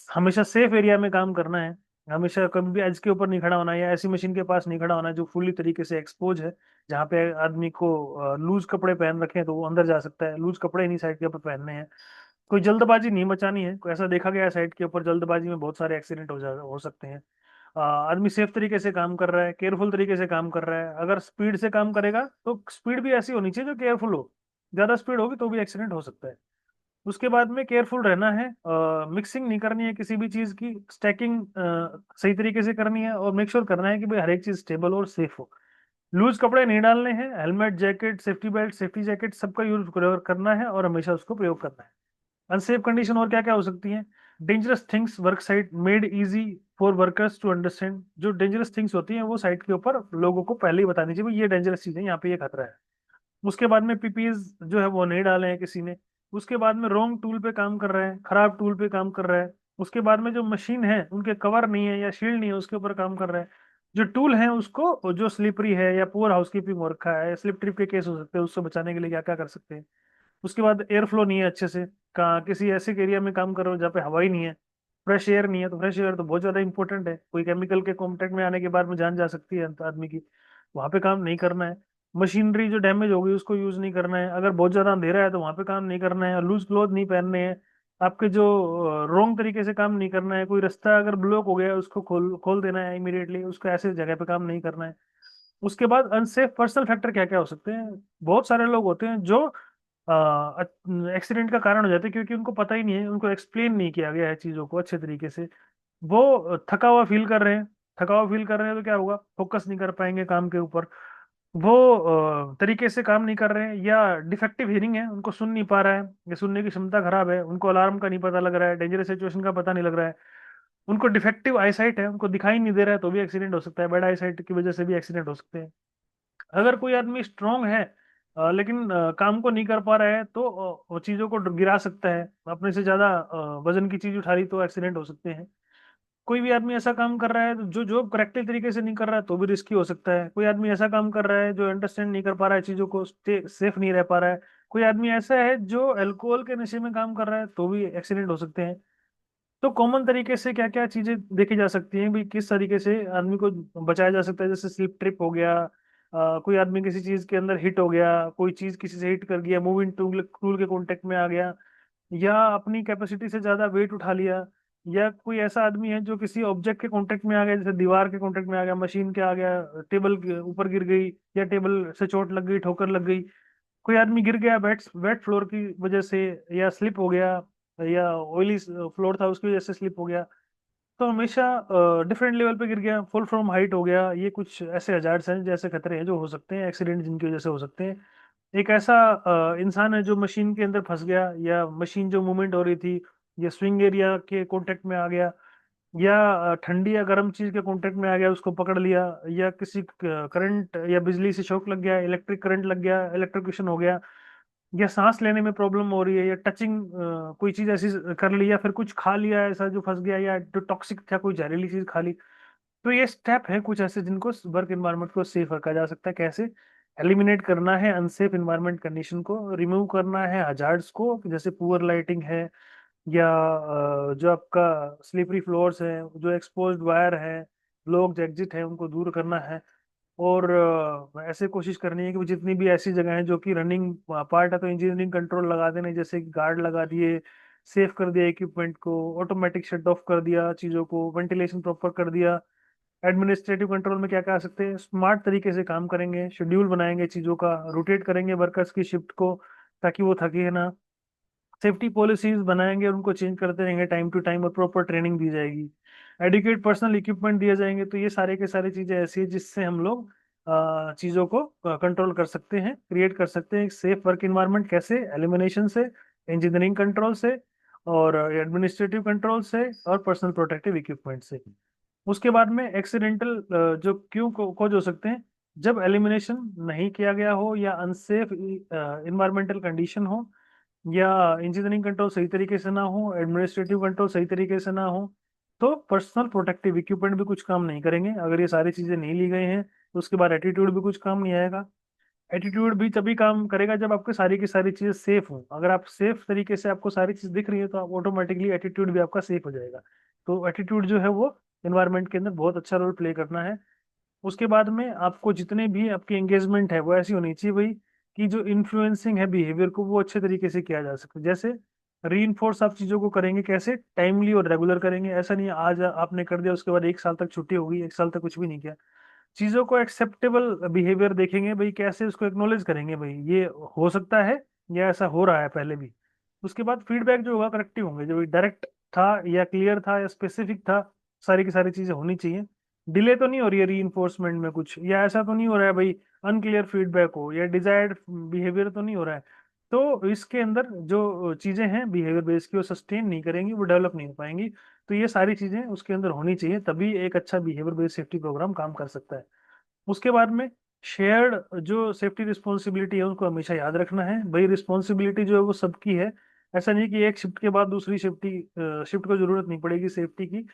हमेशा सेफ एरिया में काम करना है। हमेशा कभी भी एज के ऊपर नहीं खड़ा होना है, या ऐसी मशीन के पास नहीं खड़ा होना है जो फुल्ली तरीके से एक्सपोज है, जहाँ पे आदमी को लूज कपड़े पहन रखे हैं तो वो अंदर जा सकता है, लूज कपड़े नहीं साइड के ऊपर पहनने हैं। कोई जल्दबाजी नहीं मचानी है, कोई ऐसा देखा गया है साइड के ऊपर जल्दबाजी में बहुत सारे एक्सीडेंट हो सकते हैं। आदमी सेफ तरीके से काम कर रहा है, केयरफुल तरीके से काम कर रहा है। अगर स्पीड से काम करेगा तो स्पीड भी ऐसी होनी चाहिए जो केयरफुल हो। ज्यादा स्पीड होगी तो भी एक्सीडेंट हो सकता है। उसके बाद में केयरफुल रहना है, मिक्सिंग नहीं करनी है किसी भी चीज की, स्टैकिंग सही तरीके से करनी है, और मेक श्योर करना है कि भाई हर एक चीज स्टेबल और सेफ हो। लूज कपड़े नहीं डालने हैं, helmet, jacket, safety belt, safety jacket सबका यूज करना है, और हमेशा उसको प्रयोग करना है। अनसेफ कंडीशन और क्या क्या हो सकती हैं? Dangerous things work site made easy for workers to understand. जो डेंजरस थिंग्स होती हैं वो साइट के ऊपर लोगों को पहले ही बतानी चाहिए, भाई ये डेंजरस चीज है, यहाँ पे ये खतरा है। उसके बाद में पीपीज जो है वो नहीं डाले हैं किसी ने। उसके बाद में रॉन्ग टूल पे काम कर रहा है, खराब टूल पे काम कर रहा है। उसके बाद में जो मशीन है उनके कवर नहीं है या शील्ड नहीं है, उसके ऊपर काम कर रहा है। जो टूल है उसको जो स्लिपरी है या पुअर हाउसकीपिंग हो रखा है, स्लिप ट्रिप के केस हो सकते हैं, उससे बचाने के लिए क्या क्या कर सकते हैं? उसके बाद एयर फ्लो नहीं है अच्छे से, कहाँ किसी ऐसे एरिया में काम कर रहे हो जहाँ पे हवा ही नहीं है, फ्रेश एयर नहीं है, तो फ्रेश एयर तो बहुत ज्यादा इंपॉर्टेंट है, कोई केमिकल के कांटेक्ट में आने के बाद में जान जा सकती है आदमी की, वहां पे काम नहीं करना है। मशीनरी जो डैमेज हो गई उसको यूज नहीं करना है। अगर बहुत ज्यादा अंधेरा है तो वहां पे काम नहीं करना है, और लूज क्लोथ नहीं पहनने हैं। आपके जो रॉन्ग तरीके से काम नहीं करना है। कोई रास्ता अगर ब्लॉक हो गया है उसको खोल खोल देना है इमीडिएटली, उसको ऐसे जगह पे काम नहीं करना है। उसके बाद अनसेफ पर्सनल फैक्टर क्या क्या हो सकते हैं? बहुत सारे लोग होते हैं जो एक्सीडेंट का कारण हो जाते हैं क्योंकि उनको पता ही नहीं है, उनको एक्सप्लेन नहीं किया गया है चीज़ों को अच्छे तरीके से। वो थका हुआ फील कर रहे हैं, थका हुआ फील कर रहे हैं तो क्या होगा? फोकस नहीं कर पाएंगे काम के ऊपर। वो तरीके से काम नहीं कर रहे हैं, या डिफेक्टिव हियरिंग है, उनको सुन नहीं पा रहा है, या सुनने की क्षमता खराब है, उनको अलार्म का नहीं पता लग रहा है, डेंजरस सिचुएशन का पता नहीं लग रहा है। उनको डिफेक्टिव आईसाइट है, उनको दिखाई नहीं दे रहा है, तो भी एक्सीडेंट हो सकता है। बैड आईसाइट की वजह से भी एक्सीडेंट हो सकते हैं। अगर कोई आदमी स्ट्रांग है लेकिन काम को नहीं कर पा रहा है, तो वो चीजों को गिरा सकता है। अपने से ज्यादा वजन की चीज उठा रही तो एक्सीडेंट हो सकते हैं। कोई भी आदमी ऐसा काम कर रहा है जो जो करेक्टली तरीके से नहीं कर रहा है तो भी रिस्की हो सकता है। कोई आदमी ऐसा काम कर रहा है जो अंडरस्टैंड नहीं कर पा रहा है चीजों को, सेफ नहीं रह पा रहा है। कोई आदमी ऐसा है जो अल्कोहल के नशे में काम कर रहा है, तो भी एक्सीडेंट हो सकते हैं। तो कॉमन तरीके से क्या क्या चीजें देखी जा सकती हैं, भी किस तरीके से आदमी को बचाया जा सकता है? जैसे स्लिप ट्रिप हो गया, कोई आदमी किसी चीज के अंदर हिट हो गया, कोई चीज किसी से हिट कर गया, मूविंग टूल टूल के कांटेक्ट में आ गया, या अपनी कैपेसिटी से ज्यादा वेट उठा लिया, या कोई ऐसा आदमी है जो किसी ऑब्जेक्ट के कांटेक्ट में आ गया, जैसे दीवार के कांटेक्ट में आ गया, मशीन के आ गया, टेबल के ऊपर गिर गई, या टेबल से चोट लग गई, ठोकर लग गई। कोई आदमी गिर गया वेट वेट फ्लोर की वजह से, या स्लिप हो गया, या ऑयली फ्लोर था उसकी वजह से स्लिप हो गया, तो हमेशा डिफरेंट लेवल पे गिर गया, फुल फ्रॉम हाइट हो गया, ये कुछ ऐसे हजार्ड्स हैं, जैसे खतरे हैं जो हो सकते हैं, एक्सीडेंट जिनकी वजह से हो सकते हैं। एक ऐसा इंसान है जो मशीन के अंदर फंस गया, या मशीन जो मूवमेंट हो रही थी या स्विंग एरिया के कांटेक्ट में आ गया, या ठंडी या गर्म चीज के कांटेक्ट में आ गया, उसको पकड़ लिया, या किसी करंट या बिजली से शॉक लग गया, इलेक्ट्रिक करंट लग गया, इलेक्ट्रिक्यूशन हो गया, या सांस लेने में प्रॉब्लम हो रही है, या टचिंग कोई चीज ऐसी कर ली, या फिर कुछ खा लिया ऐसा जो फंस गया, या जो टॉक्सिक था कोई जहरीली चीज खा ली। तो ये स्टेप है कुछ ऐसे जिनको वर्क एनवायरनमेंट को सेफ रखा जा सकता है। कैसे एलिमिनेट करना है अनसेफ एनवायरनमेंट कंडीशन को, रिमूव करना है हजार्ड्स को, जैसे पुअर लाइटिंग है, या जो आपका स्लिपरी फ्लोर्स है, जो एक्सपोज्ड वायर है, ब्लॉक्ड एग्जिट है, उनको दूर करना है। और ऐसे कोशिश करनी है कि वो जितनी भी ऐसी जगह है जो कि रनिंग पार्ट है, तो इंजीनियरिंग कंट्रोल लगा देने, जैसे गार्ड लगा दिए, सेफ कर दिया इक्विपमेंट को, ऑटोमेटिक शट ऑफ कर दिया चीज़ों को, वेंटिलेशन प्रॉपर कर दिया। एडमिनिस्ट्रेटिव कंट्रोल में क्या क्या आ सकते हैं, स्मार्ट तरीके से काम करेंगे, शेड्यूल बनाएंगे चीज़ों का, रोटेट करेंगे वर्कर्स की शिफ्ट को ताकि वो थके ना, सेफ्टी पॉलिसीज बनाएंगे, उनको चेंज करते रहेंगे टाइम टू टाइम, और प्रॉपर ट्रेनिंग दी जाएगी, एडिक्वेट पर्सनल इक्विपमेंट दिए जाएंगे। तो ये सारे के सारी चीजें ऐसी है जिससे हम लोग चीजों को कंट्रोल कर सकते हैं, क्रिएट कर सकते हैं एक सेफ वर्क इन्वायरमेंट। कैसे? एलिमिनेशन से, इंजीनियरिंग कंट्रोल से, और एडमिनिस्ट्रेटिव कंट्रोल से, और पर्सनल प्रोटेक्टिव इक्विपमेंट से। उसके बाद में एक्सीडेंटल जो क्यों कोज हो सकते हैं, जब एलिमिनेशन नहीं किया गया हो, या अनसेफ इन्वायरमेंटल कंडीशन हो, या इंजीनियरिंग कंट्रोल सही तरीके से ना हो, एडमिनिस्ट्रेटिव कंट्रोल सही तरीके से ना हो, तो पर्सनल प्रोटेक्टिव इक्विपमेंट भी कुछ काम नहीं करेंगे। अगर ये सारी चीजें नहीं ली गई हैं तो उसके बाद एटीट्यूड भी कुछ काम नहीं आएगा। एटीट्यूड भी तभी काम करेगा जब आपकी सारी की सारी चीजें सेफ हो। अगर आप सेफ तरीके से आपको सारी चीज दिख रही है तो आप ऑटोमेटिकली एटीट्यूड भी आपका सेफ हो जाएगा। तो एटीट्यूड जो है वो एनवायरनमेंट के अंदर बहुत अच्छा रोल प्ले करना है। उसके बाद में आपको जितने भी आपकी एंगेजमेंट है वो ऐसी होनी चाहिए भाई, कि जो इन्फ्लुएंसिंग है बिहेवियर को वो अच्छे तरीके से किया जा सके। जैसे रीइंफोर्स आप चीजों को करेंगे कैसे, टाइमली और रेगुलर करेंगे। ऐसा नहीं है आज आपने कर दिया उसके बाद एक साल तक छुट्टी होगी, एक साल तक कुछ भी नहीं किया। चीजों को एक्सेप्टेबल बिहेवियर देखेंगे भाई, कैसे उसको एक्नोलेज करेंगे भाई ये हो सकता है, या ऐसा हो रहा है पहले भी। उसके बाद फीडबैक जो होगा करेक्टिव होंगे, जो डायरेक्ट था या क्लियर था या स्पेसिफिक था, सारी की सारी चीजें होनी चाहिए। डिले तो नहीं हो रही है री में कुछ, या ऐसा तो नहीं हो रहा है भाई अनक्लियर फीडबैक हो, या डिजायर्ड बिहेवियर तो नहीं हो रहा है। तो इसके अंदर जो चीजें हैं बिहेवियर बेस की, वो सस्टेन नहीं करेंगी, वो डेवलप नहीं हो पाएंगी। तो ये सारी चीजें उसके अंदर होनी चाहिए, तभी एक अच्छा बिहेवियर बेस्ड सेफ्टी प्रोग्राम काम कर सकता है। उसके बाद में शेयर्ड जो सेफ्टी रिस्पॉन्सिबिलिटी है उसको हमेशा याद रखना है भाई। रिस्पॉन्सिबिलिटी जो है वो सबकी है। ऐसा नहीं कि एक शिफ्ट के बाद दूसरी शिफ्ट को जरूरत नहीं पड़ेगी सेफ्टी की।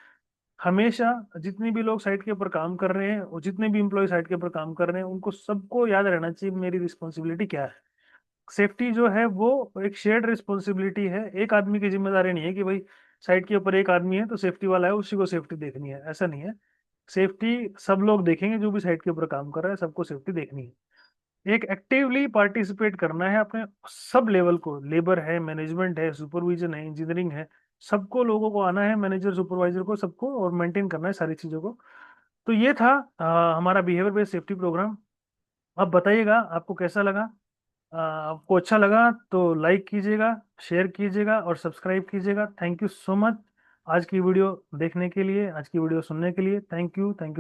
हमेशा जितने भी लोग साइट के ऊपर काम कर रहे हैं और जितने भी इम्प्लॉय साइट के ऊपर काम कर रहे हैं, उनको सबको याद रहना चाहिए मेरी रिस्पॉन्सिबिलिटी क्या है। सेफ्टी जो है वो एक शेयर्ड रिस्पॉन्सिबिलिटी है, एक आदमी की जिम्मेदारी नहीं है कि भाई साइट के ऊपर एक आदमी है तो सेफ्टी वाला है उसी को सेफ्टी देखनी है, ऐसा नहीं है। सेफ्टी सब लोग देखेंगे, जो भी साइट के ऊपर काम कर रहा है सबको सेफ्टी देखनी है। एक एक्टिवली पार्टिसिपेट करना है अपने सब लेवल को, लेबर है, मैनेजमेंट है, सुपरविजन है, इंजीनियरिंग है, सबको लोगों को आना है, मैनेजर सुपरवाइजर को सबको, और मेंटेन करना है सारी चीज़ों को। तो ये था हमारा बिहेवियर बेस्ड सेफ्टी प्रोग्राम। अब बताइएगा आपको कैसा लगा। आपको अच्छा लगा तो लाइक कीजिएगा, शेयर कीजिएगा और सब्सक्राइब कीजिएगा। थैंक यू सो मच आज की वीडियो देखने के लिए, आज की वीडियो सुनने के लिए। Thank you, thank you.